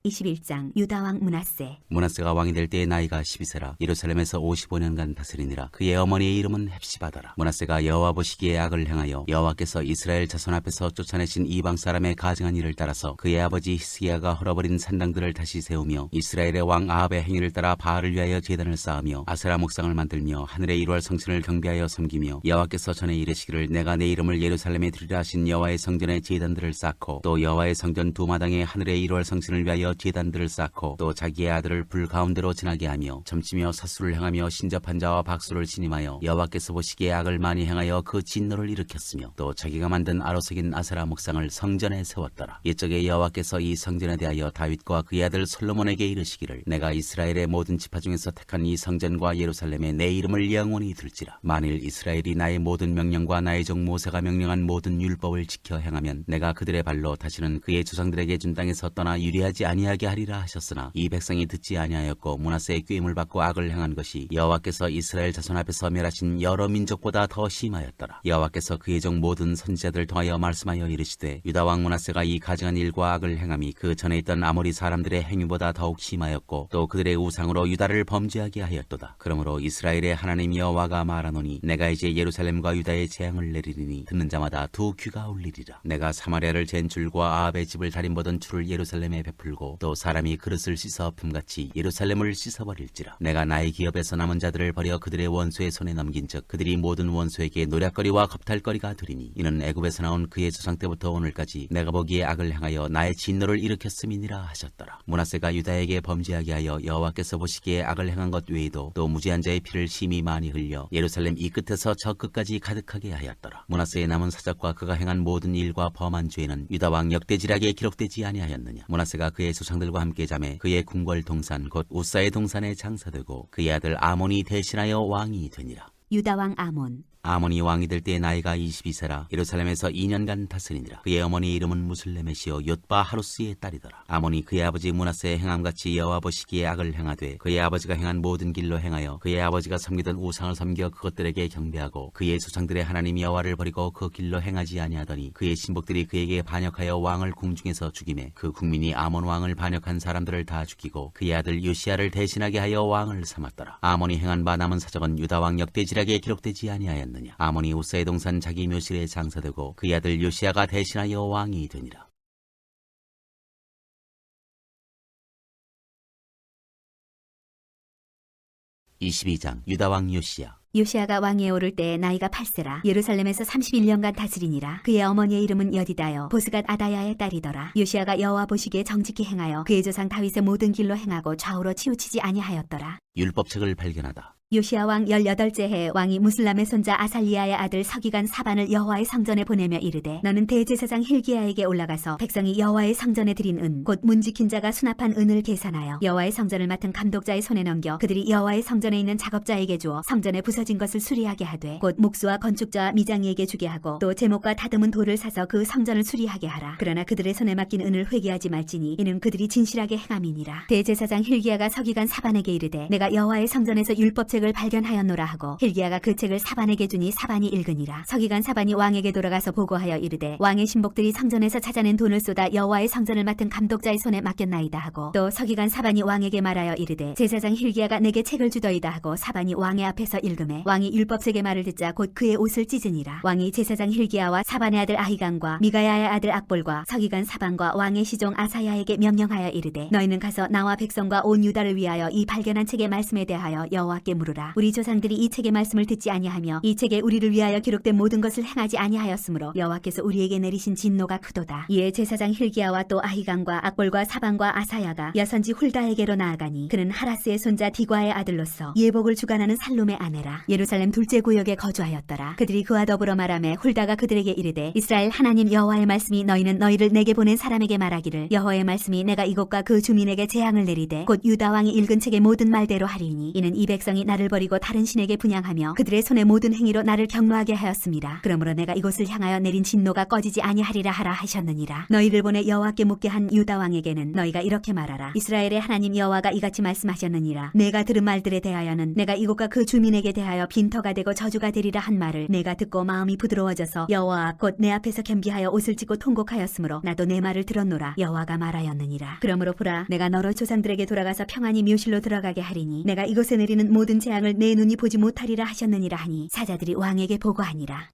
[SPEAKER 2] 21장 유다왕 므낫세.
[SPEAKER 1] 므낫세가 왕이 될 때의 나이가 12세라 예루살렘에서 55년간 다스리니라. 그의 어머니의 이름은 헵시바더라. 므낫세가 여호와 보시기에 악을 행하여 여호와께서 이스라엘 자손 앞에서 쫓아내신 이방 사람의 가증한 일을 따라서 그의 아버지 히스기야가 헐어버린 산당들을 다시 세우며 이스라엘의 왕 아합의 행위를 따라 바알을 위하여 제단을 쌓으며 아세라 목상을 만들며 하늘의 일월 성신을 경배하여 섬기며 여호와께서 전에 이르시기를 내가 내 이름을 예루살렘에 두리라 하신 여호와의 성전에 제단들을 쌓고 또 여호와의 성전 두 마당에 하늘의 일월 성신을 위하여 제단들을 쌓고 또 자기의 아들을 불 가운데로 지나게 하며 점치며 사수를 행하며 신접한 자와 박수를 신임하여 여호와께서 보시기에 악을 많이 행하여 그 진노를 일으켰으며 또 자기가 만든 아로색인 아세라 목상을 성전에 세웠더라. 옛적에 여호와께서 이 성전에 대하여 다윗과 그의 아들 솔로몬에게 이르시기를 내가 이스라엘의 모든 지파 중에서 택한 이 성전과 예루살렘에 내 이름을 영원히 둘지라. 만일 이스라엘이 나의 모든 명령과 나의 종 모세가 명령한 모든 율법을 지켜 행하면 내가 그들의 발로 다시는 그의 조상들에게 준 땅에서 떠나 유리하지 아니하리라 아니하게 하리라 하셨으나 이 백성이 듣지 아니하였고 므낫세의 꾀임을 받고 악을 행한 것이 여호와께서 이스라엘 자손 앞에서 멸하신 여러 민족보다 더 심하였더라. 여호와께서 그의 종 모든 선지자들을 통하여 말씀하여 이르시되 유다 왕 므낫세가 이 가증한 일과 악을 행함이 그 전에 있던 아모리 사람들의 행위보다 더욱 심하였고 또 그들의 우상으로 유다를 범죄하게 하였도다. 그러므로 이스라엘의 하나님 여호와가 말하노니 내가 이제 예루살렘과 유다에 재앙을 내리리니 듣는 자마다 두 귀가 울리리라. 내가 사마리아를 잰 줄과 아합의 집을 다림보던 줄을 예루살렘에 베풀고 또 사람이 그릇을 씻어 품같이 예루살렘을 씻어버릴지라. 내가 나의 기업에서 남은 자들을 버려 그들의 원수의 손에 넘긴즉 그들이 모든 원수에게 노략거리와 겁탈거리가 되리니 이는 애굽에서 나온 그의 조상 때부터 오늘까지 내가 보기에 악을 행하여 나의 진노를 일으켰음이니라 하셨더라. 므낫세가 유다에게 범죄하게 하여 여호와께서 보시기에 악을 행한 것 외에도 또 무지한 자의 피를 심히 많이 흘려 예루살렘 이 끝에서 저 끝까지 가득하게 하였더라. 므낫세의 남은 사적과 그가 행한 모든 일과 범한 죄는 유다 왕 역대지략에 기록되지 아니하였느냐. 므낫세가 그의 조상들과 함께 잠에 그의 궁궐 동산 곧 우사의 동산에 장사되고 그의 아들 아몬이 대신하여 왕이 되니라.
[SPEAKER 2] 유다 왕 아몬.
[SPEAKER 1] 아몬이 왕이 될 때 나이가 22세라 예루살렘에서 2년간 다스리니라. 그의 어머니 이름은 무슬레메시오 옅바 하루스의 딸이더라. 아몬이 그의 아버지 므낫세의 행함같이 여호와 보시기에 악을 행하되 그의 아버지가 행한 모든 길로 행하여 그의 아버지가 섬기던 우상을 섬겨 그것들에게 경배하고 그의 조상들의 하나님 여호와를 버리고 그 길로 행하지 아니하더니 그의 신복들이 그에게 반역하여 왕을 궁중에서 죽이매 그 국민이 아몬 왕을 반역한 사람들을 다 죽이고 그의 아들 요시야를 대신하게 하여 왕을 삼았더라. 아몬이 행한 바 남은 사적은 유다 왕 역대지략에 기록되지 아니하였느냐. 아몬이 우사의 동산 자기 묘실에 장사되고 그의 아들 요시야가 대신하여 왕이 되니라. (22장) 유다 왕 요시야.
[SPEAKER 2] 요시아가 왕위에 오를 때 나이가 8세라 예루살렘에서 31년간 다스리니라. 그의 어머니의 이름은 여디다요 보스갓 아다야의 딸이더라. 요시아가 여호와 보시기에 정직히 행하여 그의 조상 다윗의 모든 길로 행하고 좌우로 치우치지 아니하였더라.
[SPEAKER 1] 율법책을 발견하다.
[SPEAKER 2] 요시아 왕 18째 해 왕이 무슬람의 손자 아살리야의 아들 서기관 사반을 여호와의 성전에 보내며 이르되 너는 대제사장 힐기야에게 올라가서 백성이 여호와의 성전에 드린 은 곧 문지킨 자가 수납한 은을 계산하여 여호와의 성전을 맡은 감독자의 손에 넘겨 그들이 여호와의 성전에 있는 작업자에게 주어 성전에 부서진 것을 수리하게 하되 곧 목수와 건축자와 미장이에게 주게 하고 또 제목과 다듬은 돌을 사서 그 성전을 수리하게 하라. 그러나 그들의 손에 맡긴 은을 회개하지 말지니 이는 그들이 진실하게 행함이니라. 대제사장 힐기야가 서기관 사반에게 이르되 내가 여호와의 성전에서 율법책을 발견하였노라 하고 힐기야가 그 책을 사반에게 주니 사반이 읽으니라. 서기관 사반이 왕에게 돌아가서 보고하여 이르되 왕의 신복들이 성전에서 찾아낸 돈을 쏟아 여호와의 성전을 맡은 감독자의 손에 맡겼나이다 하고 또 서기관 사반이 왕에게 말하여 이르되 제사장 힐기야가 내게 책을 주더이다 하고 사반이 왕의 앞에서 읽음에 왕이 율법책의 말을 듣자 곧 그의 옷을 찢으니라. 왕이 제사장 힐기야와 사반의 아들 아히감과 미가야의 아들 악볼과 서기관 사반과 왕의 시종 아사야에게 명령하여 이르되 너희는 가서 나와 백성과 온 유다를 위하여 이 발견한 책의 말씀에 대하여 여호와께 물으라. 우리 조상들이 이 책의 말씀을 듣지 아니하며 이 책에 우리를 위하여 기록된 모든 것을 행하지 아니하였으므로 여호와께서 우리에게 내리신 진노가 크도다. 이에 제사장 힐기야와 또 아히감과 악볼과 사반과 아사야가 여선지 훌다에게로 나아가니 그는 하라스의 손자 디과의 아들로서 예복을 주관하는 살룸의 아내라. 예루살렘 둘째 구역에 거주하였더라. 그들이 그와 더불어 말하매 훌다가 그들에게 이르되 이스라엘 하나님 여호와의 말씀이 너희는 너희를 내게 보낸 사람에게 말하기를 여호와의 말씀이 내가 이곳과 그 주민에게 재앙을 내리되 곧 유다 왕이 읽은 책의 모든 말대로 하리니 이는 이 백성이 나를 버리고 다른 신에게 분향하며 그들의 손의 모든 행위로 나를 경노하게 하였습니다. 그러므로 내가 이곳을 향하여 내린 진노가 꺼지지 아니하리라 하라 하셨느니라. 너희를 보내 여호와께 묻게 한 유다 왕에게는 너희가 이렇게 말하라. 이스라엘의 하나님 여호와가 이같이 말씀하셨느니라. 내가 들은 말들에 대하여는 내가 이곳과 그 주민에게 대하여 빈터가 되고 저주가 되리라 한 말을 내가 듣고 마음이 부드러워져서 여호와 곧 내 앞에서 겸비하여 옷을 찢고 통곡하였으므로 나도 내 말을 들었노라. 여호와가 말하였느니라. 그러므로 보라 내가 너로 조상들에게 돌아가서 평안히 묘실로 들어가게 하리니 내가 이곳에 내리는 모든 재앙을 내 눈이 보지 못하리라 하셨느니라 하니 사자들이 왕에게 보고하니라.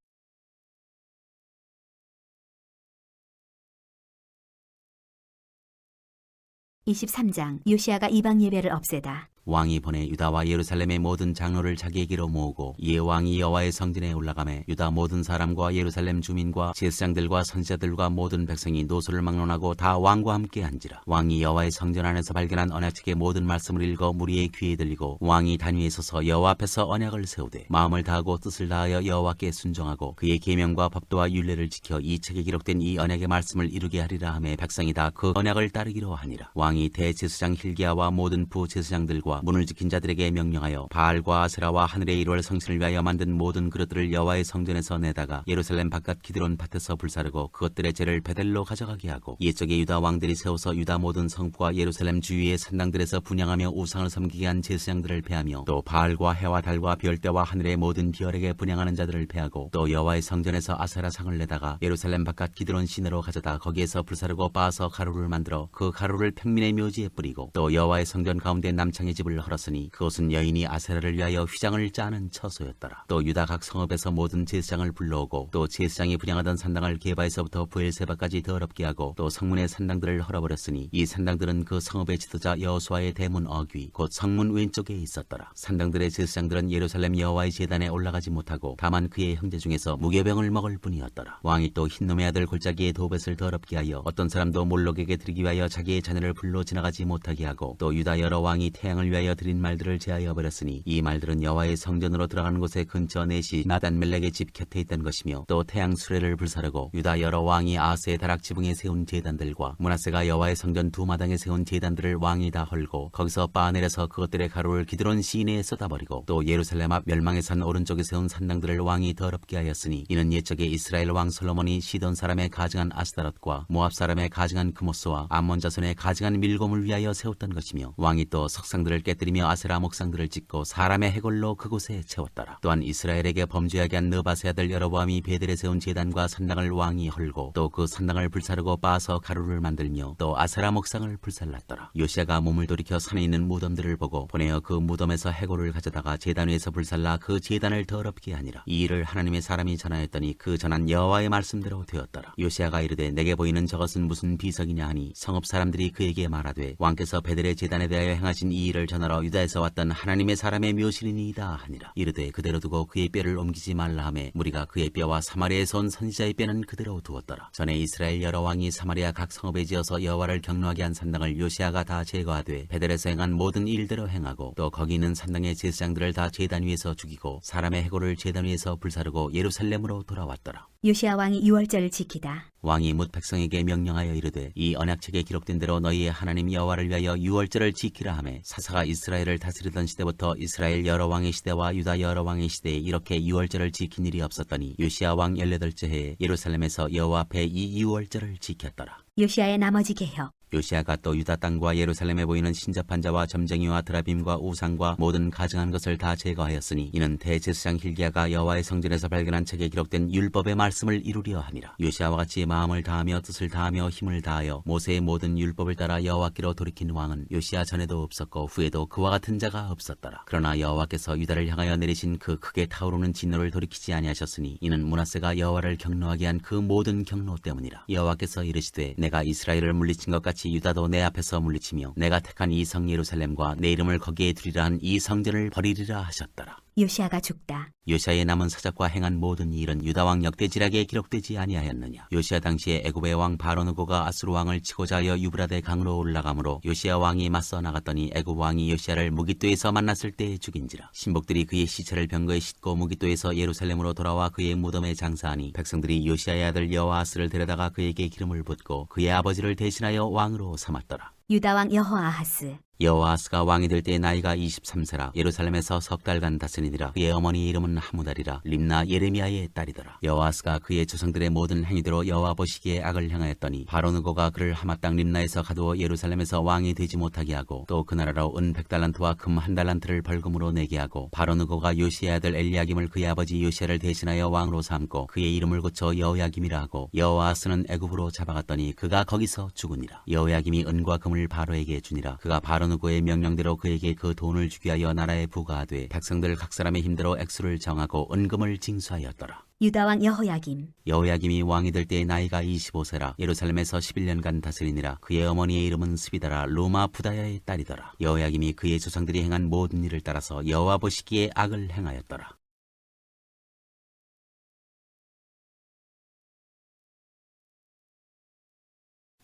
[SPEAKER 2] 23장 요시아가 이방 예배를 없애다.
[SPEAKER 1] 왕이 보내 유다와 예루살렘의 모든 장로를 자기에게로 모으고 이에 왕이 여호와의 성전에 올라가매 유다 모든 사람과 예루살렘 주민과 제사장들과 선지자들과 모든 백성이 노소를 막론하고 다 왕과 함께 앉으라. 왕이 여호와의 성전 안에서 발견한 언약책의 모든 말씀을 읽어 무리의 귀에 들리고 왕이 단위에 서서 여호와 앞에서 언약을 세우되 마음을 다하고 뜻을 다하여 여호와께 순종하고 그의 계명과 법도와 율례를 지켜 이 책에 기록된 이 언약의 말씀을 이루게 하리라 하매 백성이 다 그 언약을 따르기로 하니라. 왕이 대제사장 힐기야와 모든 부제사장들과 그와 문을 지킨 자들에게 명령하여 바알과 아세라와 하늘의 일월 성신을 위하여 만든 모든 그릇들을 여호와의 성전에서 내다가 예루살렘 바깥 기드론 밭에서 불사르고 그것들의 죄를 베델로 가져가게 하고 옛적에 유다 왕들이 세워서 유다 모든 성읍과 예루살렘 주위의 산당들에서 분향하며 우상을 섬기게 한 제사장들을 패하며 또 바알과 해와 달과 별대와 하늘의 모든 비열에게 분향하는 자들을 패하고 또 여호와의 성전에서 아세라 상을 내다가 예루살렘 바깥 기드론 시내로 가져다 거기에서 불사르고 빻아서 가루를 만들어 그 가루를 평민의 묘지에 뿌리고 또 여호와의 성전 가운데 남창의 집을 헐었으니 그것은 여인이 아세라를 위하여 휘장을 짜는 처소였더라. 또 유다 각 성읍에서 모든 제사장을 불러오고 또 제사장이 분향하던 산당을 게바에서부터 부엘세바까지 더럽게 하고 또 성문의 산당들을 헐어버렸으니 이 산당들은 그 성읍의 지도자 여호수아의 대문 어귀 곧 성문 왼쪽에 있었더라. 산당들의 제사장들은 예루살렘 여호와의 제단에 올라가지 못하고 다만 그의 형제 중에서 무교병을 먹을 뿐이었더라. 왕이 또 흰놈의 아들 골짜기의 도벳을 더럽게 하여 어떤 사람도 몰록에게 드리기 위하여 자기의 자녀를 불로 지나가지 못하게 하고 또 유다 여러 왕이 태양을 위하여 드린 말들을 제하여 버렸으니 이 말들은 여호와의 성전으로 들어가는 곳의 근처 넷이 나단멜렉의 집 곁에 있던 것이며 또 태양 수레를 불사르고 유다 여러 왕이 아하스의 다락 지붕에 세운 제단들과 므낫세가 여호와의 성전 두 마당에 세운 제단들을 왕이 다 헐고 거기서 빻아내려서 그것들의 가루를 기드론 시내에 쏟아버리고 또 예루살렘 앞 멸망의 산 오른쪽에 세운 산당들을 왕이 더럽게 하였으니 이는 옛적에 이스라엘 왕 솔로몬이 시돈 사람의 가증한 아스다롯과 모압 사람의 가증한 그모스와 암몬 자손의 가증한 밀곰을 위하여 세웠던 것이며 왕이 또 석상들을 깨뜨리며 아세라 목상들을 짓고 사람의 해골로 그곳에 채웠더라. 또한 이스라엘에게 범죄하게 한 느바세 아들 여로보암이 베델에 세운 제단과 산당을 왕이 헐고 또 그 산당을 불사르고 빻아서 가루를 만들며 또 아세라 목상을 불살랐더라. 요시아가 몸을 돌이켜 산에 있는 무덤들을 보고 보내어 그 무덤에서 해골을 가져다가 제단 위에서 불살라 그 제단을 더럽게 하니라. 이 일을 하나님의 사람이 전하였더니 그 전한 여호와의 말씀대로 되었더라. 요시아가 이르되 내게 보이는 저것은 무슨 비석이냐 하니 성읍 사람들이 그에게 말하되 왕께서 베델의 제단에 대하여 행하신 이 일을 전하러 유다에서 왔던 하나님의 사람의 묘실이니이다 하니라. 이르되 그대로 두고 그의 뼈를 옮기지 말라 하매 무리가 그의 뼈와 사마리아에서 온 선지자의 뼈는 그대로 두었더라. 전에 이스라엘 여러 왕이 사마리아 각 성읍에 지어서 여호와를 경노하게 한 산당을 요시아가 다 제거하되 베델에서 행한 모든 일대로 행하고 또 거기 있는 산당의 제사장들을 다 제단 위에서 죽이고 사람의 해골을 제단 위에서 불사르고 예루살렘으로 돌아왔더라.
[SPEAKER 2] 요시야 왕이 유월절을 지키다.
[SPEAKER 1] 왕이 뭇 백성에게 명령하여 이르되 이 언약책에 기록된 대로 너희의 하나님 여호와를 위하여 유월절을 지키라 하매 사사가 이스라엘을 다스리던 시대부터 이스라엘 여러 왕의 시대와 유다 여러 왕의 시대에 이렇게 유월절을 지킨 일이 없었더니 요시야 왕 18째 해에 예루살렘에서 여호와 앞에 이 유월절을 지켰더라.
[SPEAKER 2] 요시야의 나머지 개혁.
[SPEAKER 1] 요시아가 또 유다 땅과 예루살렘에 보이는 신접한 자와 점쟁이와 드라빔과 우상과 모든 가증한 것을 다 제거하였으니 이는 대제사장 hil기야가 여호와의 성전에서 발견한 책에 기록된 율법의 말씀을 이루려 함이라. 요시아와 같이 마음을 다하며 뜻을 다하며 힘을 다하여 모세의 모든 율법을 따라 여호와께로 돌이킨 왕은 요시아 전에도 없었고 후에도 그와 같은 자가 없었더라. 그러나 여호와께서 유다를 향하여 내리신 그 크게 타오르는 진노를 돌이키지 아니하셨으니 이는 므낫세가 여호와를 경노하게 한 그 모든 경노 때문이라. 여호와께서 이르시되 내가 이스라엘을 물리친 것 같이 유다도 내 앞에서 물리치며 내가 택한 이 성 예루살렘과 내 이름을 거기에 두리라 한 이 성전을 버리리라 하셨더라.
[SPEAKER 2] 요시야가 죽다.
[SPEAKER 1] 요시아의 남은 사적과 행한 모든 일은 유다 왕 역대지략에 기록되지 아니하였느냐. 요시아 당시에 애굽의 왕 바로누고가 아수르 왕을 치고자 하여 유브라데 강으로 올라가므로 요시아 왕이 맞서 나갔더니 애굽 왕이 요시아를 무깃도에서 만났을 때에 죽인지라. 신복들이 그의 시체를 병거에 싣고 무깃도에서 예루살렘으로 돌아와 그의 무덤에 장사하니 백성들이 요시아의 아들 여호아스를 데려다가 그에게 기름을 붓고 그의 아버지를 대신하여 왕으로 삼았더라.
[SPEAKER 2] 유다 왕 여호아하스.
[SPEAKER 1] 여호아스가 왕이 될 때 나이가 23세라 예루살렘에서 석 달간 다스리니라. 그의 어머니 이름은 하무달이라 림나 예레미야의 딸이더라. 여호아스가 그의 조상들의 모든 행위대로 여호와 보시기에 악을 행하였더니 바로누고가 그를 하마 땅 림나에서 가두어 예루살렘에서 왕이 되지 못하게 하고 또 그 나라로 은 100달란트와 금 1달란트를 벌금으로 내게 하고 바로누고가 요시아의 아들 엘리야김을 그의 아버지 요시아를 대신하여 왕으로 삼고 그의 이름을 고쳐 여호야김이라 하고 여호아스는 애굽으로 잡아갔더니 그가 거기서 죽으니라. 여호야김이 은과 금을 바로에게 주니라. 그가 바로누고의 명령대로 그에게 그 돈을 주게 하여 나라에 부과하되 백성들 각 사람의 힘대로 액수를 정하고 은금을 징수하였더라.
[SPEAKER 2] 유다 왕 여호야김.
[SPEAKER 1] 여호야김이 왕이 될 때의 나이가 25세라 예루살렘에서 11년간 다스리니라. 그의 어머니의 이름은 스비다라 루마 부다야의 딸이더라. 여호야김이 그의 조상들이 행한 모든 일을 따라서 여호와 보시기에 악을 행하였더라.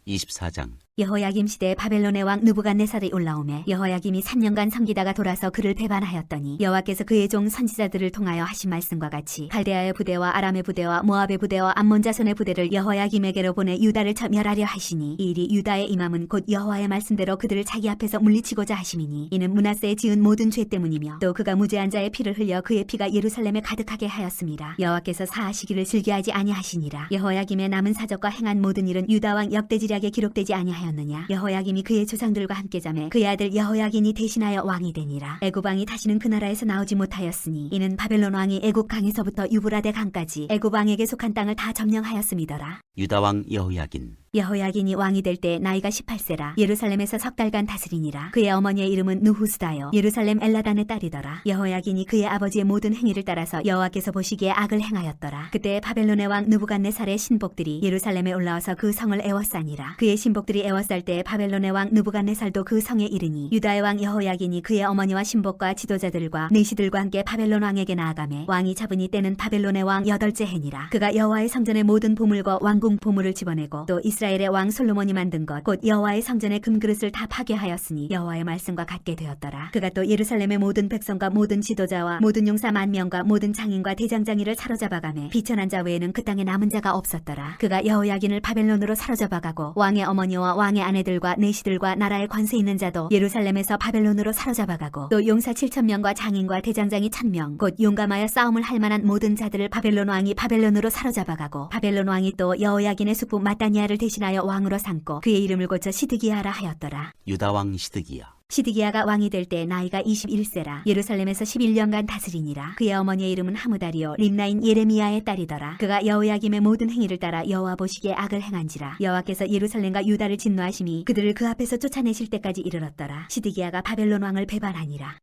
[SPEAKER 1] 24장.
[SPEAKER 2] 여호야김 시대에 바벨론의 왕 느부갓네살이 올라오매 여호야김이 3년간 섬기다가 돌아서 그를 배반하였더니 여호와께서 그의 종 선지자들을 통하여 하신 말씀과 같이 갈대아의 부대와 아람의 부대와 모압의 부대와 암몬 자손의 부대를 여호야김에게로 보내 유다를 멸하려 하시니 이 일이 유다의 임함은 곧 여호와의 말씀대로 그들을 자기 앞에서 물리치고자 하심이니 이는 므낫세에 지은 모든 죄 때문이며 또 그가 무죄한 자의 피를 흘려 그의 피가 예루살렘에 가득하게 하였습니다. 여호와께서 사하시기를 즐겨하지 아니하시니라. 여호야김의 남은 사적과 행한 모든 일은 유다 왕 역대지략에 기록되지 아니하였느냐. 여호야김이 그의 조상들과 함께 자매 그의 아들 여호야긴이 대신하여 왕이 되니라. 애굽 왕이 다시는 그 나라에서 나오지 못하였으니 이는 바벨론 왕이 애굽 강에서부터 유브라데 강까지 애굽 왕에게 속한 땅을 다 점령하였음이더라.
[SPEAKER 1] 유다 왕 여호야긴.
[SPEAKER 2] 여호야긴이 왕이 될 때 나이가 18세라. 예루살렘에서 석 달간 다스리니라. 그의 어머니의 이름은 누후스다요 예루살렘 엘라단의 딸이더라. 여호야긴이 그의 아버지의 모든 행위를 따라서 여호와께서 보시기에 악을 행하였더라. 그때 바벨론의 왕 느부갓네살의 신복들이 예루살렘에 올라와서 그 성을 애워싸니라. 그의 신복들이 애워쌀 때 바벨론의 왕 느부갓네살도 그 성에 이르니 유다의 왕 여호야긴이 그의 어머니와 신복과 지도자들과 내시들과 함께 바벨론 왕에게 나아가매 왕이 잡으니 때는 바벨론의 왕 8째 해니라. 그가 여호와의 성전의 모든 보물과 왕궁 보물을 집어내고 또 이스라엘의 왕 솔로몬이 만든 것 곧 여호와의 성전의 금그릇을 다 파괴하였으니 여호와의 말씀과 같게 되었더라. 그가 또 예루살렘의 모든 백성과 모든 지도자와 모든 용사 10,000명과 모든 장인과 대장장이를 사로잡아가매 비천한 자 외에는 그 땅에 남은 자가 없었더라. 그가 여호야긴을 바벨론으로 사로잡아가고 왕의 어머니와 왕의 아내들과 내시들과 나라의 권세 있는 자도 예루살렘에서 바벨론으로 사로잡아가고 또 용사 7,000명과 장인과 대장장이 1,000명 곧 용감하여 싸움을 할 만한 모든 자들을 바벨론 왕이 바벨론으로 사로잡아가고 바벨론 왕이 또 여호야긴의 숙부 마따니아를 대신하여 왕으로 삼고 그의 이름을 고쳐 시드기야라 하였더라.
[SPEAKER 1] 유다 왕 시드기야.
[SPEAKER 2] 시드기야가 왕이 될 때 나이가 21세라. 예루살렘에서 11년간 다스리니라. 그의 어머니의 이름은 하무다리요 림나인 예레미야의 딸이더라. 그가 여호야김의 모든 행위를 따라 여호와 보시기에 악을 행한지라. 여호와께서 예루살렘과 유다를 진노하심이 그들을 그 앞에서 쫓아내실 때까지 이르렀더라. 시드기야가 바벨론 왕을 배반하니라.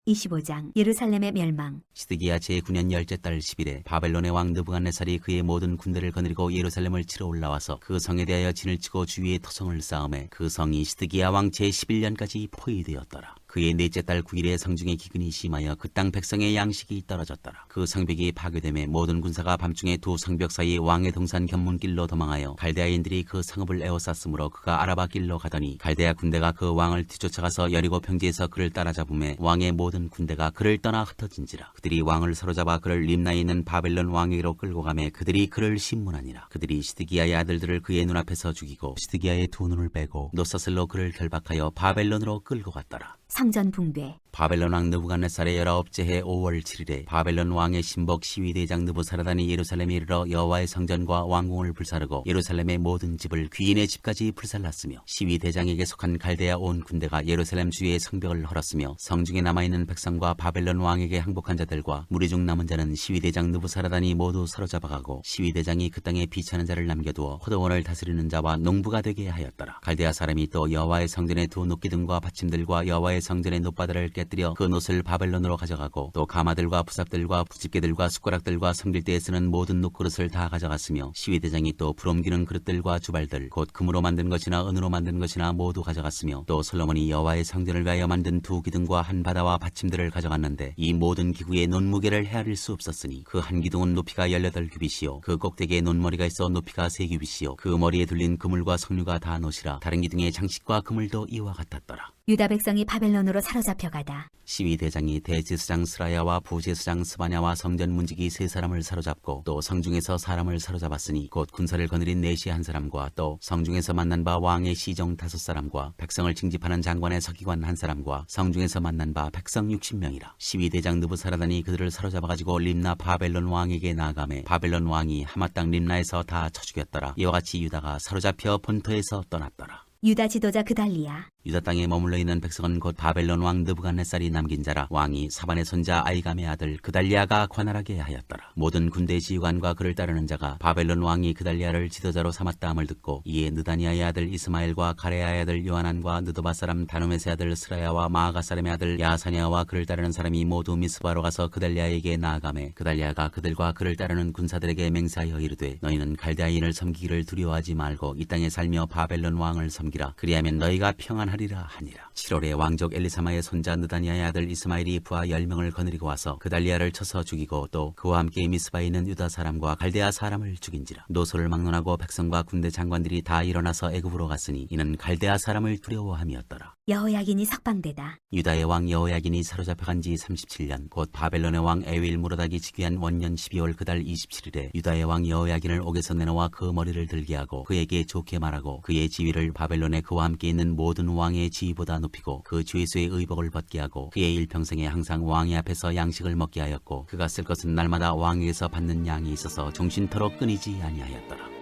[SPEAKER 2] 25장 예루살렘의 멸망.
[SPEAKER 1] 시드기야 제9년 10째 달 10일에 바벨론의 왕 느부갓네살이 그의 모든 군대를 거느리고 예루살렘을 치러 올라와서 그 성에 대하여 진을 치고 주위에 토성을 쌓음에 그 성이 시드기야 왕 제11년까지 포위되었더라. 그의 넷째 달 9일에 성중의 기근이 심하여 그 땅 백성의 양식이 떨어졌더라. 그 성벽이 파괴되매 모든 군사가 밤중에 두 성벽 사이 왕의 동산 견문길로 도망하여 갈대아인들이 그 성읍을 에워쌌으므로 그가 아라바 길로 가더니 갈대아 군대가 그 왕을 뒤쫓아가서 여리고 평지에서 그를 따라잡음에 왕의 모든 군대가 그를 떠나 흩어진지라. 그들이 왕을 사로잡아 그를 림나에 있는 바벨론 왕에게로 끌고 가매 그들이 그를 심문하니라. 그들이 시드기야의 아들들을 그의 눈앞에서 죽이고 시드기야의 두 눈을 빼고 노사슬로 그를 결박하여 바벨론으로 끌고 갔더라.
[SPEAKER 2] 성전 붕괴.
[SPEAKER 1] 바벨론 왕 느부갓네살의 19째 해 5월 7일에 바벨론 왕의 신복 시위대장 느부사라단이 예루살렘에 이르러 여호와의 성전과 왕궁을 불사르고 예루살렘의 모든 집을 귀인의 집까지 불살랐으며 시위대장에게 속한 갈대아 온 군대가 예루살렘 주위의 성벽을 헐었으며 성중에 남아있는 백성과 바벨론 왕에게 항복한 자들과 무리 중 남은 자는 시위대장 느부사라단이 모두 사로잡아가고 시위대장이 그 땅에 비치하는 자를 남겨두어 포도원을 다스리는 자와 농부가 되게 하였더라. 갈대아 사람이 또 여호와의 성전의 두 녹기둥과 받침들과 여호와의 성전의 놋바다를 깨뜨려 그 놋을 바벨론으로 가져가고 또 가마들과 부삽들과 부집개들과 숟가락들과 섬길 때에 쓰는 모든 놋그릇을 다 가져갔으며 시위대장이 또 불옮기는 그릇들과 주발들 곧 금으로 만든 것이나 은으로 만든 것이나 모두 가져갔으며 또 솔로몬이 여호와의 성전을 위하여 만든 두 기둥과 한 바다와 받침들을 가져갔는데 이 모든 기구의 논 무게를 헤아릴 수 없었으니 그 한 기둥은 높이가 18규빗이요 그 꼭대기에 논머리가 있어 높이가 3규빗이요 그 머리에 둘린 그물과 석류가 다 놋이라. 다른 기둥의 장식과 그물도 이와 같았더라.
[SPEAKER 2] 유다 백성이 바벨론으로 사로잡혀가다.
[SPEAKER 1] 시위대장이 대제사장 스라야와 부제사장 스바냐와 성전 문지기 3사람을 사로잡고 또 성중에서 사람을 사로잡았으니 곧 군사를 거느린 내시 1사람과 또 성중에서 만난 바 왕의 시정 5사람과 백성을 징집하는 장관의 서기관 1사람과 성중에서 만난 바 백성 60명이라. 시위대장 느부사라단이 그들을 사로잡아가지고 림나 바벨론 왕에게 나아가매 바벨론 왕이 하마 땅 림나에서 다 쳐 죽였더라. 이와 같이 유다가 사로잡혀 본토에서 떠났더라.
[SPEAKER 2] 유다 지도자 그달리야.
[SPEAKER 1] 유다 땅에 머물러 있는 백성은 곧 바벨론 왕 느부갓네살이 남긴 자라. 왕이 사반의 손자 아이감의 아들 그달리아가 관할하게 하였더라. 모든 군대 지휘관과 그를 따르는 자가 바벨론 왕이 그달리아를 지도자로 삼았다 함을 듣고 이에 느다니아의 아들 이스마엘과 가레아의 아들 요하난과 느도바 사람 다누메스의 아들 스라야와 마아가 사람의 아들 야사냐와 그를 따르는 사람이 모두 미스바로 가서 그달리아에게 나아가매 그달리아가 그들과 그를 따르는 군사들에게 맹세하여 이르되 너희는 갈대아인을 섬기기를 두려워하지 말고 이 땅에 살며 바벨론 왕을 섬기라. 그리하면 너희가 평안하리라 하리라 하니라. 7월에 왕족 엘리사마의 손자 느다니아의 아들 이스마엘이 부하 10명을 거느리고 와서 그달리아를 쳐서 죽이고 또 그와 함께 미스바에 있는 유다 사람과 갈대아 사람을 죽인지라. 노소를 막론하고 백성과 군대 장관들이 다 일어나서 애굽으로 갔으니 이는 갈대아 사람을 두려워함이었더라.
[SPEAKER 2] 여호야긴이 석방되다.
[SPEAKER 1] 유다의 왕 여호야긴이 사로잡혀간 지 37년 곧 바벨론의 왕 에윌 무로닥이 즉위한 원년 12월 그달 27일에 유다의 왕 여호야긴을 옥에서 내놓아 그 머리를 들게 하고 그에게 좋게 말하고 그의 지위를 바벨론에 그와 함께 있는 모든 왕의 지위보다 높이고 그 주의수의 의복을 벗게 하고 그의 일평생에 항상 왕의 앞에서 양식을 먹게 하였고 그가 쓸 것은 날마다 왕에게서 받는 양이 있어서 종신토록 끊이지 아니하였더라.